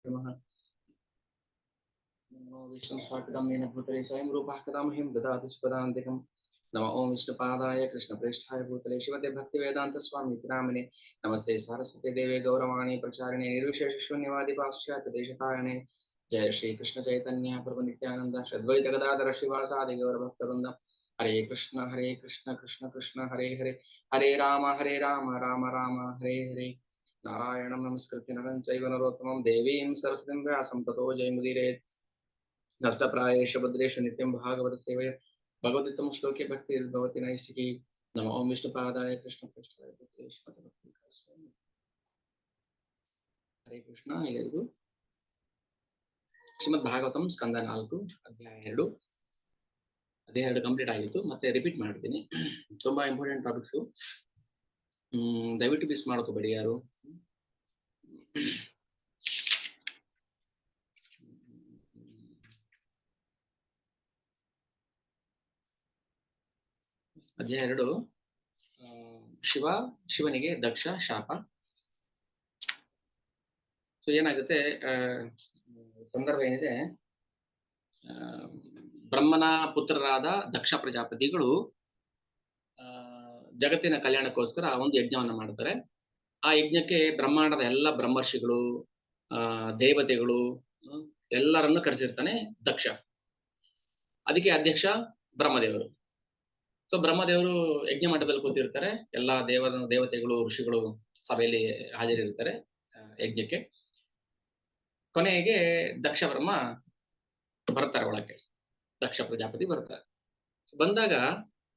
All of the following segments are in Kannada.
नमः। नमो विष्णुस्वाकृतमेन भूतले स्वयं रूपः कदा मह्यं ददाति सुपदान्तिकम्। नमो ओं विष्णुपादाय कृष्णप्रेष्ठाय भूतले श्रीमते भक्तिवेदान्तस्वामी नामिने नमस्ते सरस्वती देवे गौरवाणी प्रचारिणे निर्विशेषशून्यवादी पाश्चात्यदेशतारिणे जय श्री कृष्ण चैतन्य प्रभु नित्यानंद श्रीद्वैत गदाधर श्रीवासादि गौरभक्तवृंद हरे कृष्ण कृष्ण कृष्ण हरे हरे हरे राम राम राम हरे हरे नारायणं नमस्कृत्य नरं चैव नरोत्तमं देवीं सरस्वतीं व्यासं ततो जयमुदीरयेत् नष्टप्रायेषु भद्रेषु नित्यं भागवत सेवया भगवद्गीता श्लोके भक्तिर्भवति नैष्ठिकी नमो ओं विष्णुपादाय कृष्णप्रेष्ठाय भूतले हरे कृष्ण ಎಲ್ಲರಿಗೂ ಶ್ರೀಮದ್ ಭಾಗವತಂ ಸ್ಕಂದ 4 ಅಧ್ಯಾಯ 2 ಅಧ್ಯಾಯ 2 ಕಂಪ್ಲೀಟ್ ಆಗಿತ್ತು ಮತ್ತೆ ರಿಪೀಟ್ ಮಾಡ್ತೀನಿ ತುಂಬಾ ಇಂಪಾರ್ಟೆಂಟ್ ಟಾಪಿಕ್ಸ್ ದಯವಿಟ್ಟು ಮಿಸ್ ಮಾಡ್ಕೋಬೇಡಿ ಯಾರು ಅಧ್ಯಾಯ 2 ಶಿವನಿಗೆ ದಕ್ಷ ಶಾಪ ಸೊ ಏನಾಗುತ್ತೆ ಸಂದರ್ಭ ಏನಿದೆ ಬ್ರಹ್ಮನ ಪುತ್ರರಾದ ದಕ್ಷ ಪ್ರಜಾಪತಿಗಳು ಜಗತ್ತಿನ ಕಲ್ಯಾಣಕ್ಕೋಸ್ಕರ ಒಂದು ಯಜ್ಞವನ್ನು ಮಾಡ್ತಾರೆ ಆ ಯಜ್ಞಕ್ಕೆ ಬ್ರಹ್ಮಾಂಡದ ಎಲ್ಲ ಬ್ರಹ್ಮರ್ಷಿಗಳು ದೇವತೆಗಳು ಎಲ್ಲರನ್ನು ಕರೆಸಿರ್ತಾನೆ ದಕ್ಷ ಅದಕ್ಕೆ ಅಧ್ಯಕ್ಷ ಬ್ರಹ್ಮದೇವರು ಸೊ ಬ್ರಹ್ಮದೇವರು ಯಜ್ಞ ಮಂಟಪದಲ್ಲಿ ಕೂತಿರ್ತಾರೆ ಎಲ್ಲಾ ದೇವತೆಗಳು ಋಷಿಗಳು ಸಭೆಯಲ್ಲಿ ಹಾಜರಿರ್ತಾರೆ ಯಜ್ಞಕ್ಕೆ ಕೊನೆಗೆ ದಕ್ಷ ಬ್ರಹ್ಮ ಬರ್ತಾರೆ ಒಳಕ್ಕೆ ದಕ್ಷ ಪ್ರಜಾಪತಿ ಬರ್ತಾರೆ ಬಂದಾಗ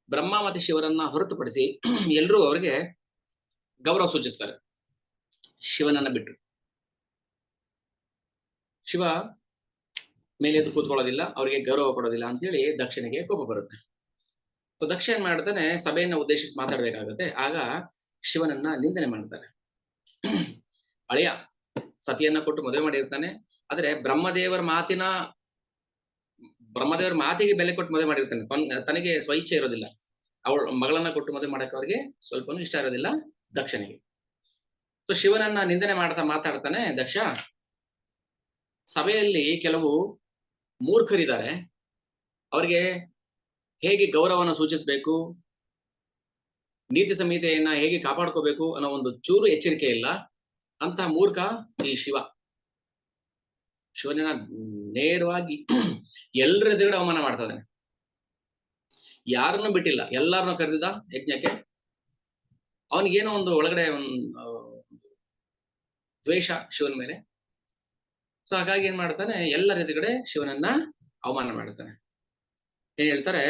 ಬ್ರಹ್ಮ ಮತ್ತು ಶಿವರನ್ನ ಹೊರತುಪಡಿಸಿ ಎಲ್ಲರೂ ಅವರಿಗೆ ಗೌರವ ಸೂಚಿಸ್ತಾರೆ ಶಿವನನ್ನ ಬಿಟ್ಟು ಶಿವ ಮೇಲೆ ಎದ್ದು ಕೂತ್ಕೊಳ್ಳೋದಿಲ್ಲ ಅವರಿಗೆ ಗೌರವ ಕೊಡೋದಿಲ್ಲ ಅಂತೇಳಿ ದಕ್ಷನಿಗೆ ಕೋಪ ಬರುತ್ತೆ ದಕ್ಷ ಏನ್ ಮಾಡ್ತಾನೆ ಸಭೆಯನ್ನ ಉದ್ದೇಶಿಸಿ ಮಾತಾಡ್ಬೇಕಾಗತ್ತೆ ಆಗ ಶಿವನನ್ನ ನಿಂದನೆ ಮಾಡ್ತಾರೆ ಅಳಿಯ ಸತಿಯನ್ನ ಕೊಟ್ಟು ಮದುವೆ ಮಾಡಿರ್ತಾನೆ ಆದ್ರೆ ಬ್ರಹ್ಮದೇವರ ಮಾತಿಗೆ ಬೆಲೆ ಕೊಟ್ಟು ಮದುವೆ ಮಾಡಿರ್ತಾನೆ ತನಗೆ ಸ್ವಇಚ್ಛೆ ಇರೋದಿಲ್ಲ ಅವಳ ಮಗಳನ್ನ ಕೊಟ್ಟು ಮದುವೆ ಮಾಡಕ್ಕೆ ಅವ್ರಿಗೆ ಸ್ವಲ್ಪನೂ ಇಷ್ಟ ಇರೋದಿಲ್ಲ ದಕ್ಷನಿಗೆ ಸೊ ಶಿವನನ್ನ ನಿಂದನೆ ಮಾತಾಡ್ತಾನೆ ದಕ್ಷ ಸಭೆಯಲ್ಲಿ ಕೆಲವು ಮೂರ್ಖರಿದ್ದಾರೆ ಅವ್ರಿಗೆ ಹೇಗೆ ಗೌರವವನ್ನು ಸೂಚಿಸಬೇಕು ನೀತಿ ಸಂಹಿತೆಯನ್ನ ಹೇಗೆ ಕಾಪಾಡ್ಕೋಬೇಕು ಅನ್ನೋ ಒಂದು ಚೂರು ಎಚ್ಚರಿಕೆ ಇಲ್ಲ ಅಂತ ಮೂರ್ಖ ಈ ಶಿವನನ್ನ ನೇರವಾಗಿ ಎಲ್ಲರ ಎದುರುಗಡೆ ಅವಮಾನ ಮಾಡ್ತಾ ಇದ್ದಾನೆ ಯಾರನ್ನು ಬಿಟ್ಟಿಲ್ಲ ಎಲ್ಲಾರನ್ನು ಕರೆದಿದ್ದ ಯಜ್ಞಕ್ಕೆ ಅವನಿಗೇನೋ ಒಂದು ಒಳಗಡೆ ದ್ವೇಷ ಶಿವನ ಮೇಲೆ ಸೊ ಹಾಗಾಗಿ ಏನ್ ಮಾಡ್ತಾನೆ ಎಲ್ಲರ ಎದುರುಗಡೆ ಶಿವನನ್ನ ಅವಮಾನ ಮಾಡ್ತಾನೆ ಏನ್ ಹೇಳ್ತಾರೆ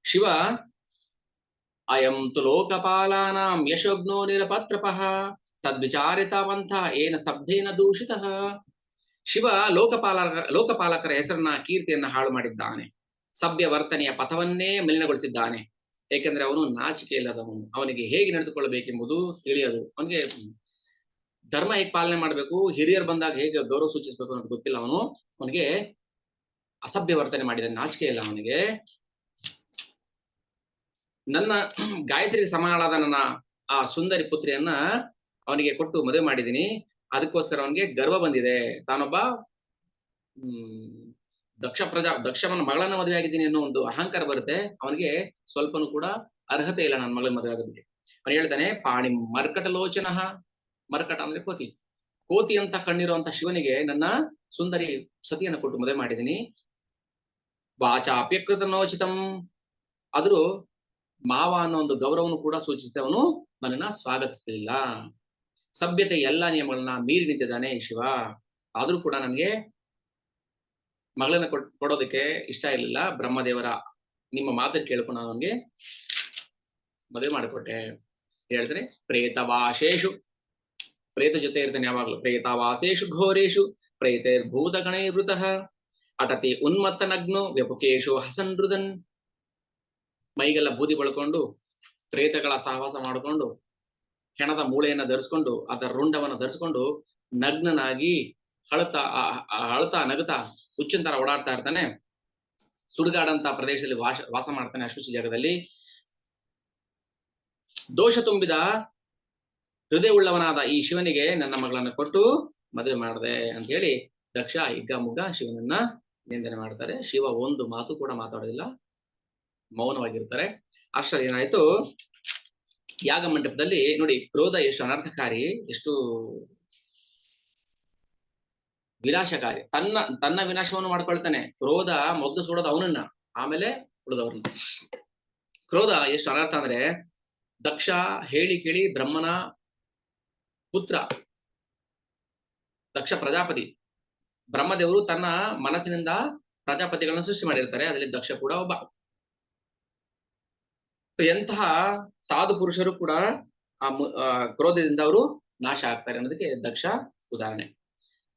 ಶಿವ ಅಯಂ ತು ಲೋಕಪಾಲಾನಾಂ ಯಶೋಗ್ನೋ ನಿರಪತ್ರಪಃ ಸದ್ವಿಚಾರಿತವಂತ ಏನ ಸ್ತಬ್ಧೇನ ದೂಷಿತಃ ಶಿವ ಲೋಕಪಾಲಕರ ಹೆಸರನ್ನ ಕೀರ್ತಿಯನ್ನ ಹಾಳು ಮಾಡಿದ್ದಾನೆ ಸಭ್ಯ ವರ್ತನೆಯ ಪಥವನ್ನೇ ಮಲಿನಗೊಳಿಸಿದ್ದಾನೆ ಏಕೆಂದ್ರೆ ಅವನು ನಾಚಿಕೆ ಇಲ್ಲದವನು ಅವನಿಗೆ ಹೇಗೆ ನಡೆದುಕೊಳ್ಳಬೇಕೆಂಬುದು ತಿಳಿಯದು ಅವನಿಗೆ ಧರ್ಮ ಹೇಗೆ ಪಾಲನೆ ಮಾಡಬೇಕು ಹಿರಿಯರು ಬಂದಾಗ ಹೇಗೆ ಗೌರವ ಸೂಚಿಸಬೇಕು ಅನ್ನೋದು ಗೊತ್ತಿಲ್ಲ ಅವನಿಗೆ ಅಸಭ್ಯ ವರ್ತನೆ ಮಾಡಿದ್ದಾನೆ ನಾಚಿಕೆ ಇಲ್ಲ ಅವನಿಗೆ ನನ್ನ ಗಾಯತ್ರಿಗೆ ಸಮಾನಳಾದ ನನ್ನ ಆ ಸುಂದರಿ ಪುತ್ರಿಯನ್ನ ಅವನಿಗೆ ಕೊಟ್ಟು ಮದುವೆ ಮಾಡಿದ್ದೀನಿ ಅದಕ್ಕೋಸ್ಕರ ಅವನಿಗೆ ಗರ್ವ ಬಂದಿದೆ ತಾನೊಬ್ಬ ದಕ್ಷವನ್ನ ಮಗಳನ್ನ ಮದುವೆ ಆಗಿದ್ದೀನಿ ಅನ್ನೋ ಒಂದು ಅಹಂಕಾರ ಬರುತ್ತೆ ಅವನಿಗೆ ಸ್ವಲ್ಪನೂ ಕೂಡ ಅರ್ಹತೆ ಇಲ್ಲ ನನ್ನ ಮಗಳನ್ನ ಮದುವೆ ಆಗೋದಕ್ಕೆ ಅವನು ಹೇಳ್ತಾನೆ ಪಾಣಿ ಮರ್ಕಟ ಲೋಚನ ಮರ್ಕಟ ಅಂದ್ರೆ ಕೋತಿ ಅಂತ ಕಣ್ಣಿರುವಂತ ಶಿವನಿಗೆ ನನ್ನ ಸುಂದರಿ ಸತಿಯನ್ನ ಕೊಟ್ಟು ಮದುವೆ ಮಾಡಿದ್ದೀನಿ ವಾಚಾಪ್ಯಕೃತ ನೋಚಿತಂ ಆದ್ರೂ ಮಾವ ಅನ್ನೋ ಒಂದು ಗೌರವನು ಕೂಡ ಸೂಚಿಸಿದ ಅವನು ನನ್ನನ್ನ ಸ್ವಾಗತಿಸಲಿಲ್ಲ ಸಭ್ಯತೆ ಎಲ್ಲಾ ನಿಯಮಗಳನ್ನ ಮೀರಿ ನಿಂತಿದ್ದಾನೆ ಶಿವ ಆದ್ರೂ ಕೂಡ ನನಗೆ ಮಗಳನ್ನ ಕೊಡೋದಕ್ಕೆ ಇಷ್ಟ ಇರಲಿಲ್ಲ ಬ್ರಹ್ಮದೇವರ ನಿಮ್ಮ ಮಾತನ್ನು ಕೇಳ್ಕೊಂಡು ನಾನು ಅವನಿಗೆ ಮದುವೆ ಮಾಡಿಕೊಟ್ಟೆ ಹೇಳಿದ್ರೆ ಪ್ರೇತವಾಸೇಶು ಪ್ರೇತ ಜೊತೆ ಇರ್ತಾನೆ ಯಾವಾಗ್ಲೂ ಪ್ರೇತವಾಸೇಶು ಘೋರೇಶು ಪ್ರೇತೈರ್ಭೂತ ಗಣೈರ್ವೃತಃ ಅಟತಿ ಉನ್ಮತ್ತ ನಗ್ನು ವ್ಯಪುಕೇಶು ಹಸನ್ ರುದನ್ ಮೈಗೆಲ್ಲ ಬೂದಿ ಬಳ್ಕೊಂಡು ಪ್ರೇತಗಳ ಸಹವಾಸ ಮಾಡಿಕೊಂಡು ಹೆಣದ ಮೂಳೆಯನ್ನ ಧರಿಸ್ಕೊಂಡು ಅದರ ರುಂಡವನ್ನ ಧರಿಸ್ಕೊಂಡು ನಗ್ನನಾಗಿ ಅಳ್ತಾ ನಗುತ್ತಾ ಹುಚ್ಚಿನ ತರ ಓಡಾಡ್ತಾ ಇರ್ತಾನೆ. ಸುಡುಗಾಡಂತ ಪ್ರದೇಶದಲ್ಲಿ ವಾಸ ಮಾಡ್ತಾನೆ, ಅಶುಚಿ ಜಾಗದಲ್ಲಿ. ದೋಷ ತುಂಬಿದ ಹೃದಯವುಳ್ಳವನಾದ ಈ ಶಿವನಿಗೆ ನನ್ನ ಮಗಳನ್ನ ಕೊಟ್ಟು ಮದುವೆ ಮಾಡಿದೆ ಅಂತ ಹೇಳಿ ದಕ್ಷ ಹಿಗ್ಗಾಮುಗ್ಗ ಶಿವನನ್ನ ನಿಂದನೆ ಮಾಡ್ತಾರೆ. ಶಿವ ಒಂದು ಮಾತು ಕೂಡ ಮಾತಾಡೋದಿಲ್ಲ, ಮೌನವಾಗಿರ್ತಾರೆ. ಅಷ್ಟರಲ್ಲಿ ಏನಾಯ್ತು, ಯಾಗ ಮಂಟಪದಲ್ಲಿ ನೋಡಿ, ಕ್ರೋಧ ಎಷ್ಟು ಅನರ್ಥಕಾರಿ, ಎಷ್ಟು ವಿನಾಶಕಾರಿ. ತನ್ನ ವಿನಾಶವನ್ನು ಮಾಡ್ಕೊಳ್ತಾನೆ. ಕ್ರೋಧ ಮೊದಲು ಸುಡೋದು ಅವನನ್ನ, ಆಮೇಲೆ ಉಳಿದವ್ರನ್ನ. ಕ್ರೋಧ ಎಷ್ಟು ಅನರ್ಥ ಅಂದ್ರೆ, ದಕ್ಷ ಹೇಳಿ ಕೇಳಿ ಬ್ರಹ್ಮನ ಪುತ್ರ, ದಕ್ಷ ಪ್ರಜಾಪತಿ. ಬ್ರಹ್ಮದೇವರು ತನ್ನ ಮನಸ್ಸಿನಿಂದ ಪ್ರಜಾಪತಿಗಳನ್ನ ಸೃಷ್ಟಿ ಮಾಡಿರ್ತಾರೆ, ಅದರಲ್ಲಿ ದಕ್ಷ ಕೂಡ ಒಬ್ಬ. ಎಂತಹ ಸಾಧು ಪುರುಷರು ಕೂಡ ಆ ಕ್ರೋಧದಿಂದ ಅವರು ನಾಶ ಆಗ್ತಾರೆ ಅನ್ನೋದಕ್ಕೆ ದಕ್ಷ ಉದಾಹರಣೆ.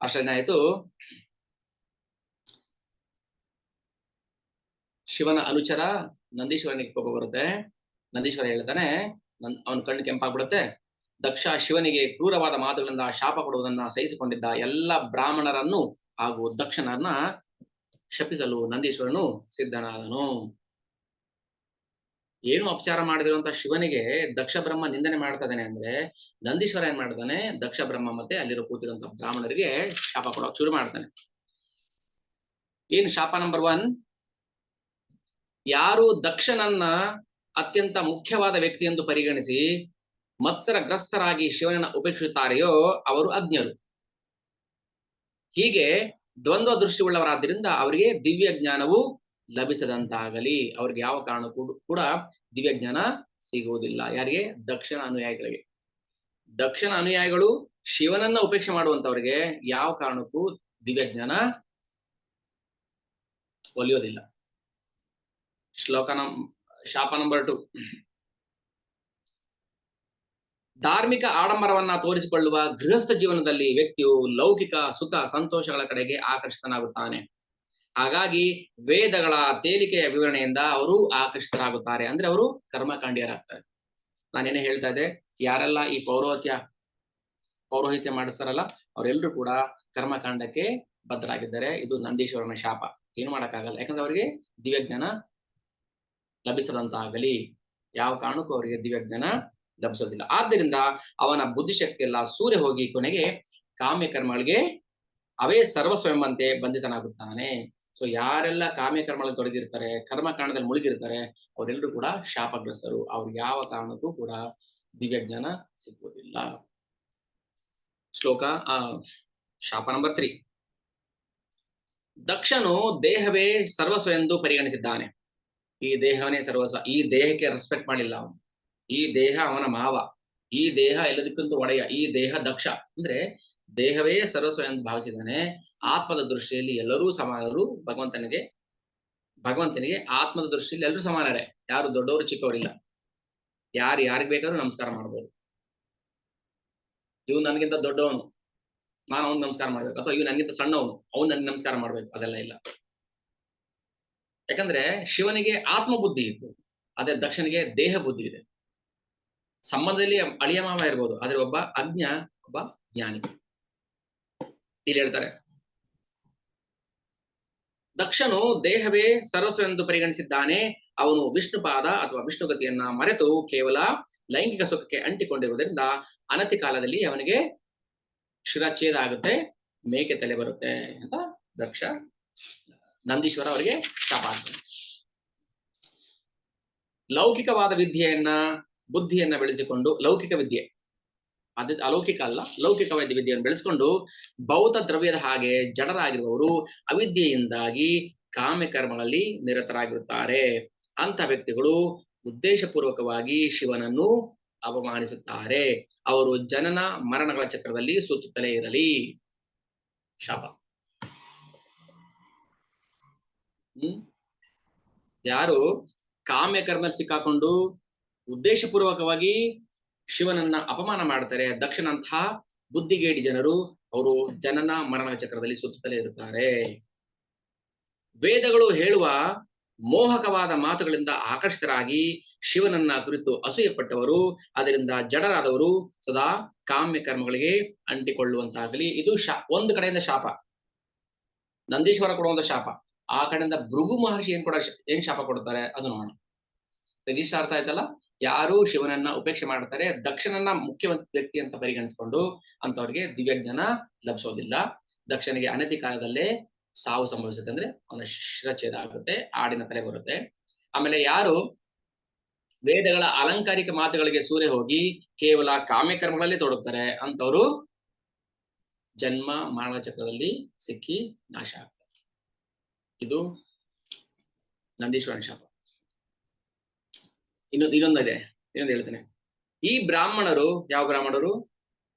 ಅಷ್ಟೇನಾಯ್ತು, ಶಿವನ ಅನುಚರ ನಂದೀಶ್ವರನಿಗೆ ಕೋಪ ಬರುತ್ತೆ. ನಂದೀಶ್ವರ ಹೇಳ್ತಾನೆ, ಅವನ ಕಣ್ಣು ಕೆಂಪಾಗ್ಬಿಡುತ್ತೆ. ದಕ್ಷ ಶಿವನಿಗೆ ಕ್ರೂರವಾದ ಮಾತುಗಳಿಂದ ಶಾಪ ಕೊಡುವುದನ್ನ ಸಹಿಸಿಕೊಂಡಿದ್ದ ಎಲ್ಲ ಬ್ರಾಹ್ಮಣರನ್ನು ಹಾಗೂ ದಕ್ಷನನ್ನ ಶಪಿಸಲು ನಂದೀಶ್ವರನು ಸಿದ್ಧನಾದನು. ಏನು ಅಪಚಾರ ಮಾಡಿದಿರುವಂತ ಶಿವನಿಗೆ ದಕ್ಷ ಬ್ರಹ್ಮ ನಿಂದನೆ ಮಾಡ್ತಾ ಇದ್ದಾನೆ ಅಂದ್ರೆ, ನಂದೀಶ್ವರ ಏನ್ ಮಾಡ್ತಾನೆ, ದಕ್ಷ ಬ್ರಹ್ಮ ಮತ್ತೆ ಅಲ್ಲಿರೋ ಕೂತಿರುವಂತ ಬ್ರಾಹ್ಮಣರಿಗೆ ಶಾಪ ಕೊಡೋಕೆ ಶುರು ಮಾಡ್ತಾನೆ. ಏನ್ ಶಾಪ ನಂಬರ್ 1, ಯಾರು ದಕ್ಷನನ್ನ ಅತ್ಯಂತ ಮುಖ್ಯವಾದ ವ್ಯಕ್ತಿ ಎಂದು ಪರಿಗಣಿಸಿ ಮತ್ಸರಗ್ರಸ್ತರಾಗಿ ಶಿವನನ್ನ ಉಪೇಕ್ಷಿಸುತ್ತಾರೆಯೋ ಅವರು ಅಜ್ಞರು. ಹೀಗೆ ದ್ವಂದ್ವ ದೃಷ್ಟಿ ಉಳ್ಳವರಾದ್ದರಿಂದ ಅವರಿಗೆ ದಿವ್ಯ ಜ್ಞಾನವು ಲಭಿಸದಂತಾಗಲಿ. ಅವ್ರಿಗೆ ಯಾವ ಕಾರಣಕ್ಕೂ ಕೂಡ ದಿವ್ಯ ಜ್ಞಾನ ಸಿಗುವುದಿಲ್ಲ. ಯಾರಿಗೆ? ದಕ್ಷನ ಅನುಯಾಯಿಗಳಿಗೆ. ದಕ್ಷನ ಅನುಯಾಯಿಗಳು ಶಿವನನ್ನ ಉಪೇಕ್ಷೆ ಮಾಡುವಂತವ್ರಿಗೆ ಯಾವ ಕಾರಣಕ್ಕೂ ದಿವ್ಯ ಜ್ಞಾನ ಒಲಿಯೋದಿಲ್ಲ. ಶಾಪ ನಂಬರ್ 2, ಧಾರ್ಮಿಕ ಆಡಂಬರವನ್ನ ತೋರಿಸಿಕೊಳ್ಳುವ ಗೃಹಸ್ಥ ಜೀವನದಲ್ಲಿ ವ್ಯಕ್ತಿಯು ಲೌಕಿಕ ಸುಖ ಸಂತೋಷಗಳ ಕಡೆಗೆ ಆಕರ್ಷಿತನಾಗುತ್ತಾನೆ. ಹಾಗಾಗಿ ವೇದಗಳ ತೇಲಿಕೆಯ ವಿವರಣೆಯಿಂದ ಅವರು ಆಕರ್ಷಿತರಾಗುತ್ತಾರೆ. ಅಂದ್ರೆ ಅವರು ಕರ್ಮಕಾಂಡಿಯರಾಗ್ತಾರೆ. ನಾನೇನೇ ಹೇಳ್ತಾ ಇದ್ದೆ, ಯಾರೆಲ್ಲ ಈ ಪೌರೋಹಿತ್ಯ ಮಾಡಿಸ್ತಾರಲ್ಲ ಅವರೆಲ್ಲರೂ ಕೂಡ ಕರ್ಮಕಾಂಡಕ್ಕೆ ಬದ್ಧರಾಗಿದ್ದಾರೆ. ಇದು ನಂದೀಶ್ವರನ ಶಾಪ. ಏನು ಮಾಡಕ್ಕಾಗಲ್ಲ, ಯಾಕಂದ್ರೆ ಅವರಿಗೆ ದಿವ್ಯಜ್ಞಾನ ಲಭಿಸದಂತಾಗಲಿ. ಯಾವ ಕಾರಣಕ್ಕೂ ಅವರಿಗೆ ದಿವ್ಯಜ್ಞಾನ ಲಭಿಸೋದಿಲ್ಲ. ಆದ್ದರಿಂದ ಅವನ ಬುದ್ಧಿಶಕ್ತಿ ಎಲ್ಲ ಸೂರ್ಯ ಹೋಗಿ ಕೊನೆಗೆ ಕಾಮ್ಯ ಕರ್ಮಗಳಿಗೆ ಅವೇ ಸರ್ವಸ್ವವೆಂಬಂತೆ ಬಂಧಿತನಾಗುತ್ತಾನೆ. ಸೊ ಯಾರೆಲ್ಲ ಕಾಮ್ಯ ಕರ್ಮಗಳಲ್ಲಿ ತೊಡಗಿರ್ತಾರೆ, ಕರ್ಮಕಾಂಡದಲ್ಲಿ ಮುಳುಗಿರ್ತಾರೆ, ಅವರೆಲ್ಲರೂ ಕೂಡ ಶಾಪಗ್ರಸ್ತರು. ಅವ್ರಿಗೆ ಯಾವ ಕಾರಣಕ್ಕೂ ಕೂಡ ದಿವ್ಯಜ್ಞಾನ ಸಿಗುವುದಿಲ್ಲ. ಶಾಪ ನಂಬರ್ 3, ದಕ್ಷನು ದೇಹವೇ ಸರ್ವಸ್ವ ಎಂದು ಪರಿಗಣಿಸಿದ್ದಾನೆ. ಈ ದೇಹವೇ ಸರ್ವಸ್ವ. ಈ ದೇಹಕ್ಕೆ ರೆಸ್ಪೆಕ್ಟ್ ಮಾಡಿಲ್ಲ ಅವನು. ಈ ದೇಹ ಅವನ ಮಾವ, ಈ ದೇಹ ಎಲ್ಲದಕ್ಕಿಂತ ಒಡೆಯ, ಈ ದೇಹ ದಕ್ಷ. ಅಂದ್ರೆ ದೇಹವೇ ಸರ್ವಸ್ವ ಎಂದು ಭಾವಿಸಿದ್ದಾನೆ. ಆತ್ಮದ ದೃಷ್ಟಿಯಲ್ಲಿ ಎಲ್ಲರೂ ಸಮಾನರು. ಭಗವಂತನಿಗೆ ಆತ್ಮದ ದೃಷ್ಟಿಯಲ್ಲಿ ಎಲ್ಲರೂ ಸಮಾನರೇ. ಯಾರು ದೊಡ್ಡವರು ಚಿಕ್ಕವರಿಲ್ಲ. ಯಾರಿಗೆ ಬೇಕಾದ್ರೂ ನಮಸ್ಕಾರ ಮಾಡ್ಬೋದು. ಇವ್ ನನ್ಗಿಂತ ದೊಡ್ಡವನು, ನಾನು ಅವ್ನು ನಮಸ್ಕಾರ ಮಾಡ್ಬೇಕು, ಅಥವಾ ಇವ್ ನನ್ಗಿಂತ ಸಣ್ಣವನು, ಅವ್ನು ನನ್ಗೆ ನಮಸ್ಕಾರ ಮಾಡ್ಬೇಕು, ಅದೆಲ್ಲ ಇಲ್ಲ. ಯಾಕಂದ್ರೆ ಶಿವನಿಗೆ ಆತ್ಮ ಬುದ್ಧಿ ಇತ್ತು, ಅದೇ ದಕ್ಷನಿಗೆ ದೇಹ ಬುದ್ಧಿ ಇದೆ. ಸಂಬಂಧದಲ್ಲಿ ಅಳಿಯ ಮಾವ ಇರ್ಬೋದು, ಆದ್ರೆ ಒಬ್ಬ ಅಜ್ಞ, ಒಬ್ಬ ಜ್ಞಾನಿ. ಇಲ್ಲಿ ಹೇಳ್ತಾರೆ, ದಕ್ಷನು ದೇಹವೇ ಸರ್ವಸ್ವ ಎಂದು ಪರಿಗಣಿಸಿದ್ದಾನೆ. ಅವನು ವಿಷ್ಣುಪಾದ ಅಥವಾ ವಿಷ್ಣುಗತಿಯನ್ನ ಮರೆತು ಕೇವಲ ಲೈಂಗಿಕ ಸುಖಕ್ಕೆ ಅಂಟಿಕೊಂಡಿರುವುದರಿಂದ ಅನತಿ ಕಾಲದಲ್ಲಿ ಅವನಿಗೆ ಶಿರಚ್ಛೇದ ಆಗುತ್ತೆ, ಮೇಕೆ ತಲೆ ಬರುತ್ತೆ ಅಂತ ದಕ್ಷ ನಂದೀಶ್ವರ ಅವರಿಗೆ ಶಾಪ ಆಗ್ತಾನೆ. ಲೌಕಿಕವಾದ ಬುದ್ಧಿಯನ್ನ ಬೆಳೆಸಿಕೊಂಡು, ಲೌಕಿಕ ವಿದ್ಯೆ, ಅದು ಅಲೌಕಿಕ ಅಲ್ಲ, ಲೌಕಿಕವಾದ ವಿದ್ಯೆಯನ್ನು ಬೆಳೆಸಿಕೊಂಡು ಭೌತ ದ್ರವ್ಯದ ಹಾಗೆ ಜಡರಾಗಿರುವವರು ಅವಿದ್ಯೆಯಿಂದಾಗಿ ಕಾಮ್ಯ ಕರ್ಮಗಳಲ್ಲಿ ನಿರತರಾಗಿರುತ್ತಾರೆ. ಅಂತ ವ್ಯಕ್ತಿಗಳು ಉದ್ದೇಶಪೂರ್ವಕವಾಗಿ ಶಿವನನ್ನು ಅವಮಾನಿಸುತ್ತಾರೆ. ಅವರು ಜನನ ಮರಣಗಳ ಚಕ್ರದಲ್ಲಿ ಸುತ್ತುತ್ತಲೇ ಇರಲಿ. ಶಾಪ. ಯಾರು ಕಾಮ್ಯ ಕರ್ಮದಲ್ಲಿ ಸಿಕ್ಕಾಕೊಂಡು ಉದ್ದೇಶಪೂರ್ವಕವಾಗಿ ಶಿವನನ್ನ ಅಪಮಾನ ಮಾಡ್ತಾರೆ, ದಕ್ಷನಂತಹ ಬುದ್ಧಿಗೇಡಿ ಜನರು, ಅವರು ಜನನ ಮರಣ ಚಕ್ರದಲ್ಲಿ ಸುತ್ತಲೇ ಇರುತ್ತಾರೆ. ವೇದಗಳು ಹೇಳುವ ಮೋಹಕವಾದ ಮಾತುಗಳಿಂದ ಆಕರ್ಷಿತರಾಗಿ ಶಿವನನ್ನ ಕುರಿತು ಅಸೂಯೆಪಟ್ಟವರು, ಅದರಿಂದ ಜಡರಾದವರು ಸದಾ ಕಾಮ್ಯ ಕರ್ಮಗಳಿಗೆ ಅಂಟಿಕೊಳ್ಳುವಂತಾಗಲಿ. ಇದು ಒಂದು ಕಡೆಯಿಂದ ಶಾಪ, ನಂದೀಶ್ವರ ಕೊಡುವಂತ ಶಾಪ. ಆ ಕಡೆಯಿಂದ ಭೃಗು ಮಹರ್ಷಿ ಏನ್ ಶಾಪ ಕೊಡ್ತಾರೆ ಅದು ನೋಡೋಣ. ಇಷ್ಟ ಅರ್ಥ ಆಯ್ತಲ್ಲ. ಯಾರು ಶಿವನನ್ನ ಉಪೇಕ್ಷೆ ಮಾಡ್ತಾರೆ, ದಕ್ಷನನ್ನ ಮುಖ್ಯ ವ್ಯಕ್ತಿ ಅಂತ ಪರಿಗಣಿಸಿಕೊಂಡು ಅಂತವ್ರಿಗೆ ದಿವ್ಯಜ್ಞಾನ ಲಭಿಸೋದಿಲ್ಲ. ದಕ್ಷನಿಗೆ ಅನತಿ ಕಾಲದಲ್ಲೇ ಸಾವು ಸಂಭವಿಸುತ್ತೆ, ಅಂದ್ರೆ ಅವನ ಶಿರಚ್ಛೇದ ಆಗುತ್ತೆ, ಆಡಿನ ತಲೆ ಬರುತ್ತೆ. ಆಮೇಲೆ ಯಾರು ವೇದಗಳ ಅಲಂಕಾರಿಕ ಮಾತುಗಳಿಗೆ ಸೂರೆ ಹೋಗಿ ಕೇವಲ ಕಾಮ್ಯಕರ್ಮಗಳಲ್ಲಿ ತೊಡಗ್ತಾರೆ ಅಂತವರು ಜನ್ಮ ಮರಣ ಚಕ್ರದಲ್ಲಿ ಸಿಕ್ಕಿ ನಾಶ ಆಗ್ತಾರೆ. ಇದು ನಂದೀಶ್ವರನ ಶಾಪ. ಇನ್ನೊಂದು ಹೇಳ್ತೇನೆ. ಈ ಬ್ರಾಹ್ಮಣರು ಯಾವ ಬ್ರಾಹ್ಮಣರು?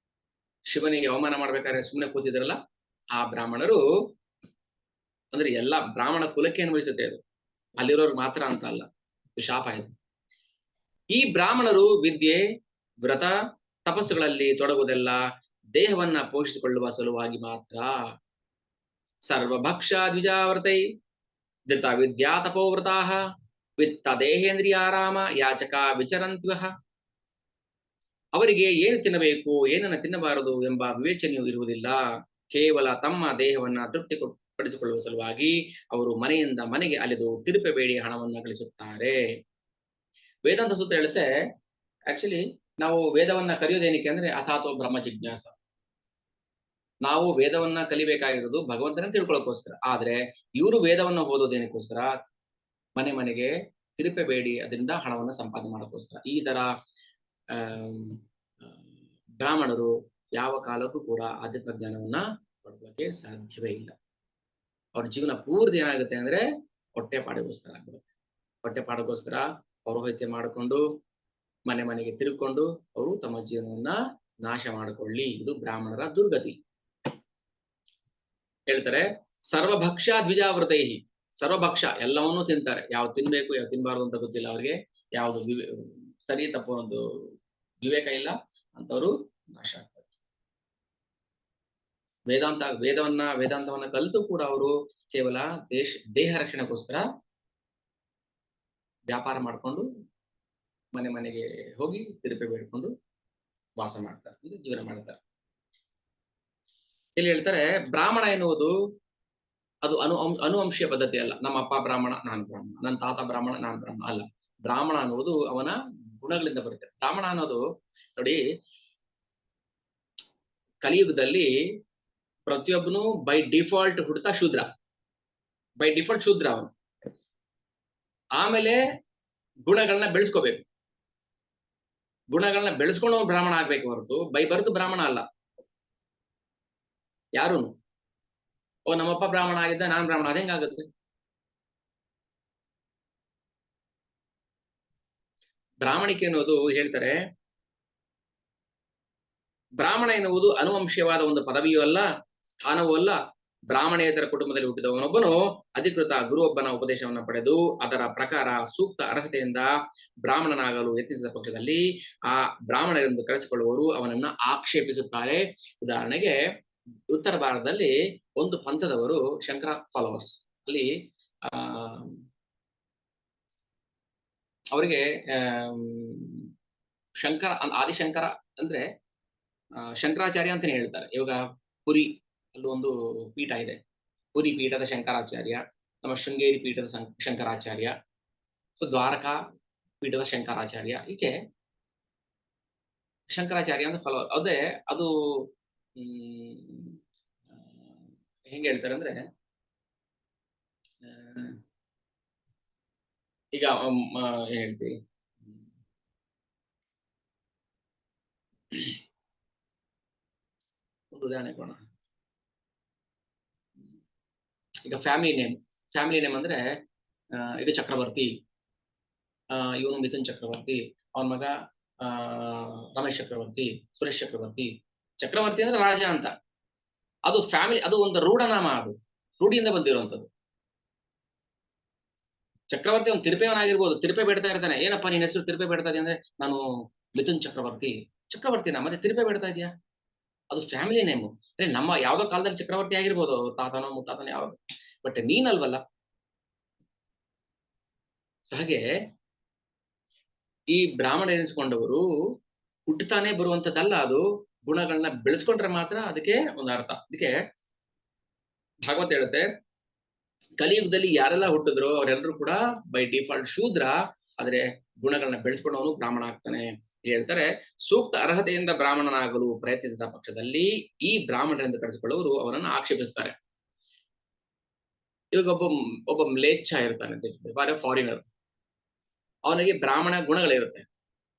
ಶಿವನಿಗೆ ಅವಮಾನ ಮಾಡ್ಬೇಕಾದ್ರೆ ಸುಮ್ಮನೆ ಕೂತಿದ್ರಲ್ಲ ಆ ಬ್ರಾಹ್ಮಣರು, ಅಂದ್ರೆ ಎಲ್ಲ ಬ್ರಾಹ್ಮಣ ಕುಲಕ್ಕೆ ಅನ್ವಯಿಸುತ್ತೆ ಅದು, ಅಲ್ಲಿರೋರು ಮಾತ್ರ ಅಂತ ಅಲ್ಲ, ಶಾಪ ಇದು. ಈ ಬ್ರಾಹ್ಮಣರು ವಿದ್ಯೆ, ವ್ರತ, ತಪಸ್ಸುಗಳಲ್ಲಿ ತೊಡಗುವುದೆಲ್ಲ ದೇಹವನ್ನ ಪೋಷಿಸಿಕೊಳ್ಳುವ ಸಲುವಾಗಿ ಮಾತ್ರ. ಸರ್ವಭಕ್ಷ ದ್ವಿಜಾವೃತೈ ಧೃತ ವಿದ್ಯಾ ತಪೋವ್ರತಾ ವಿತ್ತ ದೇಹೇಂದ್ರಿಯಾರಾಮ ಯಾಚಕ ವಿಚರಂತ್ವಃ. ಅವರಿಗೆ ಏನು ತಿನ್ನಬೇಕು, ಏನನ್ನ ತಿನ್ನಬಾರದು ಎಂಬ ವಿವೇಚನೆಯೂ ಇರುವುದಿಲ್ಲ. ಕೇವಲ ತಮ್ಮ ದೇಹವನ್ನ ತೃಪ್ತಿಪಡಿಸಿಕೊಳ್ಳುವ ಸಲುವಾಗಿ ಅವರು ಮನೆಯಿಂದ ಮನೆಗೆ ಅಲೆದು ತಿರುಪಬೇಡಿ ಹಣವನ್ನ ಗಳಿಸುತ್ತಾರೆ. ವೇದಾಂತ ಸೂತ್ರ ಹೇಳುತ್ತೆ, ಆಕ್ಚುಲಿ ನಾವು ವೇದವನ್ನ ಕಲಿಯೋದೇನಕ್ಕೆ ಅಂದ್ರೆ ಅಥಾತೋ ಬ್ರಹ್ಮ ಜಿಜ್ಞಾಸ. ನಾವು ವೇದವನ್ನ ಕಲಿಬೇಕಾಗಿರೋದು ಭಗವಂತನ ತಿಳ್ಕೊಳ್ಳೋಕೋಸ್ಕರ. ಆದ್ರೆ ಇವರು ವೇದವನ್ನ ಓದೋದೇನಕ್ಕೋಸ್ಕರ, ಮನೆ ಮನೆಗೆ ತಿರುಪಬೇಡಿ ಅದರಿಂದ ಹಣವನ್ನ ಸಂಪಾದನೆ ಮಾಡೋಕ್ಕೋಸ್ಕರ. ಈ ತರ ಬ್ರಾಹ್ಮಣರು ಯಾವ ಕಾಲಕ್ಕೂ ಕೂಡ ಆಧ್ಯಾತ್ಮ ಜ್ಞಾನವನ್ನ ಪಡ್ಕೊಳ್ಳಕ್ಕೆ ಸಾಧ್ಯವೇ ಇಲ್ಲ. ಅವ್ರ ಜೀವನ ಪೂರ್ತಿ ಏನಾಗುತ್ತೆ ಅಂದ್ರೆ ಹೊಟ್ಟೆಪಾಡಿಗೋಸ್ಕರ ಆಗ್ಬಿಡುತ್ತೆ. ಹೊಟ್ಟೆಪಾಡಿಗೋಸ್ಕರ ಪೌರೋಹಿತ್ಯ ಮಾಡಿಕೊಂಡು ಮನೆ ಮನೆಗೆ ತಿರುಗಿಕೊಂಡು ಅವರು ತಮ್ಮ ಜೀವನವನ್ನ ನಾಶ ಮಾಡಿಕೊಳ್ಳಿ. ಇದು ಬ್ರಾಹ್ಮಣರ ದುರ್ಗತಿ. ಹೇಳ್ತಾರೆ, ಸರ್ವಭಕ್ಷ ದ್ವಿಜಾವೃತೈ. ಸರ್ವಭಕ್ಷ ಎಲ್ಲವನ್ನೂ ತಿಂತಾರೆ. ಯಾವ್ದು ತಿನ್ಬೇಕು ಯಾವ್ದು ತಿನ್ಬಾರ್ದು ಅಂತ ಗೊತ್ತಿಲ್ಲ ಅವ್ರಿಗೆ, ಯಾವ್ದು ಸರಿ ತಪ್ಪು ಒಂದು ವಿವೇಕ ಇಲ್ಲ ಅಂತವರು ನಾಶ ಆಗ್ತಾರೆ. ವೇದಾಂತವನ್ನ ಕಲಿತು ಕೂಡ ಅವರು ಕೇವಲ ದೇಹ ರಕ್ಷಣೆಗೋಸ್ಕರ ವ್ಯಾಪಾರ ಮಾಡ್ಕೊಂಡು ಮನೆ ಮನೆಗೆ ಹೋಗಿ ತಿರುಪೆ ಬೇಡ್ಕೊಂಡು ವಾಸ ಮಾಡ್ತಾರೆ, ಜೀವನ ಮಾಡ್ತಾರೆ. ಇಲ್ಲಿ ಹೇಳ್ತಾರೆ, ಬ್ರಾಹ್ಮಣ ಎನ್ನುವುದು ಅದು ಅನುವಂಶೀಯ ಪದ್ಧತಿ ಅಲ್ಲ. ನಮ್ಮ ಅಪ್ಪ ಬ್ರಾಹ್ಮಣ ನಾನು ಬ್ರಾಹ್ಮಣ, ನನ್ನ ತಾತ ಬ್ರಾಹ್ಮಣ ನಾನು ಬ್ರಾಹ್ಮಣ ಅಲ್ಲ. ಬ್ರಾಹ್ಮಣ ಅನ್ನುವುದು ಅವನ ಗುಣಗಳಿಂದ ಬರುತ್ತೆ. ಬ್ರಾಹ್ಮಣ ಅನ್ನೋದು ನೋಡಿ, ಕಲಿಯುಗದಲ್ಲಿ ಪ್ರತಿಯೊಬ್ಬನು ಬೈ ಡಿಫಾಲ್ಟ್ ಹುಡ್ತಾ ಶೂದ್ರ, ಬೈ ಡಿಫಾಲ್ಟ್ ಶೂದ್ರ ಅವನು. ಆಮೇಲೆ ಗುಣಗಳನ್ನ ಬೆಳೆಸ್ಕೋಬೇಕು, ಗುಣಗಳನ್ನ ಬೆಳೆಸ್ಕೊಂಡು ಅವನು ಬ್ರಾಹ್ಮಣ ಆಗ್ಬೇಕು ಹೊರತು ಬೈ ಬರೆದು ಬ್ರಾಹ್ಮಣ ಅಲ್ಲ ಯಾರು. ಓ ನಮ್ಮಪ್ಪ ಬ್ರಾಹ್ಮಣ ಆಗಿದ್ದ ನಾನ್ ಬ್ರಾಹ್ಮಣ, ಅದೇಂಗಾಗುತ್ತೆ? ಬ್ರಾಹ್ಮಣಿಕೆ ಅನ್ನೋದು ಹೇಳ್ತಾರೆ, ಬ್ರಾಹ್ಮಣ ಎನ್ನುವುದು ಅನುವಂಶೀಯವಾದ ಒಂದು ಪದವಿಯೂ ಅಲ್ಲ, ಸ್ಥಾನವೂ ಅಲ್ಲ. ಬ್ರಾಹ್ಮಣೇತರ ಕುಟುಂಬದಲ್ಲಿ ಹುಟ್ಟಿದವನೊಬ್ಬನು ಅಧಿಕೃತ ಗುರುವೊಬ್ಬನ ಉಪದೇಶವನ್ನು ಪಡೆದು ಅದರ ಪ್ರಕಾರ ಸೂಕ್ತ ಅರ್ಹತೆಯಿಂದ ಬ್ರಾಹ್ಮಣನಾಗಲು ಯತ್ನಿಸಿದ ಪಕ್ಷದಲ್ಲಿ ಆ ಬ್ರಾಹ್ಮಣರೆಂದು ಕರೆಸಿಕೊಳ್ಳುವವರು ಅವನನ್ನ ಆಕ್ಷೇಪಿಸುತ್ತಾರೆ. ಉದಾಹರಣೆಗೆ, ಉತ್ತರ ಭಾರತದಲ್ಲಿ ಒಂದು ಪಂಥದವರು ಶಂಕರ ಫಾಲೋವರ್ಸ್, ಅಲ್ಲಿ ಅವರಿಗೆ ಆದಿಶಂಕರ ಅಂದ್ರೆ ಶಂಕರಾಚಾರ್ಯ ಅಂತಾನೆ ಹೇಳ್ತಾರೆ. ಇವಾಗ ಪುರಿ ಅಲ್ಲಿ ಒಂದು ಪೀಠ ಇದೆ, ಪುರಿ ಪೀಠದ ಶಂಕರಾಚಾರ್ಯ, ನಮ್ಮ ಶೃಂಗೇರಿ ಪೀಠದ ಶಂಕರಾಚಾರ್ಯ, ಸೊ ದ್ವಾರಕಾ ಪೀಠದ ಶಂಕರಾಚಾರ್ಯ, ಹೀಗೆ ಶಂಕರಾಚಾರ್ಯ ಅಂತ ಫಾಲೋವರ್. ಅದೇ ಅದು ಹೆಂಗೆ ಹೇಳ್ತಾರೆ ಅಂದ್ರೆ, ಈಗ ಏನ್ ಹೇಳ್ತೀವಿ, ಒಂದು ಉದಾಹರಣೆ ಕೊಡೋಣ. ಈಗ ಫ್ಯಾಮಿಲಿ ನೇಮ್ ಅಂದ್ರೆ ಈಗ ಚಕ್ರವರ್ತಿ, ಇವನು ಮಿಥುನ್ ಚಕ್ರವರ್ತಿ, ಅವನ ಮಗ ರಮೇಶ್ ಚಕ್ರವರ್ತಿ, ಸುರೇಶ್ ಚಕ್ರವರ್ತಿ. ಚಕ್ರವರ್ತಿ ಅಂದ್ರೆ ರಾಜ ಅಂತ. ಅದು ಫ್ಯಾಮಿಲಿ, ಅದು ಒಂದು ರೂಢನಾಮ, ಅದು ರೂಢಿಯಿಂದ ಬಂದಿರುವಂತದ್ದು. ಚಕ್ರವರ್ತಿ ಒಂದು ತಿರುಪೆಯವನಾಗಿರ್ಬೋದು, ತಿರುಪೆ ಬೇಡ್ತಾ ಇರ್ತಾನೆ. ಏನಪ್ಪಾ ನಿನ್ನ ಹೆಸರು ತಿರುಪೆ ಬೇಡ್ತಾ ಇದೆಯಾ ಅಂದ್ರೆ, ನಾನು ಮಿಥುನ್ ಚಕ್ರವರ್ತಿ. ಚಕ್ರವರ್ತಿನ ಮತ್ತೆ ತಿರುಪೆ ಬೇಡ್ತಾ ಇದೆಯಾ? ಅದು ಫ್ಯಾಮಿಲಿ ನೇಮು. ನಮ್ಮ ಯಾವ್ದೋ ಕಾಲದಲ್ಲಿ ಚಕ್ರವರ್ತಿ ಆಗಿರ್ಬೋದು, ತಾತನೋ ಮುತ್ತಾತನೋ ಯಾವಾಗ, ಬಟ್ ನೀನಲ್ವಲ್ಲ. ಹಾಗೆ ಈ ಬ್ರಾಹ್ಮಣ ಎನಿಸಿಕೊಂಡವರು ಹುಟ್ಟುತ್ತಾನೆ ಬರುವಂತದ್ದಲ್ಲ, ಅದು ಗುಣಗಳನ್ನ ಬೆಳೆಸ್ಕೊಂಡ್ರೆ ಮಾತ್ರ ಅದಕ್ಕೆ ಒಂದು ಅರ್ಥ. ಅದಕ್ಕೆ ಭಾಗವತ ಹೇಳುತ್ತೆ, ಕಲಿಯುಗದಲ್ಲಿ ಯಾರೆಲ್ಲ ಹುಟ್ಟಿದ್ರು ಅವರೆಲ್ಲರೂ ಕೂಡ ಬೈ ಡಿಫಾಲ್ಟ್ ಶೂದ್ರ, ಆದ್ರೆ ಗುಣಗಳನ್ನ ಬೆಳೆಸ್ಕೊಂಡವನು ಬ್ರಾಹ್ಮಣ ಆಗ್ತಾನೆ. ಹೇಳ್ತಾರೆ, ಸೂಕ್ತ ಅರ್ಹತೆಯಿಂದ ಬ್ರಾಹ್ಮಣನಾಗಲು ಪ್ರಯತ್ನಿಸಿದ ಪಕ್ಷದಲ್ಲಿ ಈ ಬ್ರಾಹ್ಮಣರೆಂದು ಕರೆಸಿಕೊಳ್ಳುವರು ಅವನನ್ನು ಆಕ್ಷೇಪಿಸುತ್ತಾರೆ. ಇವಾಗ ಒಬ್ಬ ಮ್ಲೇಚ್ಛ ಇರ್ತಾನೆ ಅಂತ, ಫಾರಿನರ್, ಅವನಿಗೆ ಬ್ರಾಹ್ಮಣ ಗುಣಗಳಿರುತ್ತೆ.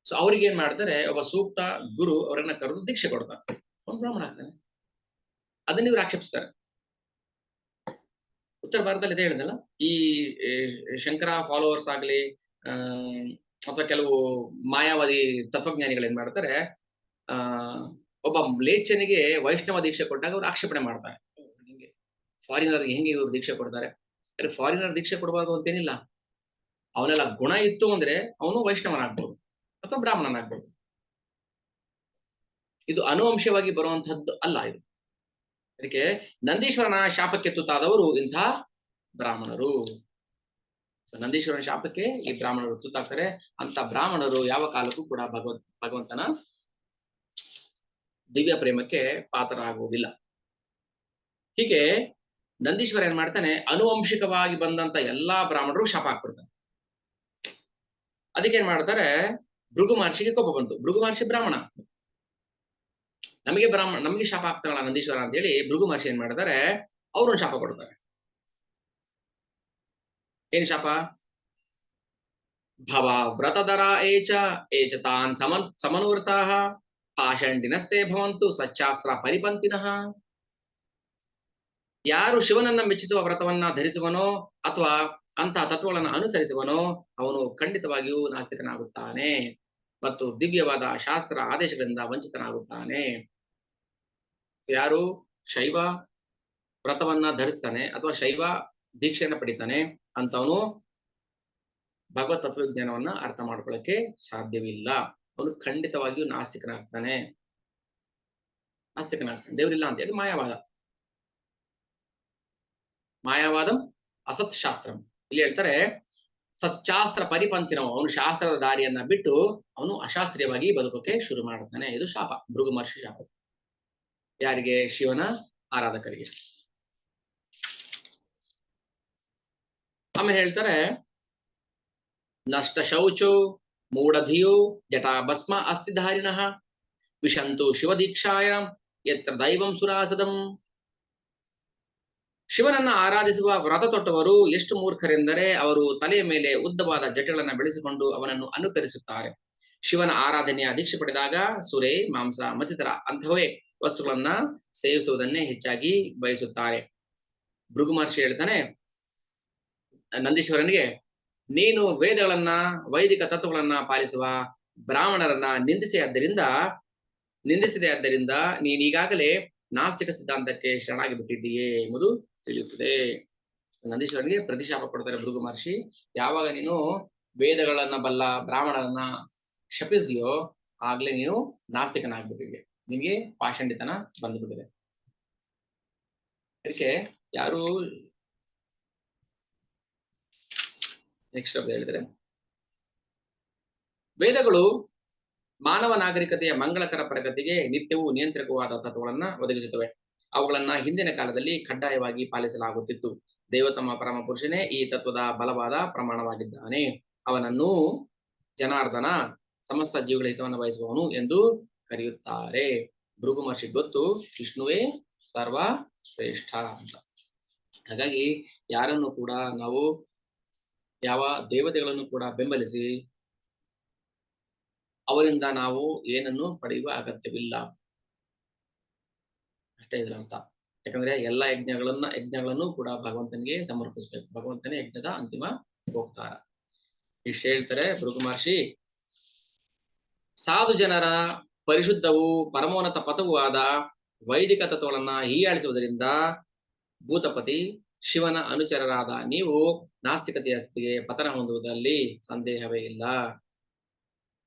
ಸೊ ಅವ್ರಿಗೆ ಏನ್ ಮಾಡ್ತಾರೆ, ಒಬ್ಬ ಸೂಕ್ತ ಗುರು ಅವರನ್ನ ಕರೆದು ದೀಕ್ಷೆ ಕೊಡ್ತಾರೆ, ಅವನು ಬ್ರಾಹ್ಮಣ ಆಗ್ತಾನೆ. ಅದನ್ನ ಇವ್ರು ಆಕ್ಷೇಪಿಸ್ತಾರೆ. ಉತ್ತರ ಭಾರತದಲ್ಲಿ ಇದೆ ಹೇಳಿದಲ್ಲ, ಈ ಶಂಕರ ಫಾಲೋವರ್ಸ್ ಆಗ್ಲಿ ಅಥವಾ ಕೆಲವು ಮಾಯಾವಾದಿ ತತ್ವಜ್ಞಾನಿಗಳು ಏನ್ ಮಾಡ್ತಾರೆ, ಒಬ್ಬ ಮ್ಲೇಚ್ಛನಿಗೆ ವೈಷ್ಣವ ದೀಕ್ಷೆ ಕೊಟ್ಟಾಗ ಅವ್ರು ಆಕ್ಷೇಪಣೆ ಮಾಡ್ತಾರೆ. ಹಿಂಗೆ ಫಾರಿನರ್ ಹೆಂಗೆ ಇವ್ರು ದೀಕ್ಷೆ ಕೊಡ್ತಾರೆ? ಫಾರಿನರ್ ದೀಕ್ಷೆ ಕೊಡಬಾರ್ದು ಅಂತೇನಿಲ್ಲ, ಅವನೆಲ್ಲ ಗುಣ ಇತ್ತು ಅಂದ್ರೆ ಅವನು ವೈಷ್ಣವನಾಗ್ಬೋದು ಅಥವಾ ಬ್ರಾಹ್ಮಣನಾಗ್ಬೋದು. ಇದು ಅನುವಂಶವಾಗಿ ಬರುವಂತಹದ್ದು ಅಲ್ಲ ಇದು. ಅದಕ್ಕೆ ನಂದೀಶ್ವರನ ಶಾಪಕ್ಕೆ ತುತ್ತಾದವರು ಇಂಥ ಬ್ರಾಹ್ಮಣರು. ನಂದೀಶ್ವರನ ಶಾಪಕ್ಕೆ ಈ ಬ್ರಾಹ್ಮಣರು ತುತ್ತಾಗ್ತಾರೆ. ಅಂತ ಬ್ರಾಹ್ಮಣರು ಯಾವ ಕಾಲಕ್ಕೂ ಕೂಡ ಭಗವಂತನ ದಿವ್ಯ ಪ್ರೇಮಕ್ಕೆ ಪಾತ್ರರಾಗುವುದಿಲ್ಲ. ಹೀಗೆ ನಂದೀಶ್ವರ ಏನ್ ಮಾಡ್ತಾನೆ, ಅನುವಂಶಿಕವಾಗಿ ಬಂದಂತ ಎಲ್ಲಾ ಬ್ರಾಹ್ಮಣರು ಶಾಪ ಹಾಕ್ಬಿಡ್ತಾನೆ. ಅದಕ್ಕೆ ಏನ್ ಮಾಡ್ತಾರೆ, ಭೃಗು ಮಹರ್ಷಿಗೆ ಕೋಪ ಬಂತು. ಭೃಗು ಮಹರ್ಷಿ ಬ್ರಾಹ್ಮಣ, ನಮಗೆ ಶಾಪ ಆಗ್ತಾನಲ್ಲ ನಂದೀಶ್ವರ ಅಂತ ಹೇಳಿ ಭೃಗು ಮಹರ್ಷಿ ಏನ್ ಮಾಡ್ತಾರೆ, ಅವ್ರೊಂದು ಶಾಪ ಕೊಡ್ತಾರೆ. ಏನ್ ಶಾಪ? ಭವ ವ್ರತಧರ ಏಚ ತಾನ್ ಸಮನುವೃತಾ ಪಾಷಂಡಿನಸ್ತೆ ಭವಂತು ಸಚ್ಚಾಸ್ತ್ರ ಪರಿಪಂಥಿನಃ. ಯಾರು ಶಿವನನ್ನ ಮೆಚ್ಚಿಸುವ ವ್ರತವನ್ನ ಧರಿಸುವನೋ ಅಥವಾ ಅಂತಹ ತತ್ವಗಳನ್ನು ಅನುಸರಿಸುವನೋ ಅವನು ಖಂಡಿತವಾಗಿಯೂ ನಾಸ್ತಿಕನಾಗುತ್ತಾನೆ ಮತ್ತು ದಿವ್ಯವಾದ ಶಾಸ್ತ್ರ ಆದೇಶಗಳಿಂದ ವಂಚಿತನಾಗುತ್ತಾನೆ. ಯಾರು ಶೈವ ವ್ರತವನ್ನ ಧರಿಸ್ತಾನೆ ಅಥವಾ ಶೈವ ದೀಕ್ಷೆಯನ್ನ ಪಡಿತಾನೆ ಅಂತವನು ಭಗವತ್ ತತ್ವಜ್ಞಾನವನ್ನ ಅರ್ಥ ಮಾಡ್ಕೊಳ್ಳಕ್ಕೆ ಸಾಧ್ಯವಿಲ್ಲ. ಅವನು ಖಂಡಿತವಾಗಿಯೂ ನಾಸ್ತಿಕನಾಗ್ತಾನೆ. ದೇವರಿಲ್ಲ ಅಂತ ಹೇಳಿ ಮಾಯಾವಾದಂ ಅಸತ್ ಶಾಸ್ತ್ರಂ. ಇಲ್ಲಿ ಹೇಳ್ತಾರೆ, ಸಚ್ಚಾಸ್ತ್ರ ಪರಿಪಂಥಿನವ, ಅವನು ಶಾಸ್ತ್ರದ ದಾರಿಯನ್ನ ಬಿಟ್ಟು ಅವನು ಅಶಾಸ್ತ್ರೀಯವಾಗಿ ಬದುಕೋಕೆ ಶುರು ಮಾಡುತ್ತಾನೆ. ಇದು ಶಾಪ, ಭೃಗು ಮಹರ್ಷಿ ಶಾಪ. ಯಾರಿಗೆ? ಶಿವನ ಆರಾಧಕರಿಗೆ. ಆಮೇಲೆ ಹೇಳ್ತಾರೆ, ನಷ್ಟ ಶೌಚೋ ಮೂಢಧಿಯೋ ಜಟಾ ಭಸ್ಮ ಅಸ್ಥಿಧಾರಿಣಃ ವಿಶಂತು ಶಿವದೀಕ್ಷಾಯ ಯತ್ರ ದೈವಂ ಸುರಾಸದಂ. ಶಿವನನ್ನ ಆರಾಧಿಸುವ ವ್ರತ ತೊಟ್ಟವರು ಎಷ್ಟು ಮೂರ್ಖರೆಂದರೆ ಅವರು ತಲೆಯ ಮೇಲೆ ಉದ್ದವಾದ ಜಟೆಗಳನ್ನ ಬೆಳೆಸಿಕೊಂಡು ಅವನನ್ನು ಅನುಕರಿಸುತ್ತಾರೆ. ಶಿವನ ಆರಾಧನೆಯ ದೀಕ್ಷೆ ಪಡೆದಾಗ ಸುರೆ, ಮಾಂಸ ಮತ್ತಿತರ ಅಂತಹವೇ ವಸ್ತುಗಳನ್ನ ಸೇವಿಸುವುದನ್ನೇ ಹೆಚ್ಚಾಗಿ ಬಯಸುತ್ತಾರೆ. ಭೃಗು ಮಹರ್ಷಿ ಹೇಳ್ತಾನೆ ನಂದೀಶ್ವರನಿಗೆ, ನೀನು ವೇದಗಳನ್ನ ವೈದಿಕ ತತ್ವಗಳನ್ನ ಪಾಲಿಸುವ ಬ್ರಾಹ್ಮಣರನ್ನ ನಿಂದಿಸಿದೆ ಆದ್ದರಿಂದ ನೀನೀಗಾಗಲೇ ನಾಸ್ತಿಕ ಸಿದ್ಧಾಂತಕ್ಕೆ ಶರಣಾಗಿ ಬಿಟ್ಟಿದ್ದೀಯೇ ಎಂಬುದು ತಿಳಿಯುತ್ತದೆ. ನಂದೀಶ್ವರನಿಗೆ ಪ್ರತಿಶಾಪ ಕೊಡ್ತಾರೆ ಭೃಗು ಮಹರ್ಷಿ. ಯಾವಾಗ ನೀನು ವೇದಗಳನ್ನ ಬಲ್ಲ ಬ್ರಾಹ್ಮಣರನ್ನ ಶಪಿಸಿದೆಯೋ ಆಗ್ಲೇ ನೀನು ನಾಸ್ತಿಕನಾಗ್ಬಿಟ್ಟಿದೆ, ನಿನ್ಗೆ ಪಾಷಂಡಿತನ ಬಂದ್ಬಿಟ್ಟಿದೆ. ಅದಕ್ಕೆ ಯಾರು ನೆಕ್ಸ್ಟ್ ಹೇಳಿದ್ರೆ, ವೇದಗಳು ಮಾನವ ನಾಗರಿಕತೆಯ ಮಂಗಳಕರ ಪ್ರಗತಿಗೆ ನಿತ್ಯವೂ ನಿಯಂತ್ರಕವಾದ ತತ್ವಗಳನ್ನ ಒದಗಿಸುತ್ತವೆ. ಅವುಗಳನ್ನ ಹಿಂದಿನ ಕಾಲದಲ್ಲಿ ಕಡ್ಡಾಯವಾಗಿ ಪಾಲಿಸಲಾಗುತ್ತಿತ್ತು. ದೇವತಮ ಪರಮ ಪುರುಷನೇ ಈ ತತ್ವದ ಬಲವಾದ ಪ್ರಮಾಣವಾಗಿದ್ದಾನೆ. ಅವನನ್ನು ಜನಾರ್ದನ, ಸಮಸ್ತ ಜೀವಿಗಳ ಹಿತವನ್ನು ಬಯಸುವವನು ಎಂದು ಕರೆಯುತ್ತಾರೆ. ಭೃಗು ಮಹರ್ಷಿ ಗೊತ್ತು ವಿಷ್ಣುವೇ ಸರ್ವ ಶ್ರೇಷ್ಠ ಅಂತ. ಹಾಗಾಗಿ ಯಾರನ್ನು ಕೂಡ ನಾವು ಯಾವ ದೇವತೆಗಳನ್ನು ಕೂಡ ಬೆಂಬಲಿಸಿ ಅವರಿಂದ ನಾವು ಏನನ್ನು ಪಡೆಯುವ ಅಗತ್ಯವಿಲ್ಲ, ಅಷ್ಟೇ ಇದ್ರ ಅಂತ. ಯಾಕಂದ್ರೆ ಎಲ್ಲಾ ಯಜ್ಞಗಳನ್ನು ಕೂಡ ಭಗವಂತನಿಗೆ ಸಮರ್ಪಿಸಬೇಕು. ಭಗವಂತನೇ ಯಜ್ಞದ ಅಂತಿಮ ಹೋಗ್ತಾರ. ಇಷ್ಟು ಹೇಳ್ತಾರೆ ಭೃಗು ಮಹರ್ಷಿ. ಸಾಧು ಜನರ ಪರಿಶುದ್ಧವೂ ಪರಮೋನ್ನತ ಪಥವೂ ಆದ ವೈದಿಕ ತತ್ವಗಳನ್ನ ಹೀಯಾಳಿಸುವುದರಿಂದ ಭೂತಪತಿ ಶಿವನ ಅನುಚರರಾದ ನೀವು ನಾಸ್ತಿಕತೆಯ ಸ್ಥಿತಿಗೆ ಪತನ ಹೊಂದುವುದರಲ್ಲಿ ಸಂದೇಹವೇ ಇಲ್ಲ.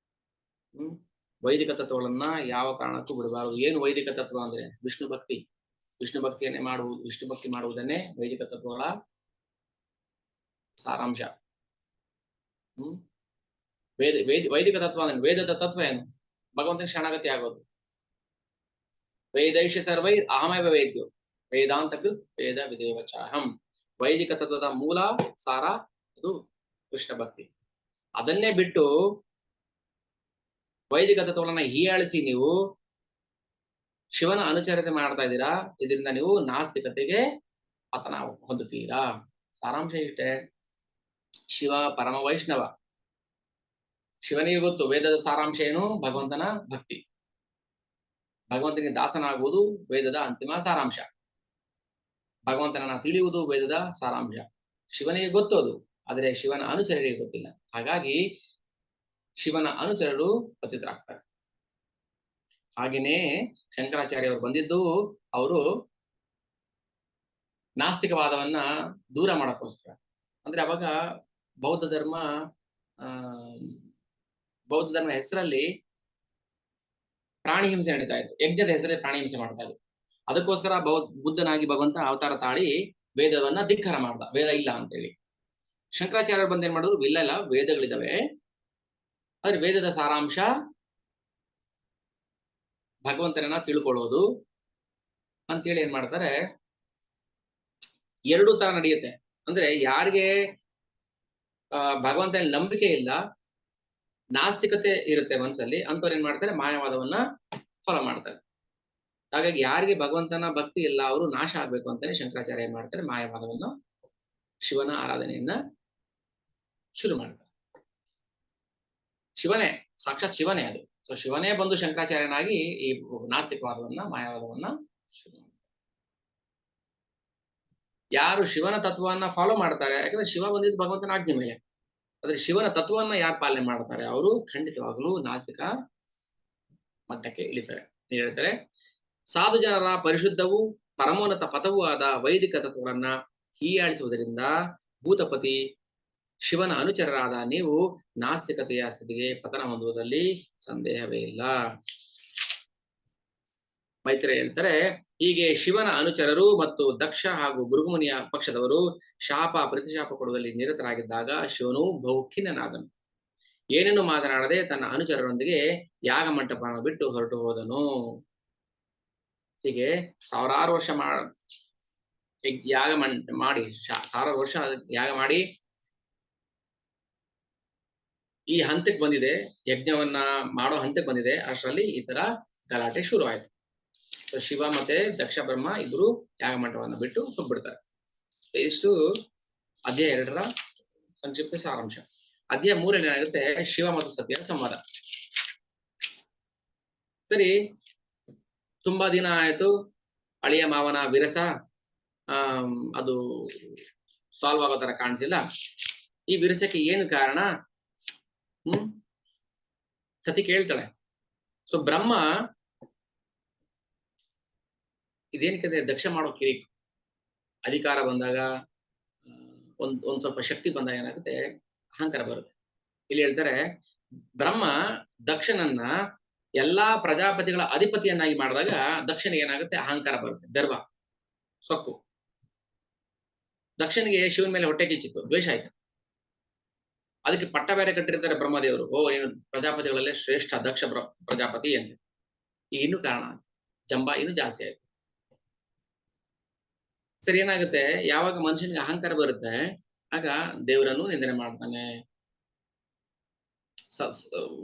ವೈದಿಕ ತತ್ವಗಳನ್ನ ಯಾವ ಕಾರಣಕ್ಕೂ ಬಿಡಬಾರದು. ಏನು ವೈದಿಕ ತತ್ವ ಅಂದ್ರೆ ವಿಷ್ಣು ಭಕ್ತಿಯನ್ನೇ ಮಾಡುವುದು. ವಿಷ್ಣು ಭಕ್ತಿ ಮಾಡುವುದನ್ನೇ ವೈದಿಕ ತತ್ವಗಳ ಸಾರಾಂಶ. ಹ್ಮ್ ವೈದಿಕ ತತ್ವ ಅಂದ್ರೆ ವೇದದ ತತ್ವ ಏನು? ಭಗವಂತನ ಶರಣಾಗತಿ ಆಗೋದು. ವೇದೈಷ ಸರ್ವೈ ಅಹಮೇವ ವೇದ್ಯೋ ವೇದಾಂತ ಕೃತ್ ವೇದ ವಿದೇವ ಚಾಹಂ. ವೈದಿಕ ತತ್ವದ ಮೂಲ ಸಾರ ಅದು ಕೃಷ್ಣ ಭಕ್ತಿ. ಅದನ್ನೇ ಬಿಟ್ಟು ವೈದಿಕ ತತ್ವಗಳನ್ನ ಹೀಯಾಳಿಸಿ ನೀವು ಶಿವನ ಅನುಚರತೆ ಮಾಡ್ತಾ ಇದ್ದೀರಾ. ಇದರಿಂದ ನೀವು ನಾಸ್ತಿಕತೆಗೆ ಪತನ ಹೊಂದುತ್ತೀರಾ. ಸಾರಾಂಶ ಇಷ್ಟೇ, ಶಿವ ಪರಮ ವೈಷ್ಣವ. ಶಿವನಿಗೆ ಗೊತ್ತು ವೇದದ ಸಾರಾಂಶ ಏನು, ಭಗವಂತನ ಭಕ್ತಿ. ಭಗವಂತನಿಗೆ ದಾಸನಾಗುವುದು ವೇದದ ಅಂತಿಮ ಸಾರಾಂಶ. ಭಗವಂತನನ್ನ ತಿಳಿಯುವುದು ವೇದದ ಸಾರಾಂಶ. ಶಿವನಿಗೆ ಗೊತ್ತು ಅದು, ಆದರೆ ಶಿವನ ಅನುಚರರಿಗೆ ಗೊತ್ತಿಲ್ಲ. ಹಾಗಾಗಿ ಶಿವನ ಅನುಚರರು ಪತಿತರಾಗ್ತಾರೆ. ಹಾಗೇನೇ ಶಂಕರಾಚಾರ್ಯ ಅವರು ಬಂದಿದ್ದು ಅವರು ನಾಸ್ತಿಕವಾದವನ್ನ ದೂರ ಮಾಡಕ್ಕೋಸ್ಕರ. ಅಂದ್ರೆ ಅವಾಗ ಬೌದ್ಧ ಧರ್ಮ ಹೆಸರಲ್ಲಿ ಪ್ರಾಣಿ ಹಿಂಸೆ ನಡೀತಾ ಇತ್ತು. ಯಜ್ಞದ ಹೆಸರಲ್ಲಿ ಪ್ರಾಣಿ ಹಿಂಸೆ ಮಾಡ್ತಾ ಇದ್ರು. ಅದಕ್ಕೋಸ್ಕರ ಬುದ್ಧನಾಗಿ ಭಗವಂತ ಅವತಾರ ತಾಳಿ ವೇದವನ್ನ ಧಿಕ್ಕಾರ ಮಾಡ್ದ, ವೇದ ಇಲ್ಲ ಅಂತೇಳಿ. ಶಂಕರಾಚಾರ್ಯರು ಬಂದೇನ್ ಮಾಡಿದ್ರು, ಇಲ್ಲ ವೇದಗಳಿದಾವೆ, ಆದ್ರೆ ವೇದದ ಸಾರಾಂಶ ಭಗವಂತನನ್ನ ತಿಳ್ಕೊಳ್ಳೋದು ಅಂತೇಳಿ ಏನ್ ಮಾಡ್ತಾರೆ, ಎರಡು ತರ ನಡೆಯುತ್ತೆ. ಅಂದ್ರೆ ಯಾರಿಗೆ ಭಗವಂತನ ನಂಬಿಕೆ ಇಲ್ಲ, ನಾಸ್ತಿಕತೆ ಇರುತ್ತೆ ಮನಸ್ಸಲ್ಲಿ, ಅಂತವ್ರು ಏನ್ ಮಾಡ್ತಾರೆ, ಮಾಯವಾದವನ್ನ ಫಾಲೋ ಮಾಡ್ತಾರೆ. ಹಾಗಾಗಿ ಯಾರಿಗೆ ಭಗವಂತನ ಭಕ್ತಿ ಇಲ್ಲ ಅವರು ನಾಶ ಆಗ್ಬೇಕು ಅಂತಾನೆ ಶಂಕರಾಚಾರ್ಯ ಏನ್ ಮಾಡ್ತಾರೆ, ಮಾಯವಾದವನ್ನ, ಶಿವನ ಆರಾಧನೆಯನ್ನ ಶುರು ಮಾಡ್ತಾರೆ. ಶಿವನೇ, ಸಾಕ್ಷಾತ್ ಶಿವನೇ ಅದು. ಸೊ ಶಿವನೇ ಬಂದು ಶಂಕರಾಚಾರ್ಯನಾಗಿ ಈ ನಾಸ್ತಿಕವಾದವನ್ನ, ಮಾಯವಾದವನ್ನ ಶುರು ಮಾಡ್ತಾರೆ. ಯಾರು ಶಿವನ ತತ್ವವನ್ನ ಫಾಲೋ ಮಾಡ್ತಾರೆ, ಯಾಕಂದ್ರೆ ಶಿವ ಬಂದಿದ್ದು ಭಗವಂತನ ಆಜ್ಞೆ ಮೇಲೆ, ಆದ್ರೆ ಶಿವನ ತತ್ವವನ್ನ ಯಾರು ಪಾಲನೆ ಮಾಡ್ತಾರೆ ಅವರು ಖಂಡಿತವಾಗ್ಲೂ ನಾಸ್ತಿಕ ಮಟ್ಟಕ್ಕೆ ಇಳಿತಾರೆ. ಹೇಳ್ತಾರೆ, ಸಾಧು ಜನರ ಪರಿಶುದ್ಧವೂ ಪರಮೋನ್ನತ ಪದವೂ ಆದ ವೈದಿಕ ತತ್ವಗಳನ್ನ ಹೀಯಾಳಿಸುವುದರಿಂದ ಭೂತಪತಿ ಶಿವನ ಅನುಚರರಾದ ನೀವು ನಾಸ್ತಿಕತೆಯ ಸ್ಥಿತಿಗೆ ಪತನ ಹೊಂದುವುದರಲ್ಲಿ ಸಂದೇಹವೇ ಇಲ್ಲ. ಮೈತ್ರೇಯ ಹೇಳ್ತಾರೆ, ಹೀಗೆ ಶಿವನ ಅನುಚರರು ಮತ್ತು ದಕ್ಷ ಹಾಗೂ ಭೃಗುಮುನಿಯ ಪಕ್ಷದವರು ಶಾಪ ಪ್ರತಿಶಾಪ ಕೊಡುವಲ್ಲಿ ನಿರತರಾಗಿದ್ದಾಗ ಶಿವನು ಬಹು ಖಿನ್ನನಾದನು. ಏನೇನು ಮಾತನಾಡದೆ ತನ್ನ ಅನುಚರರೊಂದಿಗೆ ಯಾಗ ಮಂಟಪವನ್ನು ಬಿಟ್ಟು ಹೊರಟು ಹೋದನು. ಹೀಗೆ ಸಾವಿರಾರು ವರ್ಷ ಯಾಗ ಮಾಡಿ ಸಾವಿರಾರು ವರ್ಷ ಯಾಗ ಮಾಡಿ ಈ ಹಂತಕ್ಕೆ ಬಂದಿದೆ, ಯಜ್ಞವನ್ನ ಮಾಡೋ ಹಂತಕ್ಕೆ ಬಂದಿದೆ. ಅಷ್ಟರಲ್ಲಿ ಈ ತರ ಗಲಾಟೆ ಶುರು ಆಯ್ತು. ಶಿವ ಮತ್ತೆ ದಕ್ಷ ಬ್ರಹ್ಮ ಇಬ್ರು ಯಾಗ ಮಂಟಪವನ್ನು ಬಿಟ್ಟು ಹೋಗ್ಬಿಡ್ತಾರೆ. ಇಷ್ಟು ಅಧ್ಯಾಯ 2ರ ಸಂಕ್ಷಿಪ್ತ ಸಾರಾಂಶ. ಅಧ್ಯಾಯ 3ರಲ್ಲಿ ಏನಾಗುತ್ತೆ, ಶಿವ ಮತ್ತು ಸತಿಯ ಸಂವಾದ. ಸರಿ, ತುಂಬಾ ದಿನ ಆಯ್ತು, ಅಳಿಯ ಮಾವನ ವಿರಸ ಅದು ಸಾಲ್ವ್ ಆಗೋ ತರ ಕಾಣಿಸಿಲ್ಲ. ಈ ವಿರಸಕ್ಕೆ ಏನು ಕಾರಣ? ಸತಿ ಕೇಳ್ತಾಳೆ. ಸೊ ಬ್ರಹ್ಮ ಇದೇನಕ್ಕೆ ದಕ್ಷ ಮಾಡೋ ಕಿರಿಕ್, ಅಧಿಕಾರ ಬಂದಾಗ ಒಂದ್ ಸ್ವಲ್ಪ ಶಕ್ತಿ ಬಂದಾಗ ಏನಾಗುತ್ತೆ, ಅಹಂಕಾರ ಬರುತ್ತೆ. ಇಲ್ಲಿ ಹೇಳ್ತಾರೆ, ಬ್ರಹ್ಮ ದಕ್ಷನನ್ನ ಎಲ್ಲಾ ಪ್ರಜಾಪತಿಗಳ ಅಧಿಪತಿಯನ್ನಾಗಿ ಮಾಡಿದಾಗ ದಕ್ಷನಿಗೆ ಏನಾಗುತ್ತೆ, ಅಹಂಕಾರ ಬರುತ್ತೆ, ಗರ್ವ, ಸೊಕ್ಕು. ದಕ್ಷನಿಗೆ ಶಿವನ ಮೇಲೆ ಹೊಟ್ಟೆ ಕಿಚ್ಚಿತ್ತು, ದ್ವೇಷ ಆಯ್ತು. ಅದಕ್ಕೆ ಪಟ್ಟ ಬೇರೆ ಕಟ್ಟಿರ್ತಾರೆ ಬ್ರಹ್ಮದೇವರು, ನೀನು ಪ್ರಜಾಪತಿಗಳಲ್ಲೇ ಶ್ರೇಷ್ಠ ದಕ್ಷ ಪ್ರಜಾಪತಿ ಅಂತ. ಈಗ ಇನ್ನೂ ಕಾರಣ ಜಂಬ ಇನ್ನೂ ಜಾಸ್ತಿ ಆಯ್ತು. ಸರಿ, ಏನಾಗುತ್ತೆ, ಯಾವಾಗ ಮನುಷ್ಯನಿಗೆ ಅಹಂಕಾರ ಬರುತ್ತೆ ಆಗ ದೇವರನ್ನು ನಿಂದನೆ ಮಾಡ್ತಾನೆ,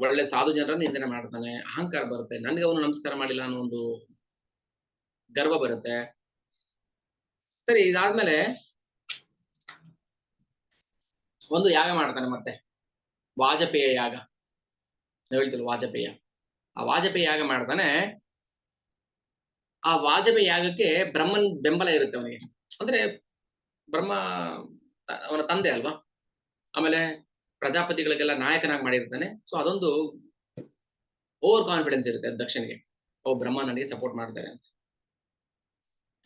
ಒಳ್ಳೆ ಸಾಧು ಜನರನ್ನು ನಿಂದನೆ ಮಾಡ್ತಾನೆ, ಅಹಂಕಾರ ಬರುತ್ತೆ, ನನ್ಗೆ ಅವನು ನಮಸ್ಕಾರ ಮಾಡಿಲ್ಲ ಅನ್ನೋ ಒಂದು ಗರ್ವ ಬರುತ್ತೆ. ಸರಿ, ಇದಾದ್ಮೇಲೆ ಒಂದು ಯಾಗ ಮಾಡ್ತಾನೆ, ಮತ್ತೆ ವಾಜಪೇಯ ಯಾಗ ಹೇಳ್ತಿಲ್ಲ, ವಾಜಪೇಯ. ಆ ವಾಜಪೇಯ ಯಾಗ ಮಾಡ್ತಾನೆ. ಆ ವಾಜಪೇಯ ಯಾಗಕ್ಕೆ ಬ್ರಹ್ಮನ್ ಬೆಂಬಲ ಇರುತ್ತೆ ಅವನಿಗೆ. ಅಂದ್ರೆ ಬ್ರಹ್ಮ ಅವನ ತಂದೆ ಅಲ್ವಾ, ಆಮೇಲೆ ಪ್ರಜಾಪತಿಗಳಿಗೆಲ್ಲ ನಾಯಕನಾಗಿ ಮಾಡಿರ್ತಾನೆ. ಸೊ ಅದೊಂದು ಓವರ್ ಕಾನ್ಫಿಡೆನ್ಸ್ ಇರುತ್ತೆ ದಕ್ಷನಿಗೆ, ಬ್ರಹ್ಮ ನನಗೆ ಸಪೋರ್ಟ್ ಮಾಡ್ತಾರೆ ಅಂತ.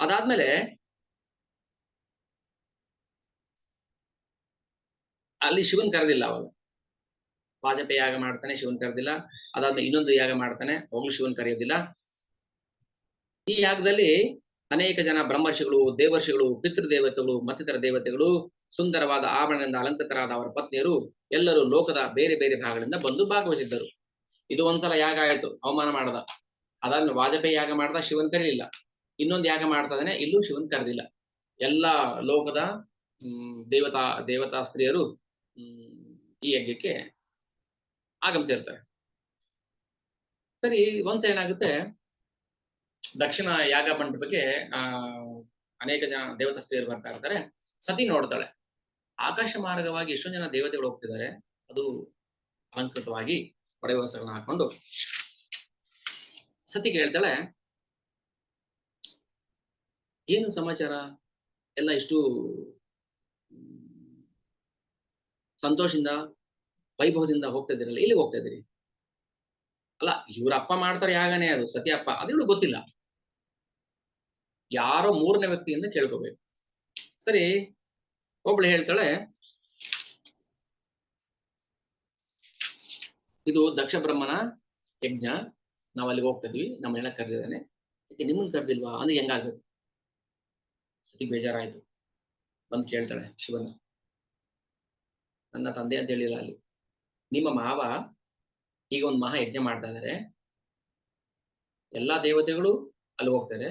ಅದಾದ್ಮೇಲೆ ಅಲ್ಲಿ ಶಿವನ್ ಕರೆದಿಲ್ಲ. ಅವಾಗ ವಾಜಪೇಯ ಯಾಗ ಮಾಡ್ತಾನೆ, ಶಿವನ್ ಕರೆದಿಲ್ಲ. ಅದಾದ್ಮೇಲೆ ಇನ್ನೊಂದು ಯಾಗ ಮಾಡ್ತಾನೆ, ಹೋಗ್ಲು ಶಿವನ್ ಕರೆಯೋದಿಲ್ಲ. ಈ ಯಾಗದಲ್ಲಿ ಅನೇಕ ಜನ ಬ್ರಹ್ಮರ್ಷಿಗಳು, ದೇವರ್ಷಿಗಳು, ಪಿತೃದೇವತೆಗಳು ಮತ್ತಿತರ ದೇವತೆಗಳು ಸುಂದರವಾದ ಆಭರಣದಿಂದ ಅಲಂಕೃತರಾದ ಅವರ ಪತ್ನಿಯರು ಎಲ್ಲರೂ ಲೋಕದ ಬೇರೆ ಬೇರೆ ಭಾಗಗಳಿಂದ ಬಂದು ಭಾಗವಹಿಸಿದ್ದರು. ಇದು ಒಂದ್ಸಲ ಯಾಗ ಆಯ್ತು, ಅವಮಾನ ಮಾಡದ. ಅದಾದ್ಮೇಲೆ ವಾಜಪೇಯಿ ಯಾಗ ಮಾಡ್ದ, ಶಿವನ್ ಕರೀಲಿಲ್ಲ. ಇನ್ನೊಂದು ಯಾಗ ಮಾಡ್ತಾನೆ, ಇಲ್ಲೂ ಶಿವನ್ ಕರೆದಿಲ್ಲ. ಎಲ್ಲ ಲೋಕದ ದೇವತಾ ಸ್ತ್ರೀಯರು ಈ ಯಜ್ಞಕ್ಕೆ ಆಗಮಿಸಿರ್ತಾರೆ. ಸರಿ, ಒಂದ್ಸಲ ಏನಾಗುತ್ತೆ, ದಕ್ಷಿಣ ಯಾಗ ಮಂಟಪಕ್ಕೆ ಅನೇಕ ಜನ ದೇವತಾ ಸ್ತ್ರೀಯರು ಬರ್ತಾ ಇರ್ತಾರೆ. ಸತಿ ನೋಡ್ತಾಳೆ, ಆಕಾಶ ಮಾರ್ಗವಾಗಿ ಎಷ್ಟೊಂದು ಜನ ದೇವತೆಗಳು ಹೋಗ್ತಿದ್ದಾರೆ. ಅದು ಅಲಂಕೃತವಾಗಿ ಒಡೆವಸ್ತ್ರಗಳನ್ನ ಹಾಕೊಂಡು ಸತಿ ಕೇಳ್ತಾಳೆ, ಏನು ಸಮಾಚಾರ, ಎಲ್ಲ ಇಷ್ಟು ಸಂತೋಷದಿಂದ ವೈಭವದಿಂದ ಹೋಗ್ತಾ ಇದ್ದೀರಲ್ಲ, ಎಲ್ಲಿ ಹೋಗ್ತಾ ಇದ್ದೀರಿ? ಅಲ್ಲ, ಇವ್ರ ಅಪ್ಪ ಮಾಡ್ತಾರೆ ಯಾಗನೇ, ಅದು ಸತಿ ಅಪ್ಪ, ಅದಿಳು ಗೊತ್ತಿಲ್ಲ, ಯಾರೋ ಮೂರನೇ ವ್ಯಕ್ತಿಯಿಂದ ಕೇಳ್ಕೋಬೇಕು. ಸರಿ, ಒಬ್ಳು ಹೇಳ್ತಾಳೆ, ಇದು ದಕ್ಷ ಬ್ರಹ್ಮನ ಯಜ್ಞ, ನಾವ್ ಅಲ್ಲಿಗೆ ಹೋಗ್ತಾ ಇದ್ವಿ, ನಮ್ಮನ್ನೆಲ್ಲ ಕರೆದಿದ್ದಾನೆ, ನಿಮ್ಮನ್ ಕರೆದಿಲ್ವಾ ಅಂದ್ರೆ ಹೆಂಗಾಗ್ಬೇಕು? ಸತಿ ಬೇಜಾರಾಯ್ತು, ಬಂದು ಕೇಳ್ತಾಳೆ ಶಿವನ, ನನ್ನ ತಂದೆ ಅಂತ ಹೇಳಿಲ್ಲ ಅಲ್ಲಿ, ನಿಮ್ಮ ಮಾವ ಈಗ ಒಂದು ಮಹಾ ಯಜ್ಞ ಮಾಡ್ತಾ ಇದ್ದಾರೆ, ಎಲ್ಲಾ ದೇವತೆಗಳು ಅಲ್ಲಿ ಹೋಗ್ತಾರೆ,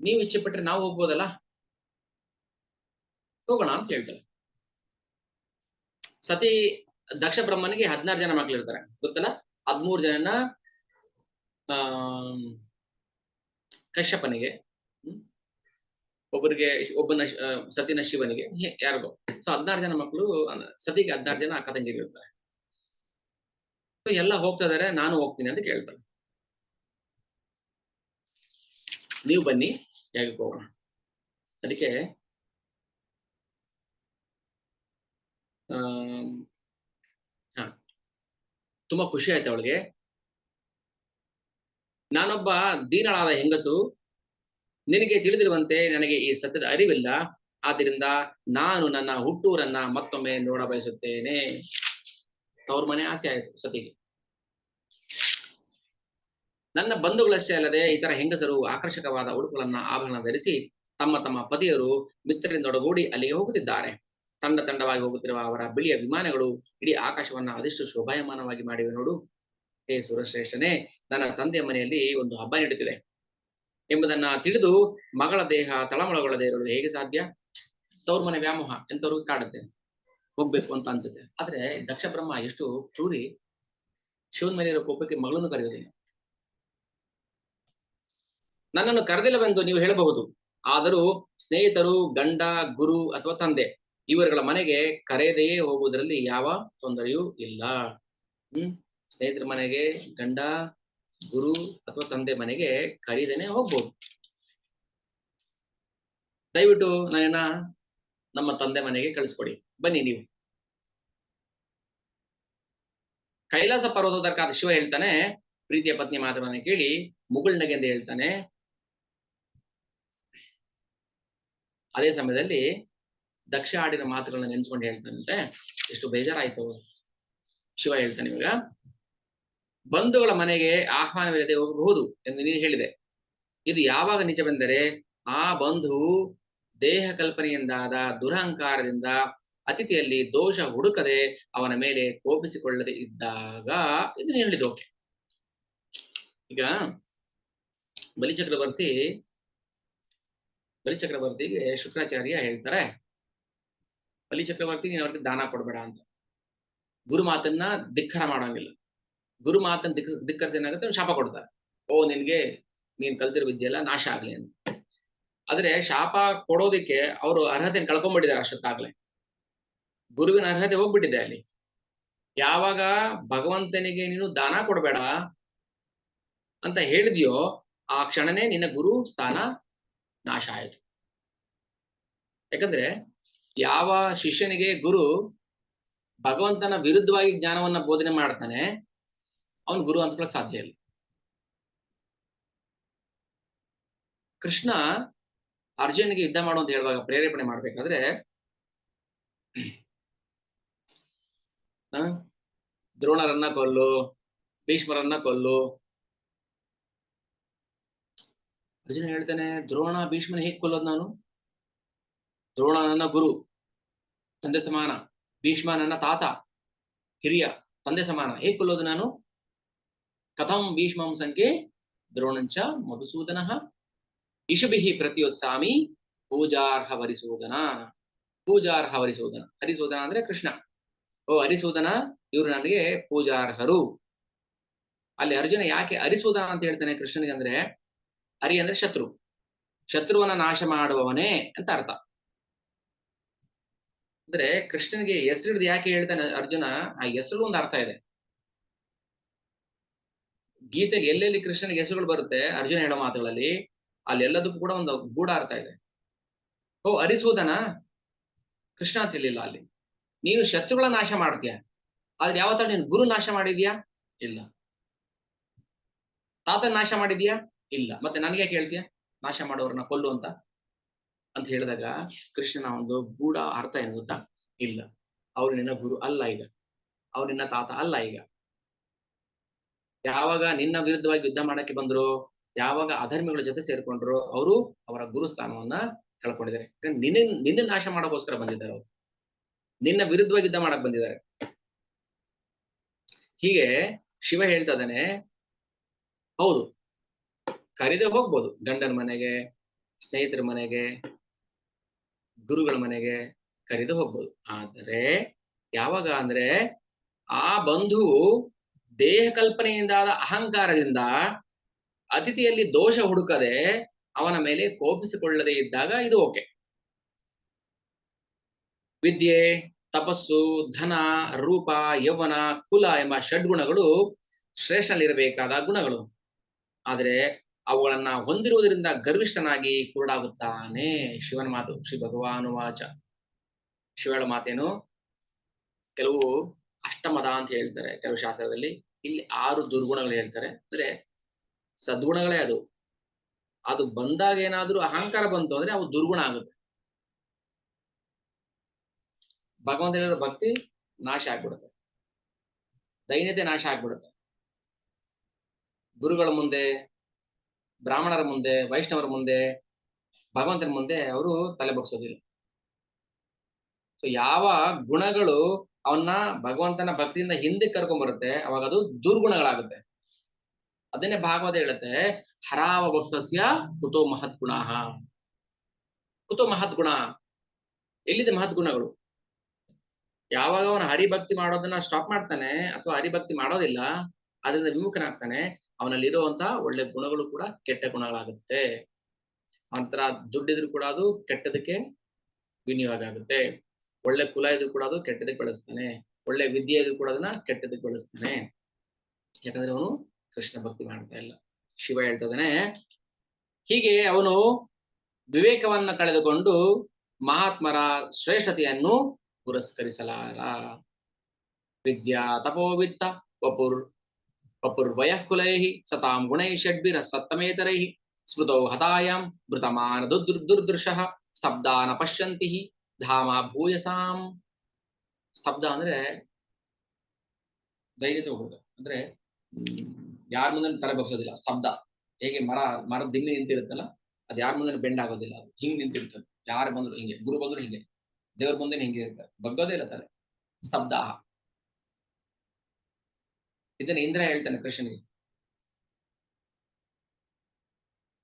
ನೀವು ಇಚ್ಛೆ ಪಟ್ರೆ ನಾವು ಹೋಗ್ಬೋದಲ್ಲ, ಹೋಗೋಣ ಅಂತ ಹೇಳ್ತಾರೆ. ಸತಿ ದಕ್ಷ ಬ್ರಹ್ಮನಿಗೆ 16 ಜನ ಮಕ್ಳು ಇರ್ತಾರೆ, ಗೊತ್ತಲ್ಲ. 13 ಜನನ ಕಶ್ಯಪನಿಗೆ, ಒಬ್ಬನ ಸತಿನ ಶಿವನಿಗೆ, ಯಾರಿಗೋ. ಸೊ 16 ಜನ ಮಕ್ಕಳು, ಸತಿಗೆ 16 ಜನ ಅಕ್ಕ ತಂಗಿರು ಇರ್ತಾರೆ. ಸೊ ಎಲ್ಲ ಹೋಗ್ತಾ ಇದಾರೆ, ನಾನು ಹೋಗ್ತೀನಿ ಅಂತ ಕೇಳ್ತಾರೆ. ನೀವು ಬನ್ನಿ, ಯಾಗಕ್ಕೆ ಹೋಗೋಣ. ಅದಕ್ಕೆ ತುಂಬಾ ಖುಷಿ ಆಯ್ತು ಅವಳಿಗೆ. ನಾನೊಬ್ಬ ದೀನಳಾದ ಹೆಂಗಸು, ನಿನಗೆ ತಿಳಿದಿರುವಂತೆ ನನಗೆ ಈ ಸತ್ಯದ ಅರಿವಿಲ್ಲ, ಆದ್ದರಿಂದ ನಾನು ನನ್ನ ಹುಟ್ಟೂರನ್ನ ಮತ್ತೊಮ್ಮೆ ನೋಡ ಬಯಸುತ್ತೇನೆ. ಅವ್ರ ಮನೆ ಆಸೆ ಆಯ್ತು ಸತಿಗೆ. ನನ್ನ ಬಂಧುಗಳಷ್ಟೇ ಅಲ್ಲದೆ ಇತರ ಹೆಂಗಸರು ಆಕರ್ಷಕವಾದ ಉಡುಪುಗಳನ್ನ ಆಭರಣ ಧರಿಸಿ ತಮ್ಮ ತಮ್ಮ ಪತಿಯರು ಮಿತ್ರರಿಂದೊಡಗೂಡಿ ಅಲ್ಲಿಗೆ ಹೋಗುತ್ತಿದ್ದಾರೆ. ತಂಡ ತಂಡವಾಗಿ ಹೋಗುತ್ತಿರುವ ಅವರ ಬಿಳಿಯ ವಿಮಾನಗಳು ಇಡೀ ಆಕಾಶವನ್ನ ಅದೆಷ್ಟು ಶೋಭಾಯಮಾನವಾಗಿ ಮಾಡಿವೆ ನೋಡು. ಹೇ ಸುರಶ್ರೇಷ್ಠನೇ, ನನ್ನ ತಂದೆಯ ಮನೆಯಲ್ಲಿ ಒಂದು ಹಬ್ಬ ನಡೀತಿದೆ ಎಂಬುದನ್ನ ತಿಳಿದು ಮಗಳ ದೇಹ ತಳಮಳಗೊಳ್ಳದೆ ಇರಲು ಹೇಗೆ ಸಾಧ್ಯ? ತವ್ರ ಮನೆ ವ್ಯಾಮೋಹ ಎಂತವ್ರು ಕಾಡುತ್ತೆ, ಹೋಗ್ಬೇಕು ಅಂತ ಅನ್ಸುತ್ತೆ. ಆದ್ರೆ ದಕ್ಷ ಬ್ರಹ್ಮ ಎಷ್ಟು ಕ್ರೂರಿ, ಶಿವನ್ ಮೇಲೆ ಇರೋ ಕೋಪಕ್ಕೆ ಮಗಳನ್ನು ಕರೆಯೋದಿಲ್ಲ. ನನ್ನನ್ನು ಕರೆದಿಲ್ಲವೆಂದು ನೀವು ಹೇಳಬಹುದು, ಆದರೂ ಸ್ನೇಹಿತರು, ಗಂಡ, ಗುರು ಅಥವಾ ತಂದೆ ಇವರುಗಳ ಮನೆಗೆ ಕರೆಯದೆಯೇ ಹೋಗುವುದರಲ್ಲಿ ಯಾವ ತೊಂದರೆಯೂ ಇಲ್ಲ. ಸ್ನೇಹಿತರ ಮನೆಗೆ, ಗಂಡ, ಗುರು ಅಥವಾ ತಂದೆ ಮನೆಗೆ ಕರೀದೇನೆ ಹೋಗ್ಬೋದು. ದಯವಿಟ್ಟು ನನ್ನ ನಮ್ಮ ತಂದೆ ಮನೆಗೆ ಕಳಿಸ್ಕೊಡಿ, ಬನ್ನಿ ನೀವು. ಕೈಲಾಸ ಪರ್ವತೋದರ್ಕಾದ ಶಿವ ಹೇಳ್ತಾನೆ, ಪ್ರೀತಿಯ ಪತ್ನಿ ಮಾತುಗಳನ್ನ ಕೇಳಿ ಮುಗುಳ್ನಗೆ ಅಂತ ಹೇಳ್ತಾನೆ. ಅದೇ ಸಮಯದಲ್ಲಿ ದಕ್ಷ ಆಡಿನ ಮಾತುಗಳನ್ನ ನೆನ್ಸ್ಕೊಂಡು ಹೇಳ್ತಾನಂತೆ, ಎಷ್ಟು ಬೇಜಾರಾಯ್ತು. ಶಿವ ಹೇಳ್ತಾನೆ, ಇವಾಗ ಬಂಧುಗಳ ಮನೆಗೆ ಆಹ್ವಾನವಿಲ್ಲದೆ ಹೋಗಬಹುದು ಎಂದು ನೀನು ಹೇಳಿದೆ. ಇದು ಯಾವಾಗ ನಿಜವೆಂದರೆ, ಆ ಬಂಧು ದೇಹ ಕಲ್ಪನೆಯಿಂದಾದ ದುರಹಂಕಾರದಿಂದ ಅತಿಥಿಯಲ್ಲಿ ದೋಷ ಹುಡುಕದೆ ಅವನ ಮೇಲೆ ಕೋಪಿಸಿಕೊಳ್ಳದೆ ಇದ್ದಾಗ ಇದು ನೀನು ಹೇಳಿದ್ದು. ಓಕೆ, ಈಗ ಬಲಿಚಕ್ರವರ್ತಿಗೆ ಶುಕ್ರಾಚಾರ್ಯ ಹೇಳ್ತಾರೆ, ಬಲಿಚಕ್ರವರ್ತಿ ನೀನು ಅವ್ರಿಗೆ ದಾನ ಕೊಡ್ಬೇಡ ಅಂತ. ಗುರು ಮಾತನ್ನ ಧಿಕ್ಕರ ಮಾಡೋಂಗಿಲ್ಲ. ಗುರು ಮಾತನ್ನ ಧಿಕ್ಕರಿಸಿ ಏನಾಗುತ್ತೆ, ಶಾಪ ಕೊಡ್ತಾರೆ. ನೀನ್ ಕಲ್ತಿರೋ ವಿದ್ಯೆ ಎಲ್ಲ ನಾಶ ಆಗ್ಲಿ ಅಂತ. ಆದ್ರೆ ಶಾಪ ಕೊಡೋದಿಕ್ಕೆ ಅವರು ಅರ್ಹತೆಯನ್ನು ಕಳ್ಕೊಂಡ್ಬಿಟ್ಟಿದ್ದಾರೆ ಅಷ್ಟೊತ್ತಾಗ್ಲೆ. ಗುರುವಿನ ಅರ್ಹತೆ ಹೋಗ್ಬಿಟ್ಟಿದೆ ಅಲ್ಲಿ. ಯಾವಾಗ ಭಗವಂತನಿಗೆ ನೀನು ದಾನ ಕೊಡ್ಬೇಡ ಅಂತ ಹೇಳಿದ್ಯೋ ಆ ಕ್ಷಣನೇ ನಿನ್ನ ಗುರು ಸ್ಥಾನ ನಾಶ ಆಯ್ತು. ಯಾಕಂದ್ರೆ ಯಾವ ಶಿಷ್ಯನಿಗೆ ಗುರು ಭಗವಂತನ ವಿರುದ್ಧವಾಗಿ ಜ್ಞಾನವನ್ನ ಬೋಧನೆ ಮಾಡ್ತಾನೆ, ಅವನ್ ಗುರು ಅನ್ಸ್ಕೊಳಕ್ ಸಾಧ್ಯ ಇಲ್ಲ. ಕೃಷ್ಣ ಅರ್ಜುನಿಗೆ ಯುದ್ಧ ಮಾಡು ಅಂತ ಹೇಳುವಾಗ ಪ್ರೇರೇಪಣೆ ಮಾಡ್ಬೇಕಾದ್ರೆ ದ್ರೋಣರನ್ನ ಕೊಲ್ಲು, ಭೀಷ್ಮರನ್ನ ಕೊಲ್ಲು. ಅರ್ಜುನ ಹೇಳ್ತಾನೆ, ದ್ರೋಣ ಭೀಷ್ಮನ ಹೇಗ್ ಕೊಲ್ಲೋದು ನಾನು? ದ್ರೋಣ ನನ್ನ ಗುರು, ತಂದೆ ಸಮಾನ. ಭೀಷ್ಮ ನನ್ನ ತಾತ, ಹಿರಿಯ, ತಂದೆ ಸಮಾನ. ಹೇಗೆ ಕೊಲ್ಲೋದು ನಾನು? ಕಥಂ ಭೀಷ್ಮಂ ಸಂಖ್ಯೆ ದ್ರೋಣಂಚ ಮಧುಸೂದನ ಇಷುಭಿಹಿ ಪ್ರತಿಯೊತ್ಸಾಮಿ ಪೂಜಾರ್ಹ ಹರಿಸೂದನ. ಪೂಜಾರ್ಹ ಹರಿಸೂದನ. ಹರಿಸೂದನ ಅಂದ್ರೆ ಕೃಷ್ಣ. ಓ ಹರಿಸೂದನ, ಇವರು ನನಗೆ ಪೂಜಾರ್ಹರು. ಅಲ್ಲಿ ಅರ್ಜುನ ಯಾಕೆ ಹರಿಸೂದನ ಅಂತ ಹೇಳ್ತಾನೆ ಕೃಷ್ಣನಿಗೆ ಅಂದ್ರೆ, ಹರಿ ಅಂದ್ರೆ ಶತ್ರು, ಶತ್ರುವನ್ನ ನಾಶ ಮಾಡುವವನೇ ಅಂತ ಅರ್ಥ. ಅಂದ್ರೆ ಕೃಷ್ಣನಿಗೆ ಹೆಸರು ಹಿಡಿದು ಯಾಕೆ ಹೇಳ್ತಾನೆ ಅರ್ಜುನ, ಆ ಹೆಸರು ಒಂದು ಅರ್ಥ ಇದೆ. ಗೀತೆಗೆ ಎಲ್ಲೆಲ್ಲಿ ಕೃಷ್ಣನಿಗೆ ಹೆಸರುಗಳು ಬರುತ್ತೆ ಅರ್ಜುನ ಹೇಳೋ ಮಾತುಗಳಲ್ಲಿ, ಅಲ್ಲಿ ಎಲ್ಲದಕ್ಕೂ ಕೂಡ ಒಂದು ಗೂಢ ಅರ್ಥ ಇದೆ. ಓ ಹರಿಸೂದನ, ಕೃಷ್ಣ ತಿಳಿಲ್ಲ ಅಲ್ಲಿ. ನೀನು ಶತ್ರುಗಳ ನಾಶ ಮಾಡ್ತೀಯ, ಆದ್ರೆ ಯಾವತ್ತ ನೀನು ಗುರು ನಾಶ ಮಾಡಿದ್ಯಾ? ಇಲ್ಲ. ತಾತನ ನಾಶ ಮಾಡಿದ್ಯಾ? ಇಲ್ಲ. ಮತ್ತೆ ನನಗೆ ಯಾಕೆ ಹೇಳ್ತೀಯ ನಾಶ ಮಾಡೋರನ್ನ ಕೊಲ್ಲು ಅಂತ ಹೇಳಿದಾಗ ಕೃಷ್ಣನ ಒಂದು ಗೂಢ ಅರ್ಥ ಏನು ಗೊತ್ತಾ? ಇಲ್ಲ, ಅವ್ರು ನಿನ್ನ ಗುರು ಅಲ್ಲ, ಈಗ ಅವ್ರು ನಿನ್ನ ತಾತ ಅಲ್ಲ. ಈಗ ಯಾವಾಗ ನಿನ್ನ ವಿರುದ್ಧವಾಗಿ ಯುದ್ಧ ಮಾಡಕ್ಕೆ ಬಂದ್ರು, ಯಾವಾಗ ಅಧರ್ಮಿಗಳ ಜೊತೆ ಸೇರ್ಕೊಂಡ್ರು, ಅವರು ಅವರ ಗುರು ಸ್ಥಾನವನ್ನ ಕಳ್ಕೊಂಡಿದ್ದಾರೆ. ನಿನ್ನ ನಾಶ ಮಾಡೋಕೋಸ್ಕರ ಬಂದಿದ್ದಾರೆ, ಅವರು ನಿನ್ನ ವಿರುದ್ಧವಾಗಿ ಯುದ್ಧ ಮಾಡಕ್ ಬಂದಿದ್ದಾರೆ. ಹೀಗೆ ಶಿವ ಹೇಳ್ತಾ ಇದ್ದಾನೆ, ಹೌದು ಕರೀದೆ ಹೋಗ್ಬೋದು, ಗಂಡನ ಮನೆಗೆ, ಸ್ನೇಹಿತರ ಮನೆಗೆ, ಗುರುಗಳ ಮನೆಗೆ ಕರೀದು ಹೋಗ್ಬೋದು. ಆದರೆ ಯಾವಾಗ ಅಂದ್ರೆ ಆ ಬಂಧು ದೇಹ ಕಲ್ಪನೆಯಿಂದಾದ ಅಹಂಕಾರದಿಂದ ಅತಿಥಿಯಲ್ಲಿ ದೋಷ ಹುಡುಕದೆ ಅವನ ಮೇಲೆ ಕೋಪಿಸಿಕೊಳ್ಳದೆ ಇದ್ದಾಗ ಇದು ಓಕೆ. ವಿದ್ಯೆ, ತಪಸ್ಸು, ಧನ, ರೂಪ, ಯೌವನ, ಕುಲ ಎಂಬ ಷಡ್ಗುಣಗಳು ಶ್ರೇಷ್ಠನಲ್ಲಿರಬೇಕಾದ ಗುಣಗಳು. ಆದರೆ ಅವುಗಳನ್ನ ಹೊಂದಿರುವುದರಿಂದ ಗರ್ವಿಷ್ಠನಾಗಿ ಕುರುಡಾಗುತ್ತಾನೆ. ಶಿವನ ಮಾತು, ಶ್ರೀ ಭಗವಾನು ವಾಚ. ಶಿವಳ ಮಾತೇನು? ಕೆಲವು ಅಷ್ಟಮದ ಅಂತ ಹೇಳ್ತಾರೆ ಕೆಲವು ಶಾಸ್ತ್ರದಲ್ಲಿ, ಇಲ್ಲಿ 6 ದುರ್ಗುಣಗಳು ಹೇಳ್ತಾರೆ. ಅಂದ್ರೆ ಸದ್ಗುಣಗಳೇ ಅದು. ಅದು ಬಂದಾಗ ಏನಾದ್ರೂ ಅಹಂಕಾರ ಬಂತು ಅಂದ್ರೆ ಅವು ದುರ್ಗುಣ ಆಗುತ್ತೆ. ಭಗವಂತನಿರೋ ಭಕ್ತಿ ನಾಶ ಆಗ್ಬಿಡುತ್ತೆ, ದೈನ್ಯತೆ ನಾಶ ಆಗ್ಬಿಡುತ್ತೆ. ಗುರುಗಳ ಮುಂದೆ, ಬ್ರಾಹ್ಮಣರ ಮುಂದೆ, ವೈಷ್ಣವರ ಮುಂದೆ, ಭಗವಂತನ ಮುಂದೆ ಅವರು ತಲೆ ಬಗ್ಸೋದಿಲ್ಲ. ಸೊ ಯಾವ ಗುಣಗಳು ಅವನ್ನ ಭಗವಂತನ ಭಕ್ತಿಯಿಂದ ಹಿಂದೆ ಕರ್ಕೊಂಡ್ ಬರುತ್ತೆ, ಅವಾಗ ಅದು ದುರ್ಗುಣಗಳಾಗುತ್ತೆ. ಅದನ್ನೇ ಭಾಗವತ ಹೇಳುತ್ತೆ, ಹರಾವ ಭಕ್ತಸ್ಯ ಕುತೋ ಮಹದ್ಗುಣ. ಕುತೋ ಮಹದ್ಗುಣ, ಎಲ್ಲಿದೆ ಮಹದ್ಗುಣಗಳು? ಯಾವಾಗ ಅವನ ಹರಿಭಕ್ತಿ ಮಾಡೋದನ್ನ ಸ್ಟಾಪ್ ಮಾಡ್ತಾನೆ ಅಥವಾ ಹರಿಭಕ್ತಿ ಮಾಡೋದಿಲ್ಲ, ಅದರಿಂದ ವಿಮುಖನಾಗ್ತಾನೆ, ಅವನಲ್ಲಿರುವಂತ ಒಳ್ಳೆ ಗುಣಗಳು ಕೂಡ ಕೆಟ್ಟ ಗುಣಗಳಾಗುತ್ತೆ. ಅವನತ್ರ ದುಡ್ಡಿದ್ರು ಕೂಡ ಅದು ಕೆಟ್ಟದಕ್ಕೆ ವಿನಿಯೋಗ ಆಗುತ್ತೆ. ಒಳ್ಳೆ ಕುಲ ಇದ್ರು ಕೂಡ ಅದು ಕೆಟ್ಟದಕ್ಕೆ ಬಳಸ್ತಾನೆ, ಒಳ್ಳೆ ವಿದ್ಯೆ ಇದ್ರು ಕೂಡ ಅದನ್ನ ಕೆಟ್ಟದಕ್ಕೆ ಬಳಸ್ತಾನೆ. ಯಾಕಂದ್ರೆ ಅವನು ಕೃಷ್ಣ ಭಕ್ತಿ ಮಾಡ್ತಾ ಇಲ್ಲ. ಶಿವ ಹೇಳ್ತಾ ಇದ್ದಾನೆ, ಹೀಗೆ ಅವನು ವಿವೇಕವನ್ನ ಕಳೆದುಕೊಂಡು ಮಹಾತ್ಮರ ಶ್ರೇಷ್ಠತೆಯನ್ನು ಪುರಸ್ಕರಿಸಲಾರ. ವಿದ್ಯಾ ತಪೋವಿತ್ತ ವಪುರ್ವಯಃ ಕುಲೈಃ ಸತಾಂ ಗುಣೈಃ ಷಡ್ಭಿರ ಸತ್ತಮೇತರೈಃ ಸ್ಮೃತೌ ಹತಾಯಾಂ ಮೃತಮಾನ ದುರ್ದೃಶಃ ಸ್ತಬ್ಧಾನ ಪಶ್ಯಂತಿ ಧಾಮ ಭೂಯಸಾಂ. ಸ್ತಬ್ಧ ಅಂದ್ರೆ ಧೈರ್ಯತೆ ಹೋಗುತ್ತೆ, ಅಂದ್ರೆ ಯಾರ ಮುಂದೆ ತಲೆ ಬಗ್ಸೋದಿಲ್ಲ. ಸ್ತಬ್ಧ, ಹೇಗೆ ಮರದ ದಿಮ್ಮಿ ನಿಂತಿರುತ್ತಲ್ಲ, ಅದು ಯಾರ ಮುಂದೆ ಬೆಂಡ್ ಆಗೋದಿಲ್ಲ, ಅದು ಹಿಂಗ್ ನಿಂತಿರ್ತದೆ. ಯಾರು ಬಂದ್ರು ಹಿಂಗೆ, ಗುರು ಬಂದ್ರು ಹಿಂಗೆ, ದೇವ್ರ ಮುಂದೆ ಹಿಂಗೆ ಇರ್ತಾರೆ, ಬಗ್ಗೋದೇ ಇಲ್ಲ ತಲೆ. ಸ್ತಬ್ಧ. ಇದನ್ನ ಇಂದ್ರ ಹೇಳ್ತಾನೆ ಕೃಷ್ಣನಿಗೆ.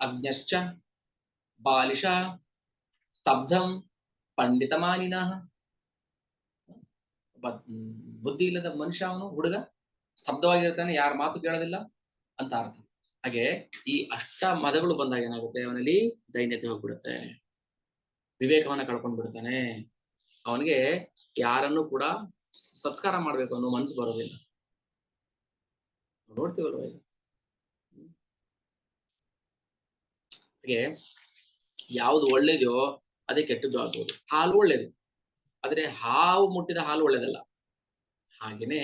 ಅಜ್ಞಶ್ಚ ಬಾಲಿಶ ಸ್ತಬ್ಧಂ ಪಂಡಿತಮಾನಿನಃ. ಬುದ್ಧಿ ಇಲ್ಲದ ಮನುಷ್ಯ ಅವನು, ಹುಡುಗ ಸ್ತಬ್ಧವಾಗಿರ್ತಾನೆ, ಯಾರ ಮಾತು ಕೇಳೋದಿಲ್ಲ ಅಂತ ಅರ್ಥ. ಹಾಗೆ ಈ ಅಷ್ಟ ಮದಗಳು ಬಂದಾಗ ಏನಾಗುತ್ತೆ, ಅವನಲ್ಲಿ ದೈನ್ಯತೆ ಹೋಗ್ಬಿಡುತ್ತೆ, ವಿವೇಕವನ್ನ ಕಳ್ಕೊಂಡ್ ಬಿಡ್ತಾನೆ. ಅವನಿಗೆ ಯಾರನ್ನು ಕೂಡ ಸತ್ಕಾರ ಮಾಡ್ಬೇಕು ಅನ್ನೋ ಮನಸ್ಸು ಬರೋದಿಲ್ಲ. ನೋಡ್ತೀವಲ್ವ ಈಗ. ಹಾಗೆ ಯಾವ್ದು ಒಳ್ಳೇದೋ ಅದೇ ಕೆಟ್ಟದ್ದು ಆಗ್ಬೋದು. ಹಾಲು ಒಳ್ಳೇದು, ಆದ್ರೆ ಹಾವು ಮುಟ್ಟಿದ ಹಾಲು ಒಳ್ಳೇದಲ್ಲ. ಹಾಗೇನೆ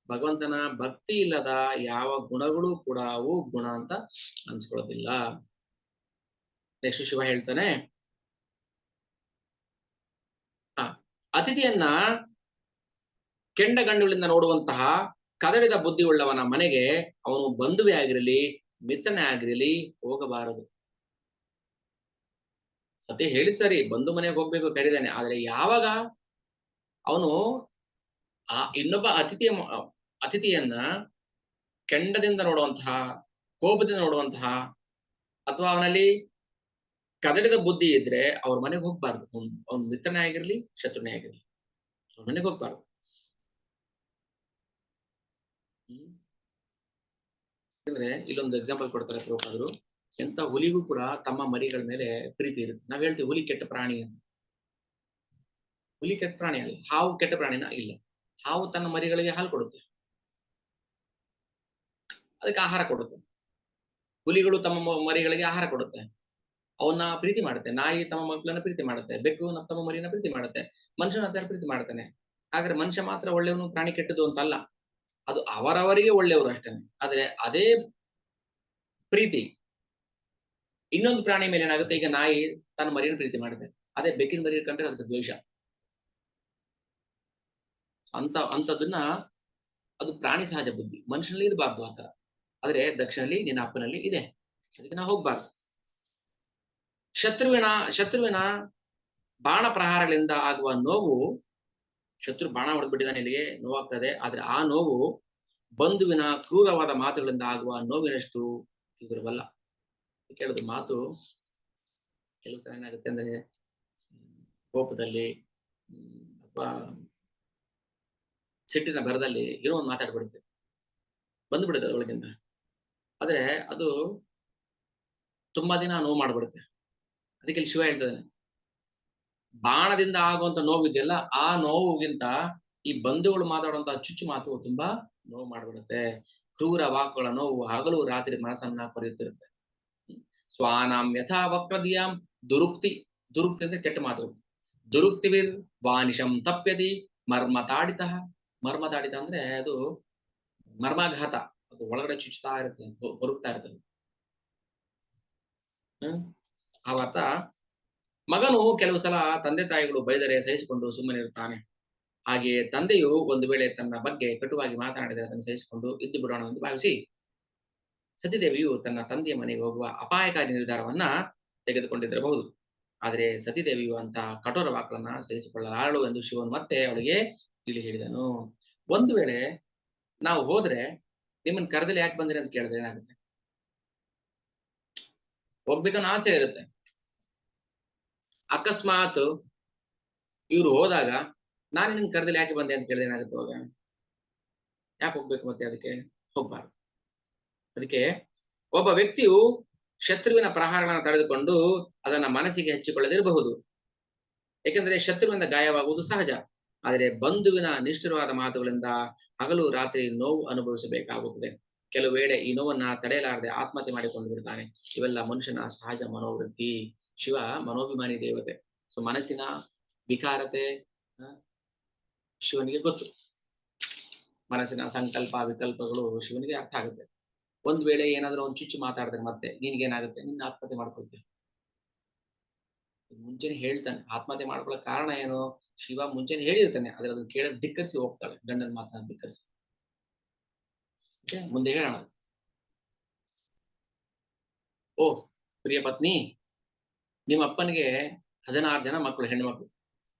ಭಗವಂತನ ಭಕ್ತಿ ಇಲ್ಲದ ಯಾವ ಗುಣಗಳು ಕೂಡ ಅವು ಗುಣ ಅಂತ ಅನ್ಸ್ಕೊಳ್ಳೋದಿಲ್ಲ. ನೆಕ್ಸ್ಟ್ ಶಿವ ಹೇಳ್ತಾನೆ, ಅತಿಥಿಯನ್ನ ಕೆಂಡ ಗಂಡುಗಳಿಂದ ನೋಡುವಂತಹ ಕದಡಿದ ಬುದ್ಧಿ ಉಳ್ಳವನ ಮನೆಗೆ ಅವನು ಬಂಧುವೇ ಆಗಿರಲಿ ಮಿತ್ರನೇ ಆಗಿರಲಿ ಹೋಗಬಾರದು. ಸತಿ ಹೇಳಿದ್ ಸರಿ, ಬಂಧು ಮನೆಗೆ ಹೋಗ್ಬೇಕು ಕರೀದಾನೆ, ಆದ್ರೆ ಯಾವಾಗ ಅವನು ಆ ಇನ್ನೊಬ್ಬ ಅತಿಥಿಯನ್ನ ಕೆಂಡದಿಂದ ನೋಡುವಂತಹ, ಕೋಪದಿಂದ ನೋಡುವಂತಹ, ಅಥವಾ ಅವನಲ್ಲಿ ಕದಡಿದ ಬುದ್ಧಿ ಇದ್ರೆ ಅವ್ರ ಮನೆಗೆ ಹೋಗ್ಬಾರ್ದು. ಅವ್ನ ಮಿತ್ರನೇ ಆಗಿರ್ಲಿ, ಶತ್ರುನೇ ಆಗಿರ್ಲಿ, ಅವ್ರ ಮನೆಗೆ ಹೋಗ್ಬಾರ್ದು. ಯಾಕಂದ್ರೆ ಇಲ್ಲೊಂದು ಎಕ್ಸಾಂಪಲ್ ಕೊಡ್ತಾರೆ ಪ್ರಭುಪಾದರು. ಎಂತ ಹುಲಿಗೂ ಕೂಡ ತಮ್ಮ ಮರಿಗಳ ಮೇಲೆ ಪ್ರೀತಿ ಇರುತ್ತೆ. ನಾವ್ ಹೇಳ್ತೀವಿ ಹುಲಿ ಕೆಟ್ಟ ಪ್ರಾಣಿ ಅಂತ. ಹುಲಿ ಕೆಟ್ಟ ಪ್ರಾಣಿ ಅಲ್ಲ. ಹಾವು ಕೆಟ್ಟ ಪ್ರಾಣಿನ ಇಲ್ಲ. ಹಾವು ತನ್ನ ಮರಿಗಳಿಗೆ ಹಾಲು ಕೊಡುತ್ತೆ, ಅದಕ್ಕೆ ಆಹಾರ ಕೊಡುತ್ತೆ. ಹುಲಿಗಳು ತಮ್ಮ ಮರಿಗಳಿಗೆ ಆಹಾರ ಕೊಡುತ್ತೆ, ಅವನ್ನ ಪ್ರೀತಿ ಮಾಡುತ್ತೆ. ನಾಯಿ ತಮ್ಮ ಮಕ್ಕಳನ್ನ ಪ್ರೀತಿ ಮಾಡುತ್ತೆ, ಬೆಕ್ಕು ತಮ್ಮ ಮರಿಯನ್ನ ಪ್ರೀತಿ ಮಾಡುತ್ತೆ, ಮನುಷ್ಯನ ಹತ್ರ ಪ್ರೀತಿ ಮಾಡ್ತಾನೆ. ಹಾಗಾದ್ರೆ ಮನುಷ್ಯ ಮಾತ್ರ ಒಳ್ಳೆಯವನು, ಪ್ರಾಣಿ ಕೆಟ್ಟದ್ದು ಅಂತ ಅಲ್ಲ. ಅದು ಅವರವರಿಗೆ ಒಳ್ಳೆಯವರು ಅಷ್ಟೇನೆ. ಆದ್ರೆ ಅದೇ ಪ್ರೀತಿ ಇನ್ನೊಂದು ಪ್ರಾಣಿ ಮೇಲೆ ಏನಾಗುತ್ತೆ, ಈಗ ನಾಯಿ ತನ್ನ ಮರಿಯನ್ನು ಪ್ರೀತಿ ಮಾಡುತ್ತೆ, ಅದೇ ಬೆಕ್ಕಿನ ಮರಿ ಕಂಡ್ರೆ ಅದಕ್ಕೆ ದ್ವೇಷ. ಅಂತದನ್ನ ಅದು ಪ್ರಾಣಿ ಸಹಜ ಬುದ್ಧಿ, ಮನುಷ್ಯನಲ್ಲಿ ಇರಬಾರ್ದು ಆತರ. ಆದ್ರೆ ದಕ್ಷಿಣಲ್ಲಿ ನಿನ್ನ ಅಪ್ಪನಲ್ಲಿ ಇದೆ, ಅದಕ್ಕೆ ನಾವು ಹೋಗ್ಬಾರ್ದು. ಶತ್ರುವಿನ ಬಾಣ ಪ್ರಹಾರಗಳಿಂದ ಆಗುವ ನೋವು, ಶತ್ರು ಬಾಣ ಹೊಡೆದ್ಬಿಟ್ಟಿದ್ದಾನೆ, ಇಲ್ಲಿಗೆ ನೋವಾಗ್ತದೆ. ಆದ್ರೆ ಆ ನೋವು ಬಂಧುವಿನ ಕ್ರೂರವಾದ ಮಾತುಗಳಿಂದ ಆಗುವ ನೋವಿನಷ್ಟು ತೀವ್ರವಲ್ಲ. ಕೇಳೋದು ಮಾತು ಕೆಲವು ಸಲ ಏನಾಗುತ್ತೆ ಅಂದ್ರೆ, ಕೋಪದಲ್ಲಿ ಅಥವಾ ಸಿಟ್ಟಿನ ಭರದಲ್ಲಿ ಏನೋ ಒಂದು ಮಾತಾಡ್ಬಿಡುತ್ತೆ, ಬಂದ್ಬಿಡುತ್ತೆ ಒಳಗಿಂದ. ಆದ್ರೆ ಅದು ತುಂಬಾ ದಿನ ನೋವು ಮಾಡ್ಬಿಡುತ್ತೆ. ಅದಕ್ಕೆ ಇಲ್ಲಿ ಶಿವ ಹೇಳ್ತಾನೆ, ಬಾಣದಿಂದ ಆಗುವಂತ ನೋವಿದೆಯಲ್ಲ, ಆ ನೋವುಗಿಂತ ಈ ಬಂಧುಗಳು ಮಾತಾಡುವಂತಹ ಚುಚ್ಚು ಮಾತು ತುಂಬಾ ನೋವು ಮಾಡ್ಬಿಡುತ್ತೆ. ಕ್ರೂರ ವಾಕುಗಳ ನೋವು ಹಗಲು ರಾತ್ರಿ ಮನಸ್ಸನ್ನ ಕೊರೆಯುತ್ತಿರುತ್ತೆ. ಸ್ವಾನಾಂ ಯಥಾ ವಕ್ರದಿಯಾಂ ದುರುಕ್ತಿ ಅಂದ್ರೆ ಕೆಟ್ಟ ಮಾತು. ದುರುಕ್ತಿವಿರ್ ವಾನಿಶಂ ತಪ್ಯದಿ ಮರ್ಮ ತಾಡಿತ ಅಂದ್ರೆ ಅದು ಮರ್ಮಾಘಾತ, ಅದು ಒಳಗಡೆ ಚುಚ್ಚುತ್ತಾ ಇರುತ್ತೆ, ಕೊರುಕ್ತಾ ಇರ್ತದೆ. ಅವತ್ತ ಮಗನು ಕೆಲವು ಸಲ ತಂದೆ ತಾಯಿಗಳು ಬೈದರೆ ಸಹಿಸಿಕೊಂಡು ಸುಮ್ಮನೆ ಇರುತ್ತಾನೆ. ಹಾಗೆಯೇ ತಂದೆಯು ಒಂದು ವೇಳೆ ತನ್ನ ಬಗ್ಗೆ ಕಟುವಾಗಿ ಮಾತನಾಡಿದರೆ ಅದನ್ನು ಸಹಿಸಿಕೊಂಡು ಇದ್ದು ಬಿಡೋಣ ಎಂದು ಭಾವಿಸಿ ಸತಿದೇವಿಯು ತನ್ನ ತಂದೆಯ ಮನೆಗೆ ಹೋಗುವ ಅಪಾಯಕಾರಿ ನಿರ್ಧಾರವನ್ನ ತೆಗೆದುಕೊಂಡಿದ್ದಿರಬಹುದು. ಆದರೆ ಸತಿದೇವಿಯು ಅಂತ ಕಠೋರ ವಾಕ್ಗಳನ್ನ ಸಹಿಸಿಕೊಳ್ಳಲಾರಳು ಎಂದು ಶಿವನು ಮತ್ತೆ ಅವಳಿಗೆ ತಿಳಿ ಹೇಳಿದನು. ಒಂದು ವೇಳೆ ನಾವು ಹೋದ್ರೆ ನಿಮ್ಮನ್ನ ಕರೆದಲ್ಲಿ ಯಾಕೆ ಬಂದ್ರಿ ಅಂತ ಕೇಳಿದ್ರೆ ಏನಾಗುತ್ತೆ? ಹೋಗ್ಬೇಕನ್ನೋ ಆಸೆ ಇರುತ್ತೆ. ಅಕಸ್ಮಾತ್ ಇವ್ರು ಹೋದಾಗ ನಾನು ನಿನ್ನ ಕರೆದಲ್ಲಿ ಯಾಕೆ ಬಂದೆ ಅಂತ ಕೇಳಿದ್ರೆ ಏನಾಗುತ್ತೆ? ಅವಾಗ ಯಾಕೆ ಹೋಗ್ಬೇಕು? ಮತ್ತೆ ಅದಕ್ಕೆ ಹೋಗ್ಬಾರ್ದು. ಅದಕ್ಕೆ ಒಬ್ಬ ವ್ಯಕ್ತಿಯು ಶತ್ರುವಿನ ಪ್ರಹಾರಗಳನ್ನು ತಡೆದುಕೊಂಡು ಅದನ್ನ ಮನಸ್ಸಿಗೆ ಹಚ್ಚಿಕೊಳ್ಳದಿರಬಹುದು, ಏಕೆಂದರೆ ಶತ್ರುವಿನಿಂದ ಗಾಯವಾಗುವುದು ಸಹಜ. ಆದರೆ ಬಂಧುವಿನ ನಿಷ್ಠುರವಾದ ಮಾತುಗಳಿಂದ ಹಗಲು ರಾತ್ರಿ ನೋವು ಅನುಭವಿಸಬೇಕಾಗುತ್ತದೆ. ಕೆಲವು ವೇಳೆ ಈ ನೋವನ್ನ ತಡೆಯಲಾರದೆ ಆತ್ಮಹತ್ಯೆ ಮಾಡಿಕೊಂಡು ಬಿಡ್ತಾನೆ. ಇವೆಲ್ಲ ಮನುಷ್ಯನ ಸಹಜ ಮನೋವೃತ್ತಿ. ಶಿವ ಮನೋಭಿಮಾನಿ ದೇವತೆ. ಸೊ ಮನಸ್ಸಿನ ವಿಕಾರತೆ ಶಿವನಿಗೆ ಗೊತ್ತು. ಮನಸ್ಸಿನ ಸಂಕಲ್ಪ ವಿಕಲ್ಪಗಳು ಶಿವನಿಗೆ ಅರ್ಥ ಆಗುತ್ತೆ. ಒಂದ್ ವೇಳೆ ಏನಾದ್ರೂ ಒಂದು ಚುಚ್ಚು ಮಾತಾಡಿದ್ರೆ ಮತ್ತೆ ನಿನ್ಗೇನಾಗುತ್ತೆ? ನಿನ್ನ ಆತ್ಮಹತ್ಯೆ ಮಾಡ್ಕೊಳ್ತೀಯ. ಮುಂಚೆನೆ ಹೇಳ್ತಾನೆ ಆತ್ಮಹತ್ಯೆ ಮಾಡ್ಕೊಳ್ಳೋಕೆ ಕಾರಣ ಏನು? ಶಿವ ಮುಂಚೆನೆ ಹೇಳಿರ್ತಾನೆ, ಆದ್ರೆ ಅದನ್ನ ಕೇಳೋದು ಧಿಕ್ಕರಿಸಿ ಹೋಗ್ತಾಳೆ, ಗಂಡನ ಮಾತನ್ನ ಧಿಕ್ಕರಿಸಿ. ಮುಂದೆ ಹೇಳೋಣ. ಓ ಪ್ರಿಯ ಪತ್ನಿ, ನಿಮ್ಮ ಅಪ್ಪನಿಗೆ 16 ಜನ ಮಕ್ಕಳು, ಹೆಣ್ಣು ಮಕ್ಕಳು.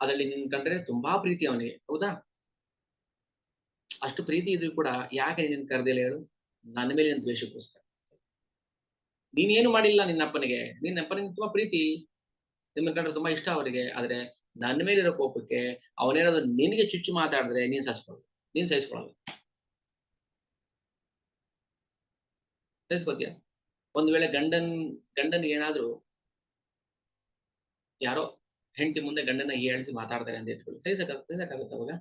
ಅದರಲ್ಲಿ ನಿನ್ ಕಂಡ್ರೆ ತುಂಬಾ ಪ್ರೀತಿ ಅವನಿಗೆ, ಹೌದಾ? ಅಷ್ಟು ಪ್ರೀತಿ ಇದ್ರು ಕೂಡ ಯಾಕೆ ನಿನ್ನ ಕರೆದಿಲ್ಲ ಹೇಳು? ನನ್ನ ಮೇಲೆ ನಿನ್ ದ್ವೇಷಕ್ಕೋಸ್ಕರ. ನೀನೇನು ಮಾಡಿಲ್ಲ ನಿನ್ನಪ್ಪನಿಗೆ. ನಿನ್ನಪ್ಪನಿಗೆ ತುಂಬಾ ಪ್ರೀತಿ, ನಿನ್ನ ಕಂಡ್ರೆ ತುಂಬಾ ಇಷ್ಟ ಅವರಿಗೆ. ಆದ್ರೆ ನನ್ನ ಮೇಲಿರೋ ಕೋಪಕ್ಕೆ ಅವನೇನಾದ್ರು ನಿನಗೆ ಚುಚ್ಚು ಮಾತಾಡಿದ್ರೆ ನೀನ್ ಸಹಿಸ್ಕೊಳ್ಳಲ್ಲ. ಸಹಿಸ್ಕೋತೀಯ? ಒಂದ್ ವೇಳೆ ಗಂಡನಿಗೆ ಏನಾದ್ರು ಯಾರೋ ಹೆಂಡತಿ ಮುಂದೆ ಗಂಡನ ಹೀಯಾಳಿಸಿ ಮಾತಾಡ್ತಾರೆ ಅಂತ ಇಟ್ಕೊಳ್ಳಿ, ಸಹಿಸಕ್ಕಾಗತ್ತ ಅವಾಗ?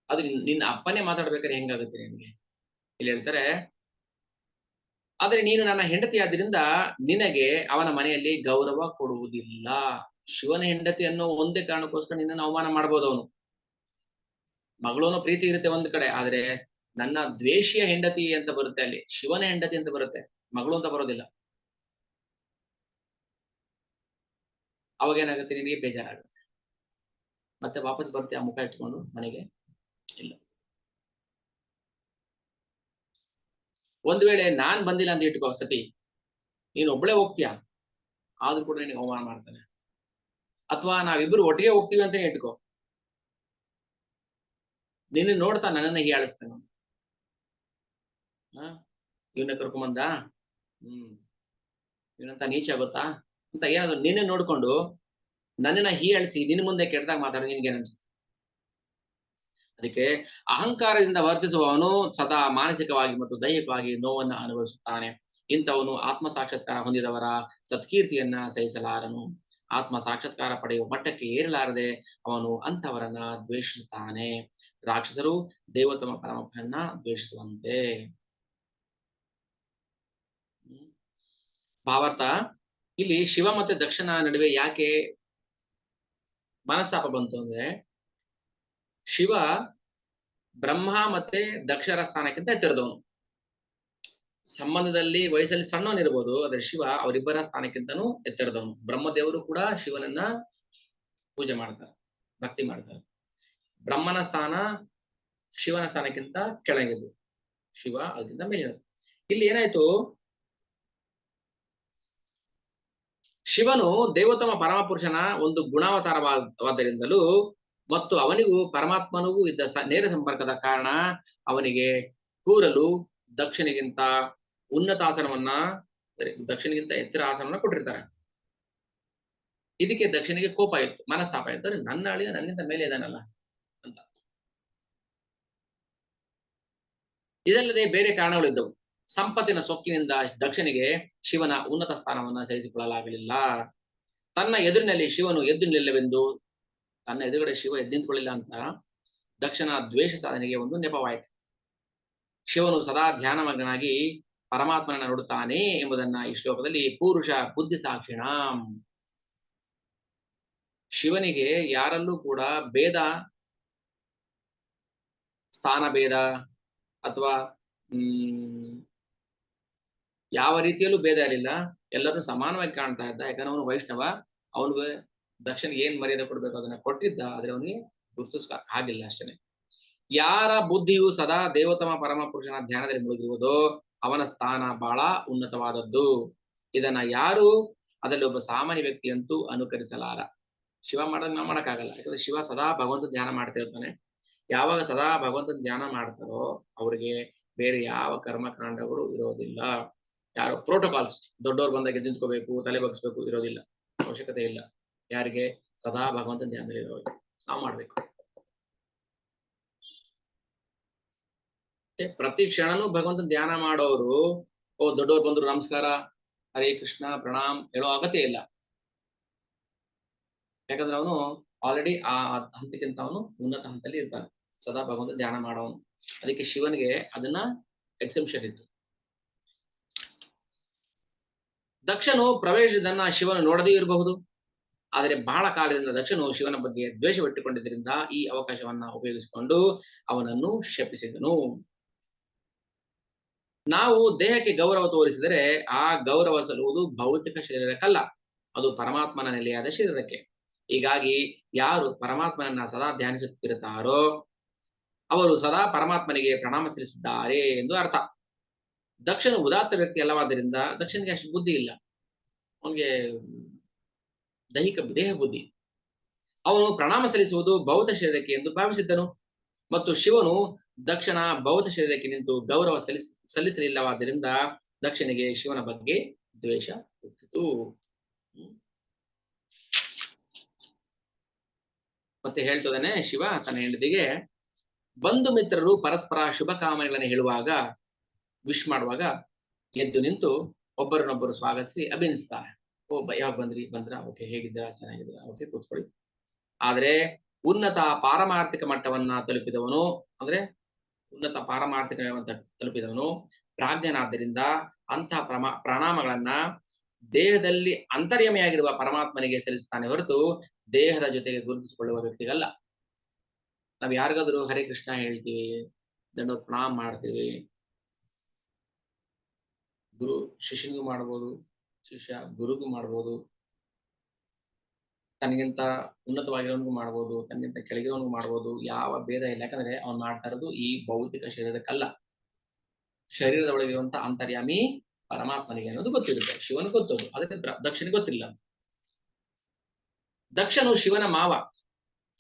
ಅದು ನಿನ್ನ ಅಪ್ಪನೇ ಮಾತಾಡ್ಬೇಕಾದ್ರೆ ಹೆಂಗಾಗುತ್ತೆ ನಿನ್ಗೆ? ಇಲ್ಲಿ ಹೇಳ್ತಾರೆ, ಆದ್ರೆ ನೀನು ನನ್ನ ಹೆಂಡತಿ ಆದ್ರಿಂದ ನಿನಗೆ ಅವನ ಮನೆಯಲ್ಲಿ ಗೌರವ ಕೊಡುವುದಿಲ್ಲ. ಶಿವನ ಹೆಂಡತಿ ಅನ್ನೋ ಒಂದೇ ಕಾರಣಕ್ಕೋಸ್ಕರ ನಿನ್ನನ್ನು ಅವಮಾನ ಮಾಡ್ಬೋದು ಅವನು. ಮಗಳೂನು ಪ್ರೀತಿ ಇರುತ್ತೆ ಒಂದ್ ಕಡೆ, ಆದ್ರೆ ನನ್ನ ದ್ವೇಷಿಯ ಹೆಂಡತಿ ಅಂತ ಬರುತ್ತೆ, ಅಲ್ಲಿ ಶಿವನ ಹೆಂಡತಿ ಅಂತ ಬರುತ್ತೆ, ಮಗಳು ಅಂತ ಬರೋದಿಲ್ಲ. ಅವಾಗ ಏನಾಗುತ್ತೆ? ನಿನಗೆ ಬೇಜಾರಾಗುತ್ತೆ. ಮತ್ತೆ ವಾಪಸ್ ಬರ್ತೀಯ ಆ ಮುಖ ಇಟ್ಕೊಂಡು ಮನೆಗೆ? ಇಲ್ಲ. ಒಂದ್ ವೇಳೆ ನಾನ್ ಬಂದಿಲ್ಲ ಅಂತ ಇಟ್ಕೋ ಸತಿ, ನೀನು ಒಬ್ಬಳೇ ಹೋಗ್ತೀಯ, ಆದ್ರೂ ಕೂಡ ನಿನಗೆ ಅವಮಾನ ಮಾಡ್ತಾನೆ. ಅಥವಾ ನಾವಿಬ್ರು ಒಟ್ಟಿಗೆ ಹೋಗ್ತೀವಿ ಅಂತ ಇಟ್ಕೋ, ನಿನ್ನ ನೋಡ್ತಾ ನನ್ನನ್ನ ಹೀಯಾಳಿಸ್ತಾನ. ಇವನ್ನ ಕರ್ಕೊಂಬಂದ, ಇವನಂತ ನೀಚ ಗೊತ್ತಾ ಅಂತ ಏನಾದ್ರು ನಿನ್ನ ನೋಡ್ಕೊಂಡು ನನ್ನನ್ನ ಹೀಯಾಳಿಸಿ ನಿನ್ನ ಮುಂದೆ ಕೆಟ್ಟದಾಗ ಮಾತಾಡೋ ನಿನ್ಗೇನ್ ಅನ್ಸುತ್ತೆ? ಅದಕ್ಕೆ ಅಹಂಕಾರದಿಂದ ವರ್ತಿಸುವವನು ಸದಾ ಮಾನಸಿಕವಾಗಿ ಮತ್ತು ದೈಹಿಕವಾಗಿ ನೋವನ್ನು ಅನುಭವಿಸುತ್ತಾನೆ. ಇಂಥವನು ಆತ್ಮ ಸಾಕ್ಷಾತ್ಕಾರ ಹೊಂದಿದವರ ಸತ್ಕೀರ್ತಿಯನ್ನ ಸಹಿಸಲಾರನು. ಆತ್ಮ ಸಾಕ್ಷಾತ್ಕಾರ ಪಡೆಯುವ ಮಟ್ಟಕ್ಕೆ ಏರಲಾರದೆ ಅವನು ಅಂತವರನ್ನ ದ್ವೇಷಿಸುತ್ತಾನೆ. ರಾಕ್ಷಸರು ದೇವೋತ್ತಮ ಪರಮಪುರನ್ನ ದ್ವೇಷಿಸುವಂತೆ. ಭಾವಾರ್ಥ, ಇಲ್ಲಿ ಶಿವ ಮತ್ತೆ ದಕ್ಷನ ನಡುವೆ ಯಾಕೆ ಮನಸ್ತಾಪ ಬಂತು ಅಂದ್ರೆ, ಶಿವ ಬ್ರಹ್ಮ ಮತ್ತೆ ದಕ್ಷರ ಸ್ಥಾನಕ್ಕಿಂತ ಎತ್ತರದವನು. ಸಂಬಂಧದಲ್ಲಿ ವಯಸ್ಸಲ್ಲಿ ಸಣ್ಣವನಿರ್ಬೋದು, ಆದ್ರೆ ಶಿವ ಅವರಿಬ್ಬರ ಸ್ಥಾನಕ್ಕಿಂತನೂ ಎತ್ತರದವನು. ಬ್ರಹ್ಮದೇವರು ಕೂಡ ಶಿವನನ್ನ ಪೂಜೆ ಮಾಡ್ತಾರೆ, ಭಕ್ತಿ ಮಾಡ್ತಾರೆ. ಬ್ರಹ್ಮನ ಸ್ಥಾನ ಶಿವನ ಸ್ಥಾನಕ್ಕಿಂತ ಕೆಳಗಿದ್ದು, ಶಿವ ಅದಕ್ಕಿಂತ ಮೇಲಿನದು. ಇಲ್ಲಿ ಏನಾಯ್ತು, ಶಿವನು ದೇವೋತ್ತಮ ಪರಮ ಪುರುಷನ ಒಂದು ಗುಣಾವತಾರವಾದ್ದರಿಂದಲೂ ಮತ್ತು ಅವನಿಗೂ ಪರಮಾತ್ಮನಿಗೂ ಇದ್ದ ನೇರ ಸಂಪರ್ಕದ ಕಾರಣ ಅವನಿಗೆ ಕೂರಲು ದಕ್ಷನಿಗಿಂತ ಉನ್ನತ ಆಸನವನ್ನ, ದಕ್ಷನಿಗಿಂತ ಎತ್ತರ ಆಸನವನ್ನ ಕೊಟ್ಟಿರ್ತಾರೆ. ಇದಕ್ಕೆ ದಕ್ಷನಿಗೆ ಕೋಪ ಇತ್ತು, ಮನಸ್ತಾಪ ಇತ್ತು. ನನ್ನ ಅಳಿಯ ನನ್ನಿಂದ ಮೇಲೆ ಇದಾನಲ್ಲ ಅಂತ. ಇದಲ್ಲದೆ ಬೇರೆ ಕಾರಣಗಳಿದ್ದವು. ಸಂಪತ್ತಿನ ಸೊಕ್ಕಿನಿಂದ ದಕ್ಷನಿಗೆ ಶಿವನ ಉನ್ನತ ಸ್ಥಾನವನ್ನ ಸಹಿಸಿಕೊಳ್ಳಲಾಗಲಿಲ್ಲ. ತನ್ನ ಎದುರಿನಲ್ಲಿ ಶಿವನು ಎದ್ದು ನಿಲ್ಲವೆಂದು, ತನ್ನ ಎದುರುಗಡೆ ಶಿವ ಎದ್ದು ನಿಂತ್ಕೊಳ್ಳಿಲ್ಲ ಅಂತ ದಕ್ಷನ ದ್ವೇಷ ಸಾಧನೆಗೆ ಒಂದು ನೆಪವಾಯಿತು. ಶಿವನು ಸದಾ ಧ್ಯಾನಮಗ್ನಾಗಿ ಪರಮಾತ್ಮನನ್ನ ನೋಡುತ್ತಾನೆ ಎಂಬುದನ್ನ ಈ ಶ್ಲೋಕದಲ್ಲಿ ಪುರುಷ ಬುದ್ಧಿ ಸಾಕ್ಷಿಣ. ಶಿವನಿಗೆ ಯಾರಲ್ಲೂ ಕೂಡ ಭೇದ, ಸ್ಥಾನ ಭೇದ ಅಥವಾ ಯಾವ ರೀತಿಯಲ್ಲೂ ಭೇದ ಇರಲಿಲ್ಲ. ಎಲ್ಲರೂ ಸಮಾನವಾಗಿ ಕಾಣ್ತಾ ಇದ್ದ. ಯಾಕಂದ್ರೆ ಅವನು ವೈಷ್ಣವ, ಅವನಿಗೆ ದಕ್ಷನಿಗೆ ಏನ್ ಮರ್ಯಾದೆ ಕೊಡ್ಬೇಕು ಅದನ್ನ ಕೊಟ್ಟಿದ್ದ, ಆದ್ರೆ ಅವನಿಗೆ ಗುರುತಿಸ್ಕ ಆಗಿಲ್ಲ ಅಷ್ಟೇ. ಯಾರ ಬುದ್ಧಿಯು ಸದಾ ದೇವೋತ್ತಮ ಪರಮ ಪುರುಷನ ಧ್ಯಾನದಲ್ಲಿ ಮುಳುಗಿರುವುದೋ ಅವನ ಸ್ಥಾನ ಬಹಳ ಉನ್ನತವಾದದ್ದು. ಇದನ್ನ ಯಾರು ಅದರಲ್ಲಿ ಒಬ್ಬ ಸಾಮಾನ್ಯ ವ್ಯಕ್ತಿಯಂತೂ ಅನುಕರಿಸಲಾರ. ಶಿವ ಮಾಡೋದ್ ನಾವು ಮಾಡಕ್ಕಾಗಲ್ಲ, ಯಾಕಂದ್ರೆ ಶಿವ ಸದಾ ಭಗವಂತ ಧ್ಯಾನ ಮಾಡ್ತಾ ಇರ್ತಾನೆ. ಯಾವಾಗ ಸದಾ ಭಗವಂತನ ಧ್ಯಾನ ಮಾಡ್ತಾರೋ ಅವ್ರಿಗೆ ಬೇರೆ ಯಾವ ಕರ್ಮಕಾಂಡಗಳು ಇರೋದಿಲ್ಲ. ಯಾರು ಪ್ರೋಟೋಕಾಲ್ಸ್, ದೊಡ್ಡವ್ರು ಬಂದಾಗ ನಿಂತ್ಕೋಬೇಕು, ತಲೆ ಬಗ್ಸ್ಬೇಕು ಇರೋದಿಲ್ಲ, ಅವಶ್ಯಕತೆ ಇಲ್ಲ. ಯಾರಿಗೆ ಸದಾ ಭಗವಂತನ ಧ್ಯಾನದಲ್ಲಿ ಇರೋದು ನಾವು ಮಾಡ್ಬೇಕು. ಪ್ರತಿ ಕ್ಷಣನೂ ಭಗವಂತನ ಧ್ಯಾನ ಮಾಡೋರು ದೊಡ್ಡವ್ರು ಬಂದ್ರು ನಮಸ್ಕಾರ ಹರೇ ಕೃಷ್ಣ ಪ್ರಣಾಮ್ ಹೇಳೋ ಅಗತ್ಯ ಇಲ್ಲ. ಯಾಕಂದ್ರೆ ಅವನು ಆಲ್ರೆಡಿ ಆ ಹಂತಕ್ಕಿಂತ ಅವನು ಉನ್ನತ ಹಂತದಲ್ಲಿ ಇರ್ತಾನೆ, ಸದಾ ಭಗವಂತ ಧ್ಯಾನ ಮಾಡೋನು. ಅದಕ್ಕೆ ಶಿವನಿಗೆ ಅದನ್ನ ಎಕ್ಸೆಂಪ್ಷನ್ ಇತ್ತು. ದಕ್ಷನು ಪ್ರವೇಶದನ್ನ ಶಿವನು ನೋಡದೇ ಇರಬಹುದು, ಆದರೆ ಬಹಳ ಕಾಲದಿಂದ ದಕ್ಷನು ಶಿವನ ಬಗ್ಗೆ ದ್ವೇಷವಿಟ್ಟುಕೊಂಡಿದ್ದರಿಂದ ಈ ಅವಕಾಶವನ್ನ ಉಪಯೋಗಿಸಿಕೊಂಡು ಅವನನ್ನು ಶಪಿಸಿದನು. ನಾವು ದೇಹಕ್ಕೆ ಗೌರವ ತೋರಿಸಿದರೆ ಆ ಗೌರವ ಸಲ್ಲುವುದು ಭೌತಿಕ ಶರೀರಕ್ಕಲ್ಲ, ಅದು ಪರಮಾತ್ಮನ ನೆಲೆಯಾದ ಶರೀರಕ್ಕೆ. ಹೀಗಾಗಿ ಯಾರು ಪರಮಾತ್ಮನನ್ನ ಸದಾ ಧ್ಯಾನಿಸುತ್ತಿರುತ್ತಾರೋ ಅವರು ಸದಾ ಪರಮಾತ್ಮನಿಗೆ ಪ್ರಣಾಮ ಸಲ್ಲಿಸಿದ್ದಾರೆ ಎಂದು ಅರ್ಥ. ದಕ್ಷನು ಉದಾತ್ತ ವ್ಯಕ್ತಿ ಅಲ್ಲವಾದ್ದರಿಂದ ದಕ್ಷನಿಗೆ ಅಷ್ಟು ಬುದ್ಧಿ ಇಲ್ಲ, ಅವನಿಗೆ ದೇಹ ಬುದ್ಧಿ. ಅವನು ಪ್ರಣಾಮ ಸಲ್ಲಿಸುವುದು ಭೌತ ಶರೀರಕ್ಕೆ ಎಂದು ಭಾವಿಸಿದ್ದನು ಮತ್ತು ಶಿವನು ದಕ್ಷನ ಭೌತ ಶರೀರಕ್ಕೆ ನಿಂತು ಗೌರವ ಸಲ್ಲಿಸಲಿಲ್ಲವಾದ್ದರಿಂದ ದಕ್ಷನಿಗೆ ಶಿವನ ಬಗ್ಗೆ ದ್ವೇಷ ಹುಟ್ಟಿತು. ಮತ್ತೆ ಹೇಳ್ತದಾನೆ ಶಿವ ತನ್ನ ಹೆಂಡತಿಗೆ, ಬಂಧು ಮಿತ್ರರು ಪರಸ್ಪರ ಶುಭ ಕಾಮನೆಗಳನ್ನು ಹೇಳುವಾಗ, ವಿಶ್ ಮಾಡುವಾಗ ಎದ್ದು ನಿಂತು ಒಬ್ಬರನ್ನೊಬ್ಬರು ಸ್ವಾಗತಿಸಿ ಅಭಿನಂದಿಸ್ತಾರೆ. ಯಾವಾಗ ಬಂದ್ರ, ಓಕೆ, ಹೇಗಿದ್ದೀರಾ, ಚೆನ್ನಾಗಿದ್ದೀರಾ, ಓಕೆ ಕೂತ್ಕೊಳ್ಳಿ. ಆದ್ರೆ ಉನ್ನತ ಪಾರಮಾರ್ಥಿಕ ಮಟ್ಟವನ್ನ ತಲುಪಿದವನು, ಅಂದ್ರೆ ಉನ್ನತ ಪಾರಮಾರ್ಥಿಕ ತಲುಪಿದವನು ಪ್ರಾಜ್ಞನಾದ್ದರಿಂದ ಅಂತಹ ಪ್ರಣಾಮಗಳನ್ನ ದೇಹದಲ್ಲಿ ಅಂತರ್ಯಮಿಯಾಗಿರುವ ಪರಮಾತ್ಮನಿಗೆ ಸಲ್ಲಿಸುತ್ತಾನೆ ಹೊರತು ದೇಹದ ಜೊತೆಗೆ ಗುರುತಿಸಿಕೊಳ್ಳುವ ವ್ಯಕ್ತಿಗಲ್ಲ. ನಾವ್ ಯಾರಿಗಾದ್ರೂ ಹರೇ ಕೃಷ್ಣ ಹೇಳ್ತೀವಿ, ದಂಡ ಪ್ರಣಾಮ ಮಾಡ್ತೀವಿ. ಗುರು ಶಿಷ್ಯನಿಗೂ ಮಾಡ್ಬೋದು, ಶಿಷ್ಯ ಗುರುಗೂ ಮಾಡ್ಬೋದು, ತನಗಿಂತ ಉನ್ನತವಾಗಿರೋನ್ಗೂ ಮಾಡ್ಬೋದು, ತನಗಿಂತ ಕೆಳಗಿರೋನ್ಗೂ ಮಾಡ್ಬೋದು, ಯಾವ ಭೇದ ಇಲ್ಲ. ಯಾಕಂದ್ರೆ ಅವ್ನು ಮಾಡ್ತಾ ಇರೋದು ಈ ಭೌತಿಕ ಶರೀರಕ್ಕಲ್ಲ, ಶರೀರದ ಒಳಗಿರುವಂತ ಅಂತರ್ಯಾಮಿ ಪರಮಾತ್ಮನಿಗೆ ಅನ್ನೋದು ಗೊತ್ತಿರುತ್ತೆ. ಶಿವನಿಗೆ ಗೊತ್ತದು, ಅದಕ್ಕೆ ದಕ್ಷನಿಗೆ ಗೊತ್ತಿಲ್ಲ. ದಕ್ಷನು ಶಿವನ ಮಾವ,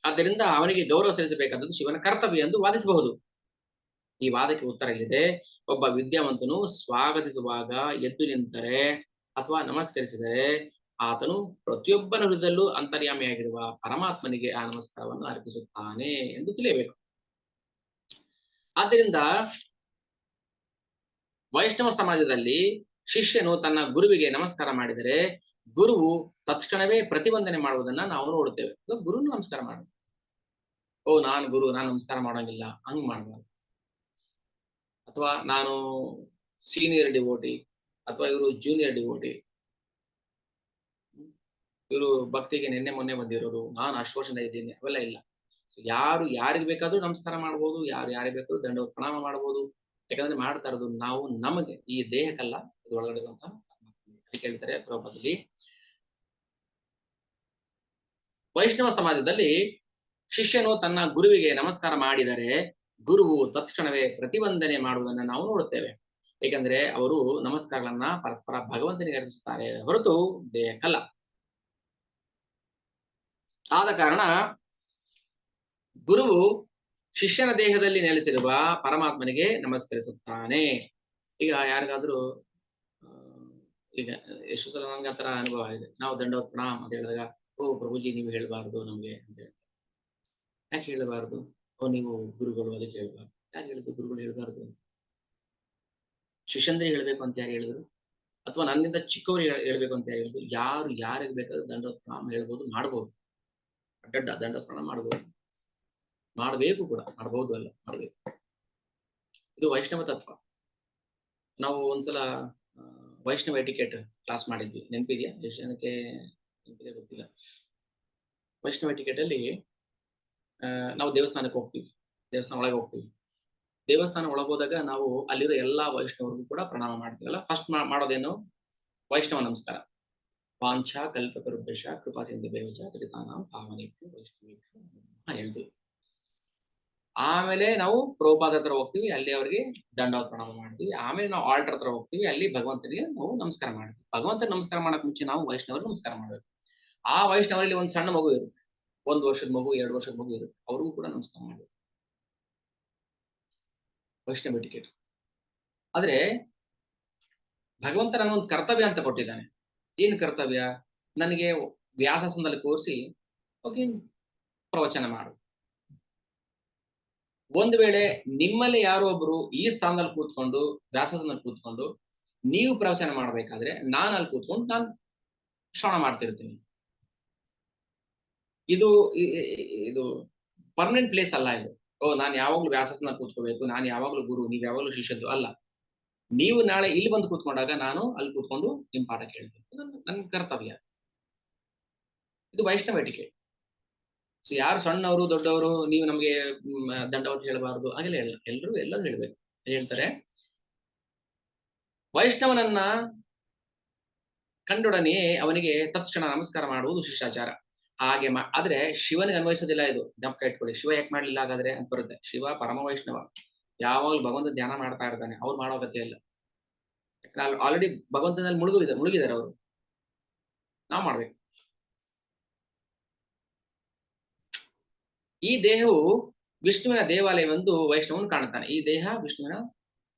ಆದ್ದರಿಂದ ಅವನಿಗೆ ಗೌರವ ಸಲ್ಲಿಸಬೇಕಾದದ್ದು ಶಿವನ ಕರ್ತವ್ಯ ಎಂದು ವಾದಿಸಬಹುದು. ಈ ವಾದಕ್ಕೆ ಉತ್ತರ ಇಲ್ಲಿದೆ. ಒಬ್ಬ ವಿದ್ಯಾವಂತನು ಸ್ವಾಗತಿಸುವಾಗ ಎದ್ದು ನಿಂತರೆ ಅಥವಾ ನಮಸ್ಕರಿಸಿದರೆ ಆತನು ಪ್ರತಿಯೊಬ್ಬನ ಹೃದಯದಲ್ಲೂ ಅಂತರ್ಯಾಮಿಯಾಗಿರುವ ಪರಮಾತ್ಮನಿಗೆ ಆ ನಮಸ್ಕಾರವನ್ನು ಅರ್ಪಿಸುತ್ತಾನೆ ಎಂದು ತಿಳಿಯಬೇಕು. ಆದ್ದರಿಂದ ವೈಷ್ಣವ ಸಮಾಜದಲ್ಲಿ ಶಿಷ್ಯನು ತನ್ನ ಗುರುವಿಗೆ ನಮಸ್ಕಾರ ಮಾಡಿದರೆ ಗುರುವು ತಕ್ಷಣವೇ ಪ್ರತಿವಂದನೆ ಮಾಡುವುದನ್ನ ನಾವು ನೋಡುತ್ತೇವೆ. ಗುರುನು ನಮಸ್ಕಾರ ಮಾಡ, ಓ ನಾನು ಗುರು, ನಾನು ನಮಸ್ಕಾರ ಮಾಡೋಂಗಿಲ್ಲ, ಹಂಗ್ ಮಾಡಬಾರ್ದು. ಅಥವಾ ನಾನು ಸೀನಿಯರ್ ಡಿವೋಟಿ ಅಥವಾ ಇವರು ಜೂನಿಯರ್ ಡಿವೋಟಿ, ಇವರು ಭಕ್ತಿಗೆ ನಿನ್ನೆ ಮೊನ್ನೆ ಬಂದಿರೋರು, ನಾನು ಅಷ್ಟು ವರ್ಷದಿಂದ ಇದ್ದೀನಿ, ಅವೆಲ್ಲ ಇಲ್ಲ. ಯಾರು ಯಾರಿಗೆ ಬೇಕಾದ್ರೂ ನಮಸ್ಕಾರ ಮಾಡ್ಬೋದು, ಯಾರು ಯಾರಿಗೆ ಬೇಕಾದ್ರೂ ದಂಡ ಪ್ರಣಾಮ ಮಾಡ್ಬೋದು. ಯಾಕಂದ್ರೆ ಮಾಡ್ತಾ ಇರೋದು ನಾವು ನಮಗೆ, ಈ ದೇಹಕ್ಕಲ್ಲ, ಇದು ಒಳಗಡೆ ಕೇಳ್ತಾರೆ ಪ್ರಭಾವದಲ್ಲಿ. ವೈಷ್ಣವ ಸಮಾಜದಲ್ಲಿ ಶಿಷ್ಯನು ತನ್ನ ಗುರುವಿಗೆ ನಮಸ್ಕಾರ ಮಾಡಿದರೆ ಗುರುವು ತಕ್ಷಣವೇ ಪ್ರತಿವಂದನೆ ಮಾಡುವುದನ್ನು ನಾವು ನೋಡುತ್ತೇವೆ. ಏಕೆಂದ್ರೆ ಅವರು ನಮಸ್ಕಾರಗಳನ್ನ ಪರಸ್ಪರ ಭಗವಂತನಿಗೆ ಅರ್ಪಿಸುತ್ತಾರೆ ಹೊರತು ದೇಹಕ್ಕಲ್ಲ. ಆದ ಕಾರಣ ಗುರುವು ಶಿಷ್ಯನ ದೇಹದಲ್ಲಿ ನೆಲೆಸಿರುವ ಪರಮಾತ್ಮನಿಗೆ ನಮಸ್ಕರಿಸುತ್ತಾನೆ. ಈಗ ಯಾರಿಗಾದ್ರೂ ಈಗ ಎಷ್ಟು ಸಲ ನನ್ಗೆ ಆತರ ಅನುಭವ ಇದೆ. ನಾವು ದಂಡವತ್ ಪ್ರಣಾಮ ಅಂತ ಹೇಳಿದಾಗ, ಓ ಪ್ರಭುಜಿ ನೀವು ಹೇಳ್ಬಾರ್ದು ನಮ್ಗೆ ಅಂತ ಹೇಳಿ. ಯಾಕೆ ಹೇಳಬಾರ್ದು? ಓ ನೀವು ಗುರುಗಳು, ಅದಕ್ಕೆ ಹೇಳ್ಬಾರ್ದು. ಯಾರು ಹೇಳಿದ್ರು ಗುರುಗಳು ಹೇಳ್ಬಾರ್ದು ಅಂತ? ಶಿಷ್ಯಂದ್ರೆ ಹೇಳ್ಬೇಕು ಅಂತ ಯಾರು ಹೇಳಿದ್ರು? ಅಥವಾ ನನ್ನಿಂದ ಚಿಕ್ಕವರು ಹೇಳ್ಬೇಕು ಅಂತ ಯಾರು ಹೇಳಿದ್ರು? ಯಾರು ಯಾರಿಗೆ ಬೇಕಾದ್ರೂ ದಂಡವತ್ ಪ್ರಣಾಮ ಹೇಳ್ಬೋದು, ಮಾಡ್ಬೋದು. ಅಡ್ಡಡ್ಡ ದಂಡ ಪ್ರಣಾಮ ಮಾಡ್ಬೋದು, ಮಾಡಬೇಕು ಕೂಡ, ಮಾಡಬಹುದು ಅಲ್ಲ, ಮಾಡಬೇಕು. ಇದು ವೈಷ್ಣವ ತತ್ವ. ನಾವು ಒಂದ್ಸಲ ವೈಷ್ಣವ ಎಟಿಕೆಟ್ ಕ್ಲಾಸ್ ಮಾಡಿದ್ವಿ, ನೆನಪಿದೆಯಾ? ಎಷ್ಟು ಜನಕ್ಕೆ ನೆನಪಿದೆ ಗೊತ್ತಿಲ್ಲ. ವೈಷ್ಣವ ಎಟಿಕೆಟ್ ಅಲ್ಲಿ ನಾವು ದೇವಸ್ಥಾನಕ್ಕೆ ಹೋಗ್ತೀವಿ, ದೇವಸ್ಥಾನ ಒಳಗೆ ಹೋಗ್ತೀವಿ. ದೇವಸ್ಥಾನ ಒಳಗೋದಾಗ ನಾವು ಅಲ್ಲಿರೋ ಎಲ್ಲಾ ವೈಷ್ಣವರಿಗೂ ಕೂಡ ಪ್ರಣಾಮ ಮಾಡ್ತೀವಲ್ಲ. ಫಸ್ಟ್ ಮಾಡೋದೇನು? ವೈಷ್ಣವ ನಮಸ್ಕಾರ. ವಾಂಛಾ ಕಲ್ಪತರುಭ್ಯಶ್ಚ ಕೃಪಾ ಸಿಂಧುಭ್ಯಶ್ಚ ಪತಿತಾನಾಂ ಪಾವನೇಭ್ಯೋ ವೈಷ್ಣವೇಭ್ಯೋ ಹೇಳ್ತೀವಿ. ಆಮೇಲೆ ನಾವು ಪ್ರಭುಪಾದ ಹತ್ರ ಹೋಗ್ತೀವಿ, ಅಲ್ಲಿ ಅವರಿಗೆ ದಂಡವತ್ ಪ್ರಣಾಮ ಮಾಡ್ತೀವಿ. ಆಮೇಲೆ ನಾವು ಆಲ್ಟರ್ ಹತ್ರ ಹೋಗ್ತೀವಿ, ಅಲ್ಲಿ ಭಗವಂತನಿಗೆ ನಾವು ನಮಸ್ಕಾರ ಮಾಡ್ತೀವಿ. ಭಗವಂತನ ನಮಸ್ಕಾರ ಮಾಡಕ್ ಮುಂಚೆ ನಾವು ವೈಷ್ಣವರಿಗೆ ನಮಸ್ಕಾರ ಮಾಡ್ಬೇಕು. ಆ ವೈಷ್ಣವರಲ್ಲಿ ಒಂದು ಸಣ್ಣ ಮಗು ಇರುತ್ತೆ, 1 ವರ್ಷದ ಮಗು, 2 ವರ್ಷದ ಮಗು ಇರುತ್ತೆ, ಅವ್ರಿಗೂ ಕೂಡ ನಮಸ್ಕಾರ ಮಾಡ್ಬೇಕು. ವೈಷ್ಣವ ಟಿಕೆಟ್. ಆದ್ರೆ ಭಗವಂತ ನನಗೊಂದು ಕರ್ತವ್ಯ ಅಂತ ಕೊಟ್ಟಿದ್ದಾನೆ. ಏನು ಕರ್ತವ್ಯ? ನನಗೆ ವ್ಯಾಸಾಸನದಲ್ಲಿ ಕೂರಿಸಿ ಹೋಗಿ ಪ್ರವಚನ ಮಾಡು. ಒಂದು ವೇಳೆ ನಿಮ್ಮಲ್ಲಿ ಯಾರೋ ಒಬ್ರು ಈ ಸ್ಥಾನದಲ್ಲಿ ಕೂತ್ಕೊಂಡು ವ್ಯಾಸಾಸನದಲ್ಲಿ ಕೂತ್ಕೊಂಡು ನೀವು ಪ್ರವಚನ ಮಾಡ್ಬೇಕಾದ್ರೆ ನಾನು ಅಲ್ಲಿ ಕೂತ್ಕೊಂಡು ನಾನು ಶ್ರವಣ ಮಾಡ್ತಿರ್ತೀನಿ. ಇದು ಪರ್ಮನೆಂಟ್ ಪ್ಲೇಸ್ ಅಲ್ಲ ಇದು. ಓ ನಾನು ಯಾವಾಗ್ಲೂ ವ್ಯಾಸಾಸನದಲ್ಲಿ ಕೂತ್ಕೋಬೇಕು, ನಾನು ಯಾವಾಗ್ಲೂ ಗುರು, ನೀವು ಯಾವಾಗ್ಲೂ ಶಿಷ್ಯರು ಅಲ್ಲ. ನೀವು ನಾಳೆ ಇಲ್ಲಿ ಬಂದು ಕೂತ್ಕೊಂಡಾಗ ನಾನು ಅಲ್ಲಿ ಕೂತ್ಕೊಂಡು ನಿಮ್ ಪಾಠ ಕೇಳ್ತೀನಿ. ನನ್ನ ಕರ್ತವ್ಯ. ಇದು ವೈಷ್ಣವ ಟಿಕೆಟ್. ಸೊ ಯಾರು ಸಣ್ಣವರು ದೊಡ್ಡವರು ನೀವು ನಮ್ಗೆ ದಂಡವತ್ ಹೇಳಬಾರದು ಹಾಗೆಲ್ಲ ಹೇಳ, ಎಲ್ಲರೂ ಹೇಳ್ಬೇಕು. ಹೇಳ್ತಾರೆ ವೈಷ್ಣವನನ್ನ ಕಂಡೊಡನೆ ಅವನಿಗೆ ತತ್ಕ್ಷಣ ನಮಸ್ಕಾರ ಮಾಡುವುದು ಶಿಷ್ಟಾಚಾರ. ಹಾಗೆ ಆದ್ರೆ ಶಿವನಿಗೆ ಅನ್ವಯಿಸೋದಿಲ್ಲ ಇದು, ಜ್ಞಾಪಕ ಇಟ್ಕೊಳ್ಳಿ. ಶಿವ ಯಾಕೆ ಮಾಡ್ಲಿಲ್ಲ ಹಾಗಾದ್ರೆ ಅಂತ ಬರುತ್ತೆ. ಶಿವ ಪರಮ ವೈಷ್ಣವ, ಯಾವಾಗಲೂ ಭಗವಂತ ಧ್ಯಾನ ಮಾಡ್ತಾ ಇರ್ತಾನೆ, ಅವ್ರು ಮಾಡೋ ಅಗತ್ಯ ಇಲ್ಲ. ಆಲ್ರೆಡಿ ಭಗವಂತನಲ್ಲಿ ಮುಳುಗಿದ್ದಾರೆ ಅವರು, ನಾವು ಮಾಡ್ಬೇಕು. ಈ ದೇಹವು ವಿಷ್ಣುವಿನ ದೇವಾಲಯವೆಂದು ವೈಷ್ಣವನು ಕಾಣುತ್ತಾನೆ. ಈ ದೇಹ ವಿಷ್ಣುವಿನ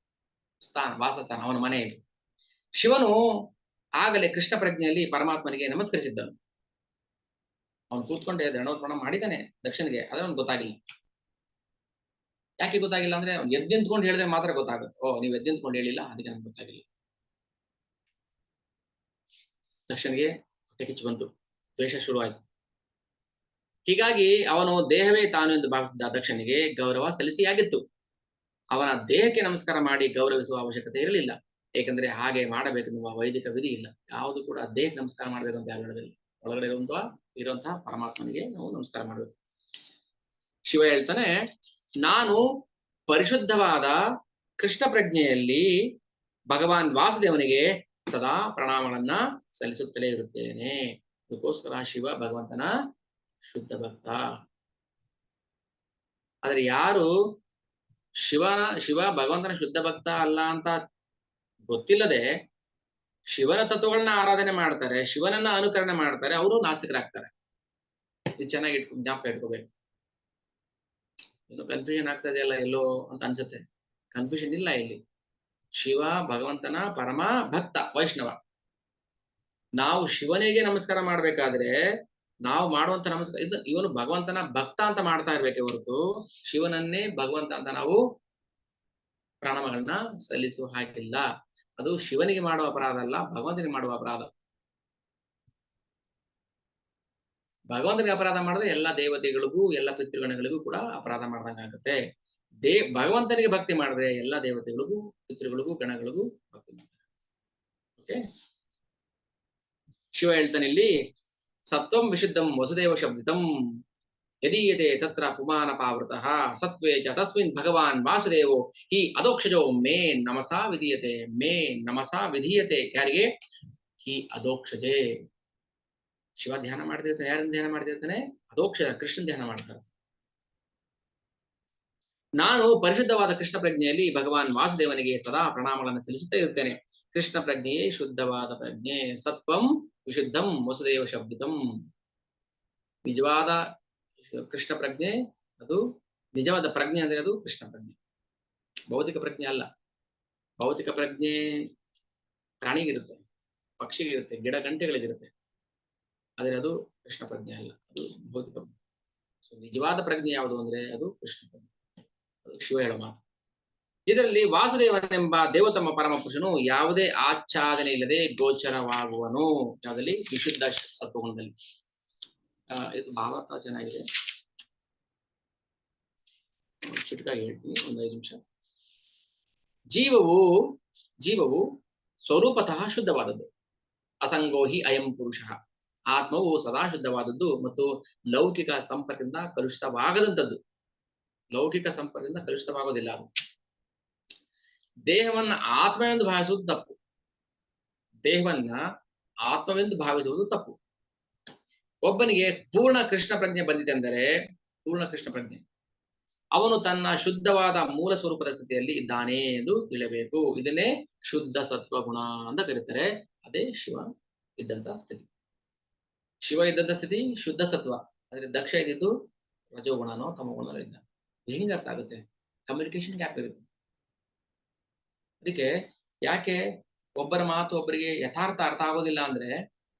ಸ್ಥಾನ, ವಾಸಸ್ಥಾನ, ಅವನ ಮನೆ ಇದು. ಶಿವನು ಆಗಲೇ ಕೃಷ್ಣ ಪ್ರಜ್ಞೆಯಲ್ಲಿ ಪರಮಾತ್ಮನಿಗೆ ನಮಸ್ಕರಿಸಿದ್ದನು. ಅವನು ಕೂತ್ಕೊಂಡೆ ದಂಡವತ್ ಪ್ರಣಾಮ ಮಾಡಿದ್ದಾನೆ ದಕ್ಷನಿಗೆ, ಆದ್ರೆ ಅವ್ನು ಗೊತ್ತಾಗಿಲ್ಲ. ಯಾಕೆ ಗೊತ್ತಾಗಿಲ್ಲ ಅಂದ್ರೆ ಅವ್ನು ಎದ್ದು ನಿಂತ್ಕೊಂಡು ಹೇಳಿದ್ರೆ ಮಾತ್ರ ಗೊತ್ತಾಗುತ್ತೆ. ಓ ನೀವು ಎದ್ದು ನಿಂತ್ಕೊಂಡು ಹೇಳಿಲ್ಲ, ಅದಕ್ಕೆ ನನ್ಗೆ ಗೊತ್ತಾಗಿಲ್ಲ. ದಕ್ಷನಿಗೆ ಹೊಟ್ಟೆ ಕಿಚ್ಚು ಬಂತು, ದ್ವೇಷ ಶುರುವಾಯಿತು. ಹೀಗಾಗಿ ಅವನು ದೇಹವೇ ತಾನು ಎಂದು ಭಾವಿಸಿದ ದಕ್ಷನಿಗೆ ಗೌರವ ಸಲ್ಲಿಸಿಯಾಗಿತ್ತು. ಅವನ ದೇಹಕ್ಕೆ ನಮಸ್ಕಾರ ಮಾಡಿ ಗೌರವಿಸುವ ಅವಶ್ಯಕತೆ ಇರಲಿಲ್ಲ, ಏಕೆಂದ್ರೆ ಹಾಗೆ ಮಾಡಬೇಕೆನ್ನುವ ವೈದಿಕ ವಿಧಿ ಇಲ್ಲ. ಯಾವುದು ಕೂಡ ದೇಹಕ್ಕೆ ನಮಸ್ಕಾರ ಮಾಡಬೇಕು ಅಂತ ಯಾರು ಹೇಳೋದಿಲ್ಲ. ಒಳಗಡೆ ಇರುವಂತಹ ಪರಮಾತ್ಮನಿಗೆ ನಾವು ನಮಸ್ಕಾರ ಮಾಡಬೇಕು. ಶಿವ ಹೇಳ್ತಾನೆ, ನಾನು ಪರಿಶುದ್ಧವಾದ ಕೃಷ್ಣ ಪ್ರಜ್ಞೆಯಲ್ಲಿ ಭಗವಾನ್ ವಾಸುದೇವನಿಗೆ ಸದಾ ಪ್ರಣಾಮಗಳನ್ನ ಸಲ್ಲಿಸುತ್ತಲೇ ಇರುತ್ತೇನೆ. ಅದಕ್ಕೋಸ್ಕರ ಶಿವ ಭಗವಂತನ ಶುದ್ಧ ಭಕ್ತ. ಆದ್ರೆ ಯಾರು ಶಿವ ಭಗವಂತನ ಶುದ್ಧ ಭಕ್ತ ಅಲ್ಲ ಅಂತ ಗೊತ್ತಿಲ್ಲದೆ ಶಿವನ ತತ್ವಗಳನ್ನ ಆರಾಧನೆ ಮಾಡ್ತಾರೆ, ಶಿವನನ್ನ ಅನುಕರಣೆ ಮಾಡ್ತಾರೆ, ಅವರು ನಾಸ್ತಿಕರಾಗ್ತಾರೆ. ಇದು ಚೆನ್ನಾಗಿ ಜ್ಞಾಪಕ ಇಟ್ಕೋಬೇಕು. ಇನ್ನು ಕನ್ಫ್ಯೂಷನ್ ಆಗ್ತಾ ಇದೆಯಲ್ಲ ಎಲ್ಲೋ ಅಂತ ಅನ್ಸುತ್ತೆ. ಕನ್ಫ್ಯೂಷನ್ ಇಲ್ಲ ಇಲ್ಲಿ. ಶಿವ ಭಗವಂತನ ಪರಮ ಭಕ್ತ ವೈಷ್ಣವ. ನಾವು ಶಿವನಿಗೆ ನಮಸ್ಕಾರ ಮಾಡ್ಬೇಕಾದ್ರೆ ನಾವು ಮಾಡುವಂತ ನಮಸ್ಕಾರ ಇವನು ಭಗವಂತನ ಭಕ್ತ ಅಂತ ಮಾಡ್ತಾ ಇರ್ಬೇಕೆ ಹೊರತು ಶಿವನನ್ನೇ ಭಗವಂತ ಅಂತ ನಾವು ಪ್ರಣಾಮಗಳನ್ನ ಸಲ್ಲಿಸುವ ಹಾಗಿಲ್ಲ. ಅದು ಶಿವನಿಗೆ ಮಾಡುವ ಅಪರಾಧ ಅಲ್ಲ, ಭಗವಂತನಿಗೆ ಮಾಡುವ ಅಪರಾಧ. ಭಗವಂತನಿಗೆ ಅಪರಾಧ ಮಾಡಿದ್ರೆ ಎಲ್ಲ ದೇವತೆಗಳಿಗೂ ಎಲ್ಲ ಪಿತೃಗಣಗಳಿಗೂ ಕೂಡ ಅಪರಾಧ ಮಾಡ್ದಂಗಾಗುತ್ತೆ. ಭಗವಂತನಿಗೆ ಭಕ್ತಿ ಮಾಡಿದ್ರೆ ಎಲ್ಲ ದೇವತೆಗಳಿಗೂ ಪಿತೃಗಳಿಗೂ ಗಣಗಳಿಗೂ ಭಕ್ತಿ ಮಾಡ್ತಾರೆ. ಓಕೆ, ಶಿವ ಹೇಳ್ತಾನೆ ಇಲ್ಲಿ ಸತ್ವಂ ವಿಶುದ್ಧಂ ವಸುದೇವ ಶಬ್ದಿತಂ ಯದೀಯತೆ ತತ್ರ ಪುಮಾನ ಪಾವೃತಃ ಸತ್ವೇ ಚ ತಸ್ಮಿನ್ ಭಗವಾನ್ ವಾಸುದೇವೋ ಹಿ ಅದೋಕ್ಷಜೋ ಮೇ ನಮಸಾ ವಿಧೀಯತೆ. ಮೇ ನಮಸಾ ವಿಧೀಯತೆ ಯಾರಿಗೆ? ಹಿ ಅದೋಕ್ಷಜೆ. ಶಿವ ಧ್ಯಾನ ಮಾಡ್ತಿರ್ತಾನೆ. ಯಾರನ್ನ ಧ್ಯಾನ ಮಾಡ್ತಿರ್ತಾನೆ? ಅದೋಕ್ಷಜ, ಕೃಷ್ಣ ಧ್ಯಾನ ಮಾಡ್ತಾರೆ. ನಾನು ಪರಿಶುದ್ಧವಾದ ಕೃಷ್ಣ ಪ್ರಜ್ಞೆಯಲ್ಲಿ ಭಗವಾನ್ ವಾಸುದೇವನಿಗೆ ಸದಾ ಪ್ರಣಾಮಗಳನ್ನು ಸಲ್ಲಿಸುತ್ತಾ ಇರುತ್ತೇನೆ. ಕೃಷ್ಣ ಪ್ರಜ್ಞೆಯೇ ಶುದ್ಧವಾದ ಪ್ರಜ್ಞೆ. ಸತ್ವಂ ವಿಶುದ್ಧಂ ವಸುದೇವ ಶಬ್ದಿತಂ. ನಿಜವಾದ ಕೃಷ್ಣ ಪ್ರಜ್ಞೆ, ಅದು ನಿಜವಾದ ಪ್ರಜ್ಞೆ ಅಂದ್ರೆ ಅದು ಕೃಷ್ಣ ಪ್ರಜ್ಞೆ, ಭೌತಿಕ ಪ್ರಜ್ಞೆ ಅಲ್ಲ. ಭೌತಿಕ ಪ್ರಜ್ಞೆ ಪ್ರಾಣಿಗಿರುತ್ತೆ, ಪಕ್ಷಿಗಿರುತ್ತೆ, ಗಿಡ ಗಂಟೆಗಳಿಗಿರುತ್ತೆ. ಆದರೆ ಅದು ಕೃಷ್ಣ ಪ್ರಜ್ಞೆ ಅಲ್ಲ, ಅದು ಭೌತಿಕ. ನಿಜವಾದ ಪ್ರಜ್ಞೆ ಯಾವುದು ಅಂದ್ರೆ ಅದು ಕೃಷ್ಣ ಪ್ರಜ್ಞೆ. ಅದು ಶಿವ ಹೇಳೋ ಮಾತು. ಇದರಲ್ಲಿ ವಾಸುದೇವನೆಂಬ ದೇವತಮ ಪರಮ ಪುರುಷನು ಯಾವುದೇ ಆಚ್ಛಾದನೆ ಇಲ್ಲದೆ ಗೋಚರವಾಗುವನು. ಯಾವುದಲ್ಲಿ? ವಿಶುದ್ಧ ಸತ್ವಗುಣದಲ್ಲಿ. ಇದು ಭಾವಾರ್ಥ ಚೆನ್ನಾಗಿದೆ, ಚುಟುಕಾಗಿ ಹೇಳ್ತೀನಿ, ಒಂದು 5 ನಿಮಿಷ. ಜೀವವು ಸ್ವರೂಪತಃ ಶುದ್ಧವಾದದ್ದು. ಅಸಂಗೋಹಿ ಅಯಂ ಪುರುಷ. ಆತ್ಮವು ಸದಾ ಶುದ್ಧವಾದದ್ದು ಮತ್ತು ಲೌಕಿಕ ಸಂಪರ್ಕದಿಂದ ಕಲುಷಿತವಾಗದಂಥದ್ದು. ಲೌಕಿಕ ಸಂಪರ್ಕದಿಂದ ಕಲುಷಿತವಾಗೋದಿಲ್ಲ. ದೇಹವನ್ನ ಆತ್ಮವೆಂದು ಭಾವಿಸುವುದು ತಪ್ಪು. ದೇಹವನ್ನ ಆತ್ಮವೆಂದು ಭಾವಿಸುವುದು ತಪ್ಪು. ಒಬ್ಬನಿಗೆ ಪೂರ್ಣ ಕೃಷ್ಣ ಪ್ರಜ್ಞೆ ಬಂದಿದೆ ಅಂದರೆ, ಪೂರ್ಣ ಕೃಷ್ಣ ಪ್ರಜ್ಞೆ, ಅವನು ತನ್ನ ಶುದ್ಧವಾದ ಮೂಲ ಸ್ವರೂಪದ ಸ್ಥಿತಿಯಲ್ಲಿ ಇದ್ದಾನೆ ಎಂದು ತಿಳಿಯಬೇಕು. ಇದನ್ನೇ ಶುದ್ಧ ಸತ್ವ ಗುಣ ಅಂತ ಕರೀತಾರೆ. ಅದೇ ಶಿವ ಇದ್ದಂತ ಸ್ಥಿತಿ. ಶಿವ ಇದ್ದಂತ ಸ್ಥಿತಿ ಶುದ್ಧ ಸತ್ವ. ಆದ್ರೆ ದಕ್ಷ ಇದ್ದಿದ್ದು ರಜೋಗುಣನೋ ತಮೋಗುಣನೋ ಇದ್ದ. ಹೆಂಗ ಅರ್ಥ ಆಗುತ್ತೆ? ಕಮ್ಯುನಿಕೇಶನ್ ಗ್ಯಾಪ್ ಇರುತ್ತೆ. ಅದಕ್ಕೆ ಯಾಕೆ ಒಬ್ಬರ ಮಾತು ಒಬ್ಬರಿಗೆ ಯಥಾರ್ಥ ಅರ್ಥ ಆಗೋದಿಲ್ಲ ಅಂದ್ರೆ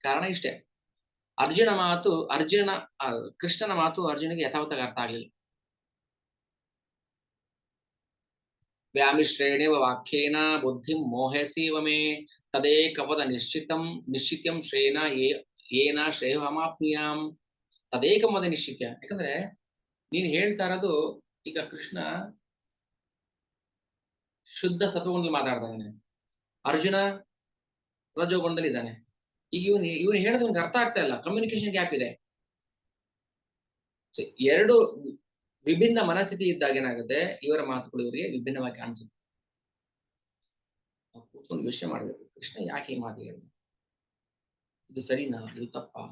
ಕಾರಣ ಇಷ್ಟೇ. ಕೃಷ್ಣನ ಮಾತು ಅರ್ಜುನಿಗೆ ಯಥಾರ್ಥವಾಗಿ ಅರ್ಥ ಆಗ್ಲಿಲ್ಲ. ವ್ಯಾಮಿಶ್ರೇಣೇವ ವಾಕ್ಯೇನ ಬುದ್ಧಿಂ ಮೋಹಸೀವ ಮೇ ತದೇಕಪದ ನಿಶ್ಚಿತ್ಯಂ ಶ್ರೇಯನ ಏನ ಶ್ರೇಯೋಹಮಾಪ್ನಿಯಾಂ. ತದೇಕಪದ ನಿಶ್ಚಿತ್ಯ. ಯಾಕಂದ್ರೆ ನೀನ್ ಹೇಳ್ತಾ ಇರೋದು, ಈಗ ಕೃಷ್ಣ ಶುದ್ಧ ಸತ್ವಗುಣದಲ್ಲಿ ಮಾತಾಡ್ತಾ ಇದ್ದಾನೆ, ಅರ್ಜುನ ರಜೋಗುಣದಲ್ಲಿ ಇದ್ದಾನೆ. ಈಗ ಇವನು ಹೇಳೋದು ನಿಮ್ಗೆ ಅರ್ಥ ಆಗ್ತಾ ಇಲ್ಲ, ಕಮ್ಯುನಿಕೇಶನ್ ಗ್ಯಾಪ್ ಇದೆ. ಎರಡು ವಿಭಿನ್ನ ಮನಸ್ಥಿತಿ ಇದ್ದಾಗ ಏನಾಗುತ್ತೆ, ಇವರ ಮಾತುಗಳು ಇವರಿಗೆ ವಿಭಿನ್ನವಾಗಿ ಕಾಣಿಸುತ್ತೆ. ನಾವು ಕೂತ್ಕೊಂಡು ಯೋಚನೆ ಮಾಡ್ಬೇಕು, ಕೃಷ್ಣ ಯಾಕೆ ಈ ಮಾತು ಹೇಳಿದ, ಇದು ಸರಿನಾ, ಇದು ತಪ್ಪಾ?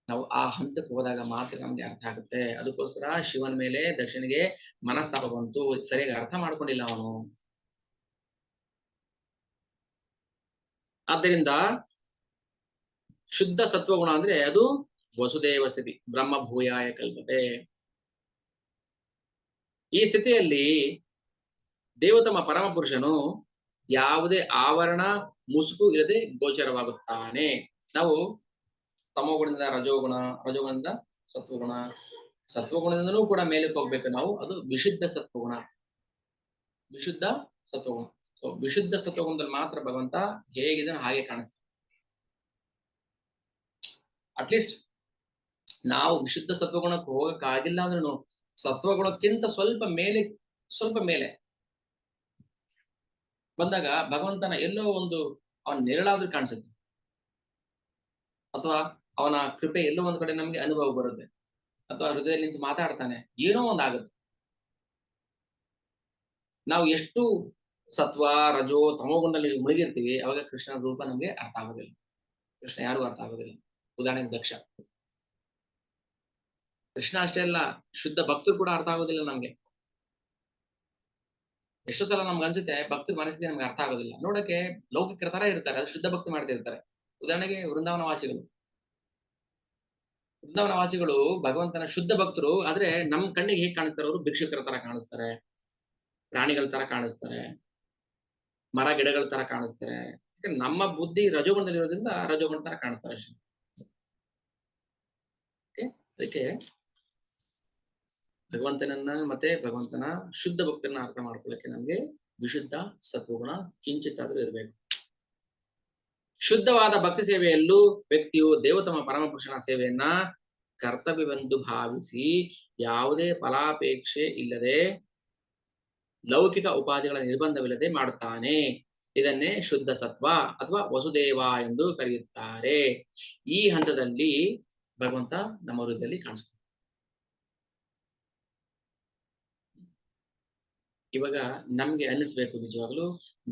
ನಾವು ಆ ಹಂತಕ್ಕೆ ಹೋದಾಗ ಮಾತ್ರ ನಮ್ಗೆ ಅರ್ಥ ಆಗುತ್ತೆ. ಅದಕ್ಕೋಸ್ಕರ ಶಿವನ ಮೇಲೆ ದಕ್ಷಿಣಿಗೆ ಮನಸ್ತಾಪ ಬಂತು, ಸರಿಯಾಗಿ ಅರ್ಥ ಮಾಡ್ಕೊಂಡಿಲ್ಲ ಅವನು. ಆದ್ದರಿಂದ ಶುದ್ಧ ಸತ್ವಗುಣ ಅಂದ್ರೆ ಅದು ವಸುದೇವ ಸ್ಥಿತಿ, ಬ್ರಹ್ಮ ಭೂಯಾಯ ಕಲ್ಪತೆ. ಈ ಸ್ಥಿತಿಯಲ್ಲಿ ದೇವತಮ ಪರಮ ಪುರುಷನು ಯಾವುದೇ ಆವರಣ ಮುಸುಕು ಇಲ್ಲದೆ ಗೋಚರವಾಗುತ್ತಾನೆ. ನಾವು ತಮೋಗುಣದಿಂದ ರಜೋಗುಣ, ರಜೋಗುಣದಿಂದ ಸತ್ವಗುಣ, ಸತ್ವಗುಣದಿಂದನೂ ಕೂಡ ಮೇಲಕ್ಕೆ ಹೋಗ್ಬೇಕು ನಾವು. ಅದು ವಿಶುದ್ಧ ಸತ್ವಗುಣ, ವಿಶುದ್ಧ ಸತ್ವಗುಣ. ಸೊ ವಿಶುದ್ಧ ಸತ್ವಗುಣದಲ್ಲಿ ಮಾತ್ರ ಭಗವಂತ ಹೇಗಿದೆ ಹಾಗೆ ಕಾಣಿಸ್ತಾನೆ. ಅಟ್ಲೀಸ್ಟ್ ನಾವು ವಿಶುದ್ಧ ಸತ್ವಗುಣಕ್ಕೆ ಹೋಗಕ್ಕಾಗಿಲ್ಲ ಅಂದ್ರೂ ಸತ್ವಗುಣಕ್ಕಿಂತ ಸ್ವಲ್ಪ ಮೇಲೆ ಬಂದಾಗ ಭಗವಂತನ ಎಲ್ಲೋ ಒಂದು ಅವನ ನೆರಳಾದ್ರೂ ಕಾಣಿಸುತ್ತೆ, ಅಥವಾ ಅವನ ಕೃಪೆ ಎಲ್ಲೋ ಒಂದು ಕಡೆ ನಮ್ಗೆ ಅನುಭವ ಬರುತ್ತೆ, ಅಥವಾ ಹೃದಯದಲ್ಲಿ ನಿಂತು ಮಾತಾಡ್ತಾನೆ, ಏನೋ ಒಂದಾಗುತ್ತೆ. ನಾವು ಎಷ್ಟು ಸತ್ವ ರಜೋ ತಮೋಗುಣದಲ್ಲಿ ಮುಳುಗಿರ್ತೀವಿ, ಅವಾಗ ಕೃಷ್ಣನ ರೂಪ ನಮ್ಗೆ ಅರ್ಥ ಆಗೋದಿಲ್ಲ. ಕೃಷ್ಣ ಯಾರಿಗೂ ಅರ್ಥ ಆಗೋದಿಲ್ಲ. ಉದಾಹರಣೆಗೆ ದಕ್ಷ. ಕೃಷ್ಣ ಅಷ್ಟೇ ಅಲ್ಲ, ಶುದ್ಧ ಭಕ್ತರು ಕೂಡ ಅರ್ಥ ಆಗೋದಿಲ್ಲ ನಮ್ಗೆ. ಎಷ್ಟೋ ಸಲ ನಮ್ಗೆ ಅನ್ಸುತ್ತೆ ಭಕ್ತಿ ಮನಸ್ಸಿಗೆ ನಮ್ಗೆ ಅರ್ಥ ಆಗೋದಿಲ್ಲ. ನೋಡಕ್ಕೆ ಲೌಕಿಕರ ತರ ಇರ್ತಾರೆ, ಅದು ಶುದ್ಧ ಭಕ್ತಿ ಮಾಡ್ತಿರ್ತಾರೆ. ಉದಾಹರಣೆಗೆ ವೃಂದಾವನವಾಸಿಗಳು ಭಗವಂತನ ಶುದ್ಧ ಭಕ್ತರು. ಆದ್ರೆ ನಮ್ ಕಣ್ಣಿಗೆ ಹೇಗೆ ಕಾಣಿಸ್ತಾರೆ? ಅವರು ಭಿಕ್ಷುಕರ ತರ ಕಾಣಿಸ್ತಾರೆ, ಪ್ರಾಣಿಗಳ ತರ ಕಾಣಿಸ್ತಾರೆ, ಮರ ಗಿಡಗಳ ತರ ಕಾಣಿಸ್ತಾರೆ. ಯಾಕಂದ್ರೆ ನಮ್ಮ ಬುದ್ಧಿ ರಜೋಗುಣದಲ್ಲಿರೋದ್ರಿಂದ ರಜೋಗುಣ ತರ ಕಾಣಿಸ್ತಾರೆ ಅಷ್ಟೇ. ಅದಕ್ಕೆ ಭಗವಂತನನ್ನ ಮತ್ತೆ ಭಗವಂತನ ಶುದ್ಧ ಭಕ್ತರನ್ನ ಅರ್ಥ ಮಾಡ್ಕೊಳ್ಳಕ್ಕೆ ನಮ್ಗೆ ವಿಶುದ್ಧ ಸತ್ವಗುಣ ಕಿಂಚಿತ್ತಾದ್ರೂ ಇರಬೇಕು. ಶುದ್ಧವಾದ ಭಕ್ತಿ ಸೇವೆಯಲ್ಲೂ ವ್ಯಕ್ತಿಯು ದೇವತಮ ಪರಮಪುರುಷನ ಸೇವೆಯನ್ನ ಕರ್ತವ್ಯವೆಂದು ಭಾವಿಸಿ ಯಾವುದೇ ಫಲಾಪೇಕ್ಷೆ ಇಲ್ಲದೆ ಲೌಕಿಕ ಉಪಾಧಿಗಳ ನಿರ್ಬಂಧವಿಲ್ಲದೆ ಮಾಡುತ್ತಾನೆ. ಇದನ್ನೇ ಶುದ್ಧ ಸತ್ವ ಅಥವಾ ವಸುದೇವ ಎಂದು ಕರೆಯುತ್ತಾರೆ. ಈ ಹಂತದಲ್ಲಿ ಭಗವಂತ ನಮ್ಮ ಹೃದಯದಲ್ಲಿ ಕಾಣಿಸ್ತಾರೆ. ಇವಾಗ ನಮ್ಗೆ ಅನ್ನಿಸ್ಬೇಕು, ನಿಜವಾಗ್ಲು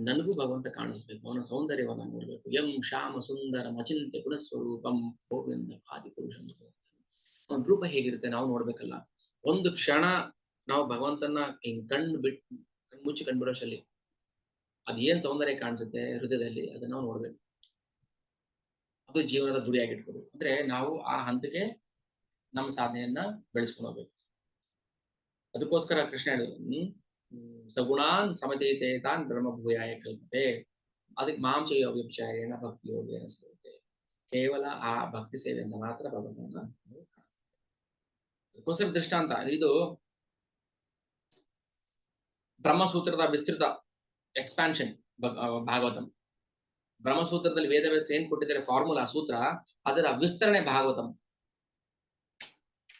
ನನಗೂ ಭಗವಂತ ಕಾಣಿಸ್ಬೇಕು, ಅವನ ಸೌಂದರ್ಯವನ್ನ ನೋಡ್ಬೇಕು. ಎಂ ಶ್ಯಾಮ ಸುಂದರ ಮಚಿಂತ್ಯ ಗುಣಸ್ವರೂಪಂ ಗೋವಿಂದ ಆದಿಪುರುಷ. ಅವನ ರೂಪ ಹೇಗಿರುತ್ತೆ ನಾವು ನೋಡ್ಬೇಕಲ್ಲ. ಒಂದು ಕ್ಷಣ ನಾವು ಭಗವಂತನ ಹಿಂಗ್ ಕಣ್ಮುಚ್ಚಿ ಕಂಡ್ಬಿಡೋಷ್ಟಲ್ಲಿ ಅದೇನ್ ಸೌಂದರ್ಯ ಕಾಣಿಸುತ್ತೆ ಹೃದಯದಲ್ಲಿ, ಅದನ್ನ ನಾವು ನೋಡ್ಬೇಕು. ಅದು ಜೀವನದ ಗುರಿಯಾಗಿಟ್ಕೋಬೇಕು. ಅಂದ್ರೆ ನಾವು ಆ ಹಂತಕ್ಕೆ ನಮ್ಮ ಸಾಧನೆಯನ್ನ ಬೆಳೆಸ್ಕೊಂಡು ಹೋಗ್ಬೇಕು. ಅದಕ್ಕೋಸ್ಕರ ಕೃಷ್ಣ ಹೇಳಿದ್ರು, ಸಗುಣಾನ್ ಸಮತೇತೆ ತಾನ್ ಬ್ರಹ್ಮಭೂಯಾಯ ಕಲ್ಪತೆ. ಅದಕ್ಕೆ ಮಾಂಸ ವ್ಯಭಿಚಾರೇಣ ಭಕ್ತಿ ಯೋಗೇನ ಸಿಗುತ್ತೆ. ಕೇವಲ ಆ ಭಕ್ತಿ ಸೇವೆಯಿಂದ ಮಾತ್ರ ಭಗವಂತನ. ಅದಕ್ಕೋಸ್ಕರ ದೃಷ್ಟಾಂತ ಇದು ಬ್ರಹ್ಮಸೂತ್ರದ ವಿಸ್ತೃತ ಎಕ್ಸ್ಪಾನ್ಷನ್. ಭಾಗವತಂ ಬ್ರಹ್ಮಸೂತ್ರದಲ್ಲಿ ವೇದವ್ಯಾಸ ಏನ್ ಕೊಟ್ಟಿದ್ದಾರೆ ಫಾರ್ಮುಲಾ ಸೂತ್ರ, ಅದರ ವಿಸ್ತರಣೆ ಭಾಗವತಂ.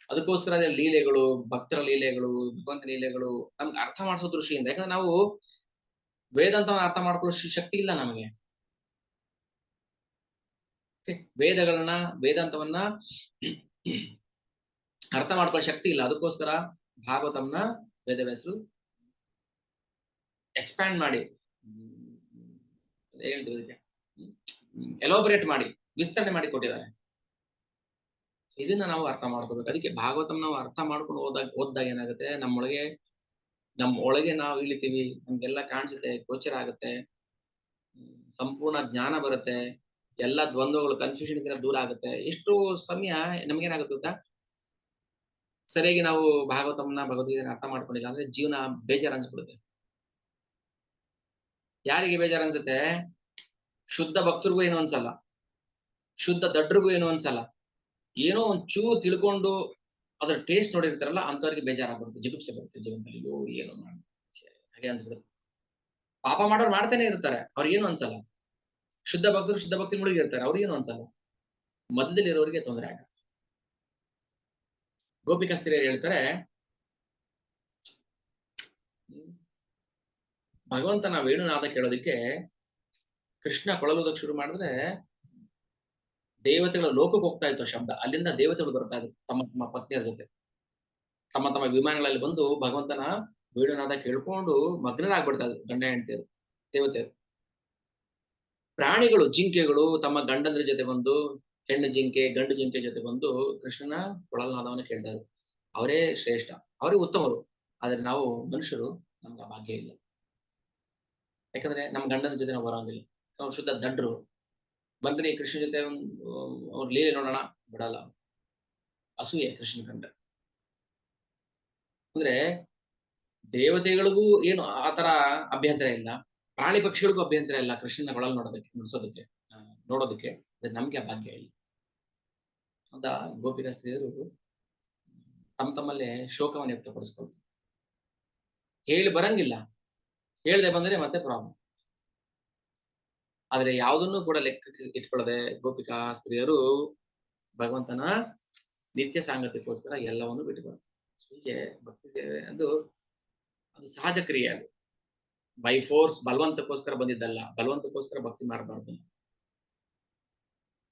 ಅದಕ್ಕೋಸ್ಕರ ಅದೇ ಲೀಲೆಗಳು, ಭಕ್ತರ ಲೀಲೆಗಳು, ಭಗವಂತ ಲೀಲೆಗಳು ನಮ್ಗೆ ಅರ್ಥ ಮಾಡಿಸೋ ದೃಷ್ಟಿಯಿಂದ. ಯಾಕಂದ್ರೆ ನಾವು ವೇದಾಂತವನ್ನ ಅರ್ಥ ಮಾಡ್ಕೊಳ್ಳೋ ಶಕ್ತಿ ಇಲ್ಲ ನಮಗೆ. ವೇದಾಂತವನ್ನ ಅರ್ಥ ಮಾಡ್ಕೊಳ್ಳೋ ಶಕ್ತಿ ಇಲ್ಲ. ಅದಕ್ಕೋಸ್ಕರ ಭಾಗವತಂನ ವೇದವ್ಯಾಸರು ಎಕ್ಸ್ಪ್ಯಾಂಡ್ ಮಾಡಿ ಹೇಳ್ತಿದ್ದಕ್ಕೆ ಎಲಾಬರೇಟ್ ಮಾಡಿ ವಿಸ್ತರಣೆ ಮಾಡಿ ಕೊಟ್ಟಿದ್ದಾರೆ. ಇದನ್ನ ನಾವು ಅರ್ಥ ಮಾಡ್ಕೋಬೇಕು. ಅದಕ್ಕೆ ಭಾಗವತಂ ನಾವು ಅರ್ಥ ಮಾಡ್ಕೊಂಡು ಓದ್ದಾಗ ಏನಾಗುತ್ತೆ, ನಮ್ಮ ಒಳಗೆ ನಾವು ಇಳಿತೀವಿ, ನಮ್ಗೆಲ್ಲ ಕಾಣಿಸುತ್ತೆ, ಗೋಚರ ಆಗುತ್ತೆ, ಸಂಪೂರ್ಣ ಜ್ಞಾನ ಬರುತ್ತೆ, ಎಲ್ಲ ದ್ವಂದ್ವಗಳು ಕನ್ಫ್ಯೂಷನ್ ಇದ್ರೆ ದೂರ ಆಗುತ್ತೆ. ಎಷ್ಟು ಸಮಯ ನಮ್ಗೇನಾಗುತ್ತೆ ಗೊತ್ತಾ, ಸರಿಯಾಗಿ ನಾವು ಭಾಗವತಂನ ಭಗವದ್ಗೀತೆನ ಅರ್ಥ ಮಾಡ್ಕೊಂಡಿಲ್ಲ ಅಂದ್ರೆ ಜೀವನ ಬೇಜಾರು ಅನ್ಸ್ಬಿಡುತ್ತೆ. ಯಾರಿಗೆ ಬೇಜಾರು ಅನ್ಸುತ್ತೆ? ಶುದ್ಧ ಭಕ್ತರಿಗೂ ಏನೋ ಅನ್ಸಲ್ಲ, ಶುದ್ಧ ದಡ್ರಿಗೂ ಏನೋ ಅನ್ಸಲ್ಲ. ಏನೋ ಒಂಚೂರು ತಿಳ್ಕೊಂಡು ಅದ್ರ ಟೇಸ್ಟ್ ನೋಡಿರ್ತಾರಲ್ಲ ಅಂತವ್ರಿಗೆ ಬೇಜಾರಾಗ್ಬಿಡುತ್ತೆ, ಜಿಗುಪ್ಸೆ ಬರುತ್ತೆ ಜೀವನದಲ್ಲಿ. ಅಯ್ಯೋ ಏನೋ ಮಾಡಿ ಹಾಗೆ ಅನ್ಸ್ಬಿಡುತ್ತೆ. ಪಾಪ ಮಾಡೋರು ಮಾಡ್ತಾನೆ ಇರ್ತಾರೆ, ಅವ್ರಿಗೇನು ಅನ್ಸಲ್ಲ. ಶುದ್ಧ ಭಕ್ತಿ ಮುಳುಗಿರ್ತಾರೆ, ಅವ್ರಿಗೇನು ಅನ್ಸಲ್ಲ. ಮಧ್ಯದಲ್ಲಿರೋರಿಗೆ ತೊಂದರೆ ಆಗುತ್ತೆ. ಗೋಪಿಕಾಸ್ತ್ರೀಯರು ಹೇಳ್ತಾರೆ, ಭಗವಂತನ ವೇಣುನಾದ ಕೇಳೋದಕ್ಕೆ ಕೃಷ್ಣ ಕೊಳಲುದಕ್ಕೆ ಶುರು ಮಾಡಿದ್ರೆ ದೇವತೆಗಳ ಲೋಕಕ್ಕೆ ಹೋಗ್ತಾ ಇತ್ತು ಶಬ್ದ. ಅಲ್ಲಿಂದ ದೇವತೆಗಳು ಬರ್ತಾ ಇದ್ರು ತಮ್ಮ ತಮ್ಮ ಪತ್ನಿಯರ ಜೊತೆ, ತಮ್ಮ ತಮ್ಮ ವಿಮಾನಗಳಲ್ಲಿ ಬಂದು ಭಗವಂತನ ವೇಣುನಾದ ಕೇಳ್ಕೊಂಡು ಮಗ್ನರಾಗ್ಬಿಡ್ತಾ ಇದ್ರು ಗಂಡ ಹೆಂಡತಿಯರು, ದೇವತೆಯರು. ಪ್ರಾಣಿಗಳು, ಜಿಂಕೆಗಳು ತಮ್ಮ ಗಂಡಂದ್ರ ಜೊತೆ ಬಂದು, ಹೆಣ್ಣು ಜಿಂಕೆ ಗಂಡು ಜಿಂಕೆ ಜೊತೆ ಬಂದು ಕೃಷ್ಣನ ಕೊಳಲ್ನಾದವನ್ನು ಕೇಳ್ತಾ ಇದ್ರು. ಅವರೇ ಶ್ರೇಷ್ಠ, ಅವರೇ ಉತ್ತಮರು. ಆದ್ರೆ ನಾವು ಮನುಷ್ಯರು, ನಮ್ಗೆ ಆ ಭಾಗ್ಯ ಇಲ್ಲ. ಯಾಕಂದ್ರೆ ನಮ್ಮ ಗಂಡನ ಜೊತೆ ನಾವು ಬರೋಂಗಿಲ್ಲ, ನಾವು ಶುದ್ಧ ದಡ್ರು. ಬನ್ನಿ ಕೃಷ್ಣ ಜೊತೆ ಅವ್ರ ಲೀಲೆ ನೋಡೋಣ, ಬಿಡಲ್ಲ. ಅಸೂಯೆ ಕೃಷ್ಣ ಕಂಡ. ಅಂದ್ರೆ ದೇವತೆಗಳಿಗೂ ಏನು ಆತರ ಅಭ್ಯಂತರ ಇಲ್ಲ, ಪ್ರಾಣಿ ಪಕ್ಷಿಗಳಿಗೂ ಅಭ್ಯಂತರ ಇಲ್ಲ ಕೃಷ್ಣನ ಕೊಳಲ್ ನೋಡೋದಕ್ಕೆ. ಅದೇ ನಮ್ಗೆ ಭಾಗ್ಯ ಇಲ್ಲ ಅಂತ ಗೋಪಿಕಾ ಸ್ತ್ರೀಯರು ತಮ್ಮಲ್ಲೇ ಶೋಕವನ್ನು ವ್ಯಕ್ತಪಡಿಸ್ಕೊಳ್ತಾರೆ. ಹೇಳಿ ಬರಂಗಿಲ್ಲ, ಹೇಳದೆ ಬಂದ್ರೆ ಮತ್ತೆ ಪ್ರಾಬ್ಲಮ್. ಆದ್ರೆ ಯಾವುದನ್ನು ಕೂಡ ಲೆಕ್ಕಕ್ಕೆ ಇಟ್ಕೊಳ್ಳದೆ ಗೋಪಿಕಾ ಸ್ತ್ರೀಯರು ಭಗವಂತನ ನಿತ್ಯ ಸಾಂಗತ್ಯಕ್ಕೋಸ್ಕರ ಎಲ್ಲವನ್ನು ಬಿಟ್ಟುಕೊಳ್ತಾರೆ. ಹೀಗೆ ಭಕ್ತಿ ಸೇವೆ ಅದು ಸಹಜ ಕ್ರಿಯೆ. ಅದು ಬೈ ಫೋರ್ಸ್ ಬಲವಂತಕ್ಕೋಸ್ಕರ ಬಂದಿದ್ದಲ್ಲ. ಬಲವಂತಕ್ಕೋಸ್ಕರ ಭಕ್ತಿ ಮಾಡಬಾರ್ದು.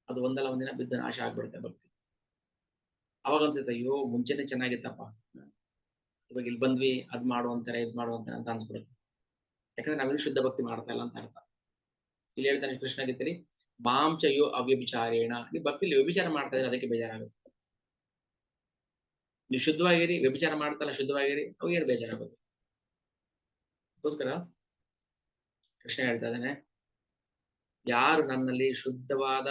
ಅದು ಒಂದಲ್ಲ ಒಂದಿನ ಬಿದ್ದ ನಾಶ ಆಗ್ಬಿಡುತ್ತೆ ಭಕ್ತಿ. ಅವಾಗ ಅನ್ಸುತ್ತೆ, ಅಯ್ಯೋ ಮುಂಚೆನೆ ಚೆನ್ನಾಗಿತ್ತಪ್ಪ, ಇವಾಗ ಇಲ್ಲಿ ಬಂದ್ವಿ, ಅದ್ ಮಾಡುವಂತಾರೆ ಇದ್ ಮಾಡುವಂತಾರೆ ಅಂತ ಅನ್ಸ್ಬಿಡುತ್ತೆ. ಯಾಕಂದ್ರೆ ನಾವಿನ್ನು ಶುದ್ಧ ಭಕ್ತಿ ಮಾಡ್ತಾ ಇಲ್ಲ ಅಂತ ಅರ್ಥ. ಇಲ್ಲಿ ಹೇಳ್ತಾನೆ ಕೃಷ್ಣ ಗೀತೆಯಲ್ಲಿ, ಮಾಂಚಯೋ ಅವ್ಯಭಿಚಾರೇಣ. ನೀವು ಭಕ್ತಿಲಿ ವ್ಯಭಿಚಾರ ಮಾಡ್ತಾ ಇದ್ರೆ ಅದಕ್ಕೆ ಬೇಜಾರಾಗುತ್ತೆ. ನೀವು ಶುದ್ಧವಾಗಿರಿ, ವ್ಯಭಿಚಾರ ಮಾಡ್ತಲ್ಲ ಶುದ್ಧವಾಗಿರಿ, ಅವಾಗೇನು ಬೇಜಾರಾಗುತ್ತೆ. ಅದಕ್ಕೋಸ್ಕರ ಕೃಷ್ಣ ಹೇಳ್ತಾ ಇದ್ದಾನೆ, ಯಾರು ನನ್ನಲ್ಲಿ ಶುದ್ಧವಾದ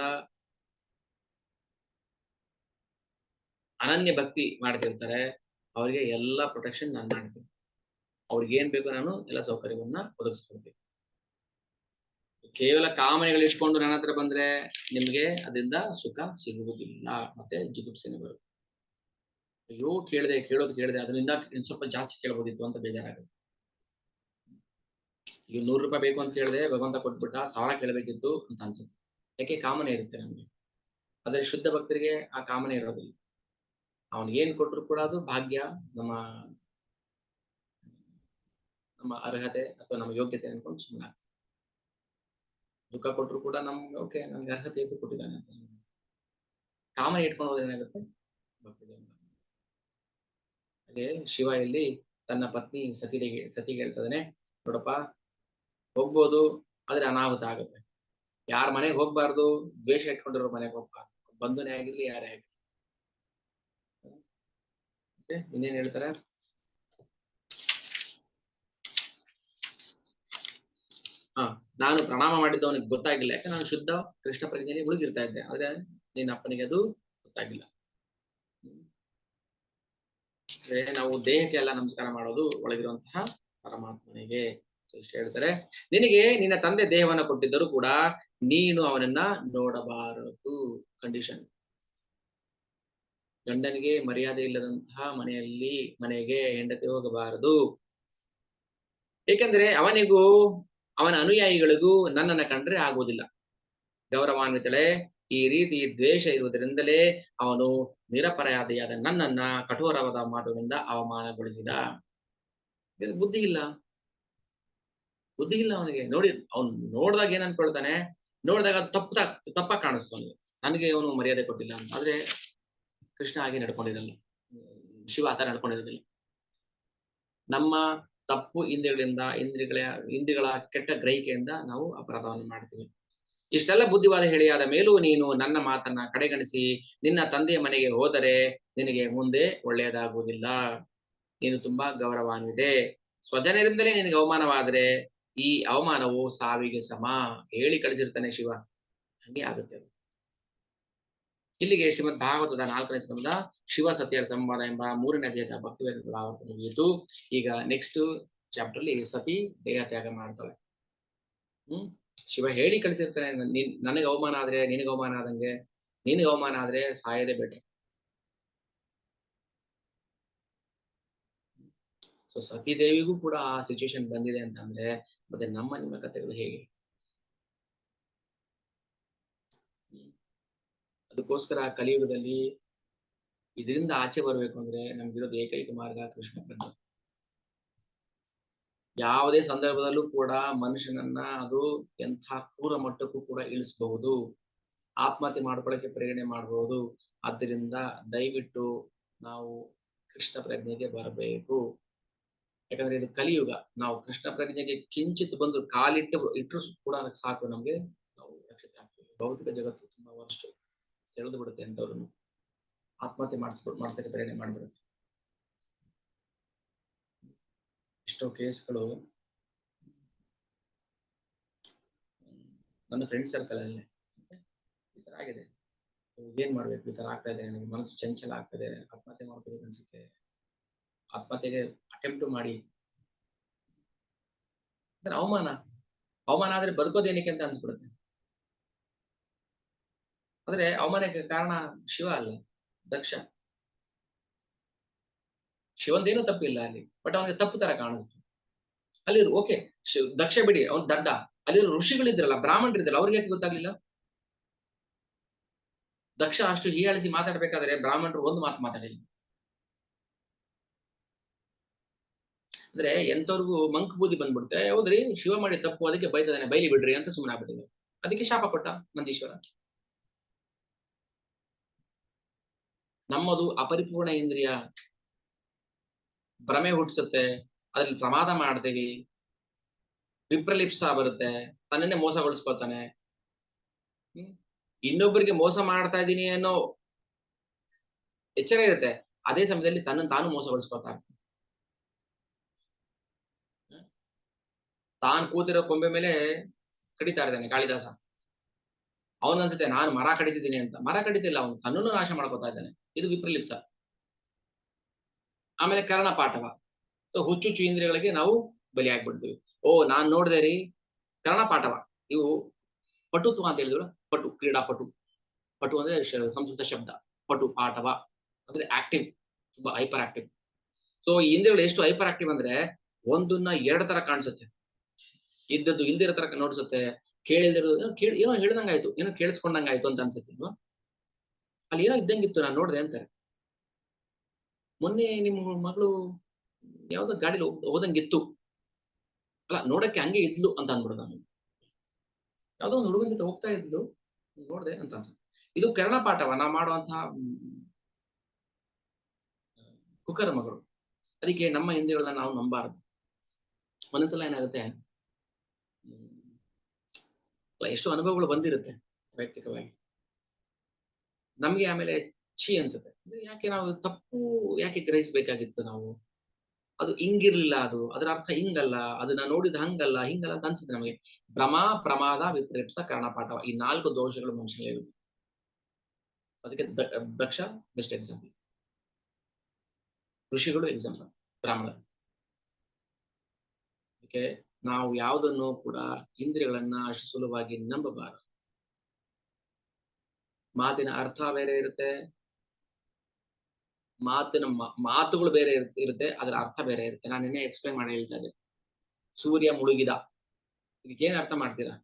ಅನನ್ಯ ಭಕ್ತಿ ಮಾಡ್ತಿರ್ತಾರೆ ಅವರಿಗೆ ಎಲ್ಲ ಪ್ರೊಟೆಕ್ಷನ್ ನಾನು ಮಾಡ್ತೀನಿ. ಅವ್ರಿಗೆ ಏನ್ ಬೇಕು ನಾನು ಎಲ್ಲ ಸೌಕರ್ಯವನ್ನ ಒದಗಿಸ್ಕೊಡ್ತೀನಿ. ಕೇವಲ ಕಾಮನೆಗಳು ಇಟ್ಕೊಂಡು ನನ್ನ ಹತ್ರ ಬಂದ್ರೆ ನಿಮ್ಗೆ ಅದರಿಂದ ಸುಖ ಸಿಗುವುದಿಲ್ಲ, ಮತ್ತೆ ಜಿಗುಪ್ಸೆನೆ ಬರುತ್ತೆ. ಅಯ್ಯೋ ಕೇಳೋದು ಅದರಿಂದ ಇನ್ನು ಸ್ವಲ್ಪ ಜಾಸ್ತಿ ಕೇಳಬಹುದಿತ್ತು ಅಂತ ಬೇಜಾರಾಗುತ್ತೆ. ಈಗ 100 ರೂಪಾಯಿ ಬೇಕು ಅಂತ ಕೇಳಿದೆ, ಭಗವಂತ ಕೊಟ್ಬಿಟ್ಟ, 1000 ಕೇಳಬೇಕಿತ್ತು ಅಂತ ಅನ್ಸುತ್ತೆ. ಯಾಕೆ ಕಾಮನೆ ಇರುತ್ತೆ ನಮ್ಗೆ. ಆದ್ರೆ ಶುದ್ಧ ಭಕ್ತರಿಗೆ ಆ ಕಾಮನೆ ಇರೋದಿಲ್ಲ. ಅವ್ನಿಗೆ ಏನ್ ಕೊಟ್ರು ಕೂಡ ಅದು ಭಾಗ್ಯ, ನಮ್ಮ ಅರ್ಹತೆ ಅಥವಾ ನಮ್ಮ ಯೋಗ್ಯತೆ ಅನ್ಕೊಂಡು ಸುಮ್ಮನೆ. ದುಃಖ ಕೊಟ್ರು ಕೂಡ ನಮ್ಗೆ ಓಕೆ, ನಮ್ಗೆ ಅರ್ಹತೆ ಇದ್ದು ಕೊಟ್ಟಿದ್ದಾನೆ ಅಂತ ಸುಮ್ಮನೆ. ಕಾಮನೆ ಇಟ್ಕೊಂಡು ಹೋದ್ರೆ ಏನಾಗುತ್ತೆ, ಹಾಗೆ ಶಿವ ಇಲ್ಲಿ ತನ್ನ ಪತ್ನಿ ಸತಿಗೆ ಹೇಳ್ತದಾನೆ, ನೋಡಪ್ಪ ಹೋಗ್ಬೋದು, ಆದ್ರೆ ಅನಾಹುತ ಆಗುತ್ತೆ. ಯಾರ ಮನೆಗೆ ಹೋಗ್ಬಾರ್ದು, ದ್ವೇಷ ಇಟ್ಕೊಂಡಿರೋ ಮನೆಗೆ ಹೋಗ್ಬಾರ್ದು, ಬಂಧುನೇ ಆಗಿರ್ಲಿ ಯಾರೇ ಆಗಿರ್ಲಿ. ಇನ್ನೇನ್ ಹೇಳ್ತಾರೆ, ನಾನು ಪ್ರಣಾಮ ಮಾಡಿದ್ದು ಅವನಿಗೆ ಗೊತ್ತಾಗಿಲ್ಲ, ಯಾಕೆ ನಾನು ಶುದ್ಧ ಕೃಷ್ಣ ಪ್ರಜ್ಞೆಯಲ್ಲಿ ಉಳಿದಿರ್ತಾ ಇದ್ದೆ, ಆದ್ರೆ ನಿನ್ನ ಅಪ್ಪನಿಗೆ ಅದು ಗೊತ್ತಾಗಿಲ್ಲ. ನಾವು ದೇಹಕ್ಕೆ ಎಲ್ಲ ನಮಸ್ಕಾರ ಮಾಡೋದು ಒಳಗಿರುವಂತಹ ಪರಮಾತ್ಮನಿಗೆ. ಇಷ್ಟ ಹೇಳ್ತಾರೆ, ನಿನಗೆ ನಿನ್ನ ತಂದೆ ದೇಹವನ್ನ ಕೊಟ್ಟಿದ್ದರೂ ಕೂಡ ನೀನು ಅವನನ್ನ ನೋಡಬಾರದು. ಕಂಡೀಷನ್, ಗಂಡನಿಗೆ ಮರ್ಯಾದೆ ಇಲ್ಲದಂತಹ ಮನೆಗೆ ಹೆಂಡತಿ ಹೋಗಬಾರದು. ಏಕೆಂದ್ರೆ ಅವನಿಗೂ ಅವನ ಅನುಯಾಯಿಗಳಿಗೂ ನನ್ನನ್ನ ಕಂಡ್ರೆ ಆಗುವುದಿಲ್ಲ. ಗೌರವಾನ್ವಿತಳೆ, ಈ ರೀತಿ ದ್ವೇಷ ಇರುವುದರಿಂದಲೇ ಅವನು ನಿರಪರಾಧಿಯಾದ ನನ್ನನ್ನ ಕಠೋರವಾದ ಮಾತುಗಳಿಂದ ಅವಮಾನಗೊಳಿಸಿದ. ಬುದ್ಧಿ ಇಲ್ಲ ಅವನಿಗೆ. ನೋಡಿ, ಅವನು ನೋಡಿದಾಗ ಏನ್ ಅನ್ಕೊಳ್ತಾನೆ, ನೋಡಿದಾಗ ತಪ್ಪ ಕಾಣಿಸ್ತಾನೆ, ನನಗೆ ಅವನು ಮರ್ಯಾದೆ ಕೊಟ್ಟಿಲ್ಲ ಅಂತ. ಆದ್ರೆ ಕೃಷ್ಣ ಹಾಗೆ ನಡ್ಕೊಂಡಿರಲ್ಲ, ಶಿವ ಆತ ನಡ್ಕೊಂಡಿರೋದಿಲ್ಲ. ನಮ್ಮ ತಪ್ಪು ಇಂದ್ರಿಯಗಳ ಕೆಟ್ಟ ಗ್ರಹಿಕೆಯಿಂದ ನಾವು ಅಪರಾಧವನ್ನು ಮಾಡ್ತೀವಿ. ಇಷ್ಟೆಲ್ಲ ಬುದ್ಧಿವಾದ ಹೇಳಿಯಾದ ಮೇಲೂ ನೀನು ನನ್ನ ಮಾತನ್ನ ಕಡೆಗಣಿಸಿ ನಿನ್ನ ತಂದೆಯ ಮನೆಗೆ ಹೋದರೆ ನಿನಗೆ ಮುಂದೆ ಒಳ್ಳೆಯದಾಗುವುದಿಲ್ಲ. ನೀನು ತುಂಬಾ ಗೌರವಾನ್ವಿದೆ. ಸ್ವಜನರಿಂದಲೇ ನಿನಗೆ ಅವಮಾನವಾದ್ರೆ ಈ ಅವಮಾನವು ಸಾವಿಗೆ ಸಮ. ಹೇಳಿ ಕಳಿಸಿರ್ತಾನೆ ಶಿವ, ಹಂಗೆ ಆಗುತ್ತೆ. ಇಲ್ಲಿಗೆ ಶ್ರೀಮದ್ ಭಾಗವತದ 4ನೇ ಸ್ಕಂದ ಶಿವ ಸತ್ಯರ ಸಂವಾದ ಎಂಬ 3ನೇ ಅಧ್ಯಾಯದ ಭಕ್ತಿವೇದಾಂತದ ಆವರ್ತನ ಮುಗಿಯಿತು. ಈಗ ನೆಕ್ಸ್ಟ್ ಚಾಪ್ಟರ್ ಅಲ್ಲಿ ಸತಿ ದೇಹ ತ್ಯಾಗ ಮಾಡ್ತಾಳೆ. ಶಿವ ಹೇಳಿ ಕಳಿಸಿರ್ತಾನೆ, ನನಗೆ ಅವಮಾನ ಆದ್ರೆ ನಿನಗೆ ಅವಮಾನ ಆದಂಗೆ, ನಿನಗೆ ಅವಮಾನ ಆದ್ರೆ ಸಾಯದೆ ಬೆಟ್ರೆ. ಸೊ ಸತಿದೇವಿಗೂ ಕೂಡ ಆ ಸಿಚುವೇಶನ್ ಬಂದಿದೆ ಅಂತ ಅಂದ್ರೆ ಮತ್ತೆ ನಿಮ್ಮ ಕಥೆಗಳು ಹೇಗೆ? ಅದಕ್ಕೋಸ್ಕರ ಕಲಿಯುಗದಲ್ಲಿ ಇದರಿಂದ ಆಚೆ ಬರ್ಬೇಕು ಅಂದ್ರೆ ನಮ್ಗಿರೋದು ಏಕೈಕ ಮಾರ್ಗ ಕೃಷ್ಣ ಪ್ರಜ್ಞೆ. ಯಾವುದೇ ಸಂದರ್ಭದಲ್ಲೂ ಕೂಡ ಮನುಷ್ಯನನ್ನ ಅದು ಎಂಥ ಕ್ರೂರ ಮಟ್ಟಕ್ಕೂ ಕೂಡ ಇಳಿಸಬಹುದು, ಆತ್ಮಹತ್ಯೆ ಮಾಡ್ಕೊಳ್ಳಕ್ಕೆ ಪ್ರೇರಣೆ ಮಾಡಬಹುದು. ಆದ್ದರಿಂದ ದಯವಿಟ್ಟು ನಾವು ಕೃಷ್ಣ ಪ್ರಜ್ಞೆಗೆ ಬರಬೇಕು. ಯಾಕಂದ್ರೆ ಇದು ಕಲಿಯುಗ. ನಾವು ಕೃಷ್ಣ ಪ್ರಜ್ಞೆಗೆ ಕಿಂಚಿತ್ ಬಂದು ಇಟ್ಟರು ಕೂಡ ಸಾಕು, ನಮ್ಗೆ ನಾವು ರಕ್ಷಿತ ಆಗ್ತೀವಿ. ಭೌತಿಕ ಜಗತ್ತು ತುಂಬಾ ವರ್ಷ ಸೆಳೆದು ಬಿಡುತ್ತೆ ಅಂತವ್ರನ್ನು, ಆತ್ಮಹತ್ಯೆ ಮಾಡ್ಸಕ್ಕೆ ಪ್ರೇರಣೆ ಮಾಡ್ಬಿಡುತ್ತೆ. ಎಷ್ಟೋ ಕೇಸ್ಗಳು ನನ್ನ ಫ್ರೆಂಡ್ ಸರ್ಕಲ್ ಅಲ್ಲಿ ಈ ತರ ಆಗಿದೆ. ಏನ್ ಮಾಡ್ಬೇಕು, ಈ ತರ ಆಗ್ತಾ ಇದೆ, ನನಗೆ ಮನಸ್ಸು ಚಂಚಲ ಆಗ್ತದೆ, ಆತ್ಮಹತ್ಯೆ ಮಾಡ್ಕೋಬೇಕು ಅನ್ಸುತ್ತೆ, ಆತ್ಮಹತ್ಯೆಗೆ ಅಟೆಂಪ್ಟ್ ಮಾಡಿ. ಅವಮಾನ ಆದ್ರೆ ಬದುಕೋದೇನಕ್ಕೆ ಅಂತ ಅನ್ಸ್ಬಿಡುತ್ತೆ. ಆದ್ರೆ ಅವಮಾನಕ್ಕೆ ಕಾರಣ ಶಿವ ಅಲ್ಲ, ದಕ್ಷ. ಶಿವಂದೇನೂ ತಪ್ಪಿಲ್ಲ ಅಲ್ಲಿ, ಬಟ್ ಅವನಿಗೆ ತಪ್ಪು ತರ ಕಾಣಿಸ್ತು ಅಲ್ಲಿ. ಓಕೆ, ದಕ್ಷ ಬಿಡಿ, ಅವ್ನು ದಡ್ಡ. ಅಲ್ಲಿರೋ ಋಷಿಗಳಿದ್ರಲ್ಲ, ಬ್ರಾಹ್ಮಣರಿದ್ರಲ್ಲ, ಅವ್ರಿಗೆ ಯಾಕೆ ಗೊತ್ತಾಗ್ಲಿಲ್ಲ? ದಕ್ಷ ಅಷ್ಟು ಹೀಯಾಳಿಸಿ ಮಾತಾಡ್ಬೇಕಾದ್ರೆ ಬ್ರಾಹ್ಮಣರು ಒಂದು ಮಾತು ಮಾತಾಡಿಲ್ಲ. ಅಂದ್ರೆ ಎಂತವ್ರಿಗೂ ಮಂಕ್ ಬೂದಿ ಬಂದ್ಬಿಡುತ್ತೆ. ಹೌದ್ರಿ, ಶಿವ ಮಾಡಿ ತಪ್ಪು, ಅದಕ್ಕೆ ಬೈತದಾನೆ, ಬೈಲಿ ಬಿಡ್ರಿ ಅಂತ ಸುಮ್ಮನೆ ಆಗ್ಬಿಟ್ಟಿದೆ. ಅದಕ್ಕೆ ಶಾಪ ಕೊಟ್ಟ ನಂದೀಶ್ವರ. ನಮ್ಮದು ಅಪರಿಪೂರ್ಣ ಇಂದ್ರಿಯ ಭ್ರಮೆ ಹುಟ್ಟಿಸುತ್ತೆ, ಅದ್ರಲ್ಲಿ ಪ್ರಮಾದ ಮಾಡ್ತೀವಿ, ವಿಪ್ರಲಿಪ್ಸ ಬರುತ್ತೆ, ತನ್ನನ್ನೇ ಮೋಸಗೊಳಿಸ್ಕೊಳ್ತಾನೆ. ಇನ್ನೊಬ್ಬರಿಗೆ ಮೋಸ ಮಾಡ್ತಾ ಇದೀನಿ ಅನ್ನೋ ಎಚ್ಚರ ಇರುತ್ತೆ, ಅದೇ ಸಮಯದಲ್ಲಿ ತನ್ನನ್ನು ತಾನು ಮೋಸಗೊಳಿಸ್ಕೊಳ್ತಾ ಇರ್ತಾನೆ. ತಾನು ಕೂತಿರೋ ಕೊಂಬೆ ಮೇಲೆ ಕಡಿತಾ ಇದ್ದಾನೆ ಕಾಳಿದಾಸ. ಅವನನ್ಸುತ್ತೆ ನಾನು ಮರ ಕಡಿತಿದ್ದೀನಿ ಅಂತ. ಮರ ಕಡಿತಿಲ್ಲ ಅವನು ತನ್ನನ್ನು ನಾಶ ಮಾಡ್ಕೊತಾ ಇದ್ದಾನೆ. ಇದು ವಿಪ್ರಲಿಪ್ಸ. ಆಮೇಲೆ ಕರ್ಣಪಾಠವ. ಸೊ ಹುಚ್ಚುಚ್ಚು ಇಂದ್ರಿಯಗಳಿಗೆ ನಾವು ಬಲಿಯಾಗ್ಬಿಡ್ತೀವಿ. ನಾನ್ ನೋಡ್ದೆ ರೀ ಕರ್ಣಪಾಠವ. ಇವು ಪಟುತ್ವ ಅಂತ ಹೇಳಿದ್ರು. ಪಟು, ಕ್ರೀಡಾಪಟು. ಪಟು ಅಂದ್ರೆ ಸಂಸ್ಕೃತ ಶಬ್ದ. ಪಟು, ಪಾಠವ ಅಂದ್ರೆ ಆಕ್ಟಿವ್, ತುಂಬಾ ಹೈಪರ್ ಆಕ್ಟಿವ್. ಸೊ ಈ ಇಂದ್ರಿಯಗಳು ಎಷ್ಟು ಹೈಪರ್ ಆಕ್ಟಿವ್ ಅಂದ್ರೆ ಒಂದನ್ನ 2 ತರ ಕಾಣಿಸುತ್ತೆ. ಇದ್ದದ್ದು ಇಲ್ದಿರೋ ತರ ನೋಡ್ಸುತ್ತೆ. ಕೇಳಿಲ್ದಿರೋದು ಏನೋ ಹೇಳ್ದಂಗಾಯ್ತು, ಏನೋ ಕೇಳಿಸ್ಕೊಂಡಂಗಾಯ್ತು ಅಂತ ಅನ್ಸುತ್ತೆ ಅಲ್ವಾ? ಅಲ್ಲಿ ಏನೋ ಇದ್ದಂಗಿತ್ತು ನಾನ್ ನೋಡ್ದೆ ಅಂತಾರೆ. ಮೊನ್ನೆ ನಿಮ್ಮ ಮಗಳು ಯಾವ್ದೋ ಗಾಡಿಲಿ ಹೋದಂಗಿತ್ತು. ಅಲ್ಲ ನೋಡಕ್ಕೆ ಹಂಗೆ ಇದ್ಲು ಅಂತ ಅಂದ್ಬಿಡು ನಾನು. ಯಾವ್ದೋ ಒಂದು ಹುಡುಗನ ಜೊತೆ ಹೋಗ್ತಾ ಇದ್ಲು, ನೋಡ್ದೆ ಅಂತ ಅನ್ಸುತ್ತೆ. ಇದು ಕರ್ಣಪಾಠವ ನಾವು ಮಾಡುವಂತಹ ಕುಕರ್ಮಗಳು. ಅದಕ್ಕೆ ನಮ್ಮ ಇಂದ್ರಿಯಗಳನ್ನ ನಾವು ನಂಬಾರದು. ಒಂದೊಂದ್ಸಲ ಏನಾಗುತ್ತೆ, ಎಷ್ಟು ಅನುಭವಗಳು ಬಂದಿರುತ್ತೆ ವೈಯಕ್ತಿಕವಾಗಿ. ನಮ್ಗೆ ಆಮೇಲೆ ಛೀ ಅನ್ಸುತ್ತೆ. ಯಾಕೆ ನಾವು ತಪ್ಪು ಯಾಕೆ ಗ್ರಹಿಸಬೇಕಾಗಿತ್ತು ನಾವು? ಅದು ಹಿಂಗಿರ್ಲಿಲ್ಲ ಅದು. ಅದರ ಅರ್ಥ ಹಿಂಗಲ್ಲ. ಅದನ್ನ ನೋಡಿದ ಹಂಗಲ್ಲ, ಹಿಂಗಲ್ಲ ಅಂತ ಅನ್ಸುತ್ತೆ ನಮಗೆ. ಭ್ರಮ, ಪ್ರಮಾದ, ವಿಪರೀತ, ಕರ್ಣಪಾಠವ. ಈ 4 ದೋಷಗಳು ಮನುಷ್ಯನಿಗೆ. ಅದಕ್ಕೆ ದಕ್ಷ ಬೆಸ್ಟ್ ಎಕ್ಸಾಂಪಲ್. ಋಷಿಗಳು ಎಕ್ಸಾಂಪಲ್, ಬ್ರಾಹ್ಮಣರು. ಅದಕ್ಕೆ ನಾವು ಯಾವುದನ್ನು ಕೂಡ ಇಂದ್ರಿಯಗಳನ್ನ ಅಷ್ಟು ಸುಲಭವಾಗಿ ನಂಬಬಾರದು. ಮಾತಿನ ಅರ್ಥ ಬೇರೆ ಇರುತ್ತೆ. ಮಾತುಗಳು ಬೇರೆ ಇರುತ್ತೆ. ಅದರ ಅರ್ಥ ಬೇರೆ ಇರುತ್ತೆ. ನಾನು ನಿನ್ನೆ ಎಕ್ಸ್‌ಪ್ಲೇನ್ ಮಾಡಿ ಹೇಳ್ತಾ ಇದ್ದೆ. ಸೂರ್ಯ ಮುಳುಗಿದ. ಇದಕ್ಕೇನ್ ಅರ್ಥ ಮಾಡ್ತೀರಾ?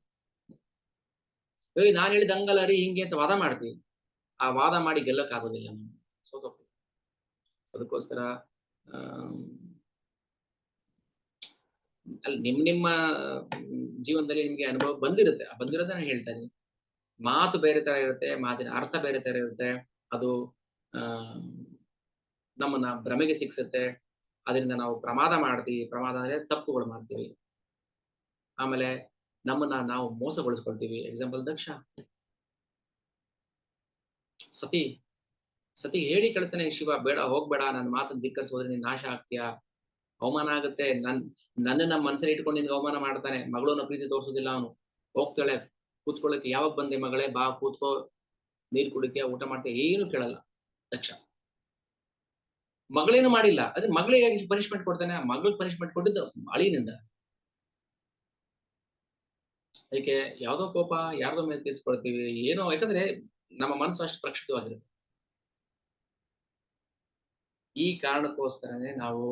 ನಾನ್ ಹೇಳಿದ್ ಹಂಗಲ್ಲ ರೀ ಹಿಂಗೆ ಅಂತ ವಾದ ಮಾಡ್ತೀವಿ. ಆ ವಾದ ಮಾಡಿ ಗೆಲ್ಲಕ್ಕಾಗೋದಿಲ್ಲ ನಮ್ಗೆ. ಸೋತೋಗ್ತೀವಿ. ಅದಕ್ಕೋಸ್ಕರ ಆ ಅಲ್ಲಿ ನಿಮ್ಮ ಜೀವನದಲ್ಲಿ ನಿಮ್ಗೆ ಅನುಭವ ಬಂದಿರುತ್ತೆ. ಬಂದಿರೋದನ್ನ ಹೇಳ್ತಾ ಇದೀನಿ. ಮಾತು ಬೇರೆ ತರ ಇರುತ್ತೆ. ಮಾತಿನ ಅರ್ಥ ಬೇರೆ ತರ ಇರುತ್ತೆ. ಅದು ಆ ನಮ್ಮನ್ನ ಭ್ರಮೆಗೆ ಸಿಕ್ಸುತ್ತೆ. ಅದರಿಂದ ನಾವು ಪ್ರಮಾದ ಮಾಡ್ತೀವಿ. ಪ್ರಮಾದ ಅಂದ್ರೆ ತಪ್ಪುಗಳು ಮಾಡ್ತೀವಿ. ಆಮೇಲೆ ನಮ್ಮನ್ನ ನಾವು ಮೋಸಗೊಳಿಸ್ಕೊಳ್ತೀವಿ. ಎಕ್ಸಾಂಪಲ್ ದಕ್ಷ. ಸತಿ ಸತಿ ಹೇಳಿ ಕಳ್ಸ್ತಾನೆ ಶಿವ, ಬೇಡ ಹೋಗ್ಬೇಡ, ನನ್ನ ಮಾತನ್ನ ಧಿಕ್ಕರಿಸಿ ಹೋದ್ರೆ ನೀನ್ ನಾಶ ಆಗ್ತೀಯಾ, ಅವಮಾನ ಆಗುತ್ತೆ. ನನ್ನನ್ನ ಮನಸ್ಸಲ್ಲಿ ಇಟ್ಕೊಂಡು ನಿನ್ಗೆ ಅವಮಾನ ಮಾಡ್ತಾನೆ. ಮಗಳನ್ನ ಪ್ರೀತಿ ತೋರಿಸೋದಿಲ್ಲ ಅವನು. ಹೋಗ್ತಾಳೆ ಕೂತ್ಕೊಳ್ಳಕ್ಕೆ, ಯಾವಾಗ ಬಂದೆ ಮಗಳೇ, ಬಾ ಕೂತ್ಕೋ, ನೀರ್ ಕುಡಿತೀಯ, ಊಟ ಮಾಡ್ತೀಯ, ಏನು ಕೇಳಲ್ಲ ದಕ್ಷ. ಮಗಳೇನು ಮಾಡಿಲ್ಲ. ಅದೇ ಮಗಳಿಗೆ ಪನಿಷ್ಮೆಂಟ್ ಕೊಡ್ತಾನೆ. ಆ ಮಗಳಿಗೆ ಪನಿಷ್ಮೆಂಟ್ ಕೊಟ್ಟಿದ್ದು ಅಳಿನಿಂದ. ಅದಕ್ಕೆ ಯಾವ್ದೋ ಕೋಪ ಯಾರ್ದೋ ಮೇಲೆ ತೀರ್ಸ್ಕೊಳ್ತೀವಿ. ಏನೋ ಯಾಕಂದ್ರೆ ನಮ್ಮ ಮನಸ್ಸು ಅಷ್ಟು ಪ್ರಕ್ಷುಬ್ಧವಾಗಿರುತ್ತೆ. ಈ ಕಾರಣಕ್ಕೋಸ್ಕರನೇ ನಾವು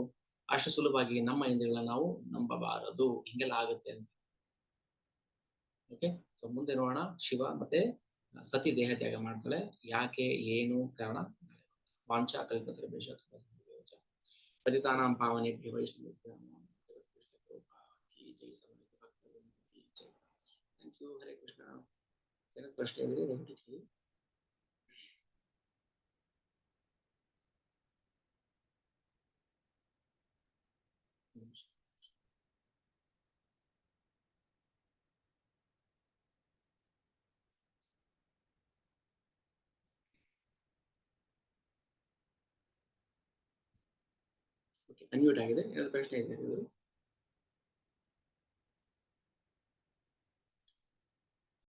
ಅಷ್ಟು ಸುಲಭವಾಗಿ ನಮ್ಮ ಇಂದ್ರಿಯಗಳನ್ನ ನಾವು ನಂಬಬಾರದು. ಹಿಂಗೆಲ್ಲ ಆಗುತ್ತೆ ಅಂತ. ಓಕೆ. ಸೊ ಮುಂದೆ ನೋಡೋಣ. ಶಿವ ಮತ್ತೆ ಸತಿ ದೇಹ ತ್ಯಾಗ ಮಾಡ್ತಾಳೆ. ಯಾಕೆ, ಏನು ಕಾರಣ? ವಾಂಛಾ ಕಲ್ಪತರುಭ್ಯಶ್ಚ ಕೃಪಾ ಪತಿತಾನಾಂ ಪಾವನೇಭ್ಯೋ ವೈಷ್ಣವೇಭ್ಯೋ ನಮೋ ನಮಃ. ಕಿ ಜೈ ಸಮವೇತ ಭಕ್ತವೃಂದ ಕಿ ಜೈ. Thank you. ಹರೇ ಕೃಷ್ಣ. ಏನಾದ್ರು ಪ್ರಶ್ನೆ ಇದ್ರೆ ದಯವಿಟ್ಟು ಕೇಳಿ. ಓಕೆ, ಅನ್ಮ್ಯೂಟ್ ಆಗಿದೆ. ಏನಾದ್ರು ಪ್ರಶ್ನೆ ಇದೆ ಇವರು?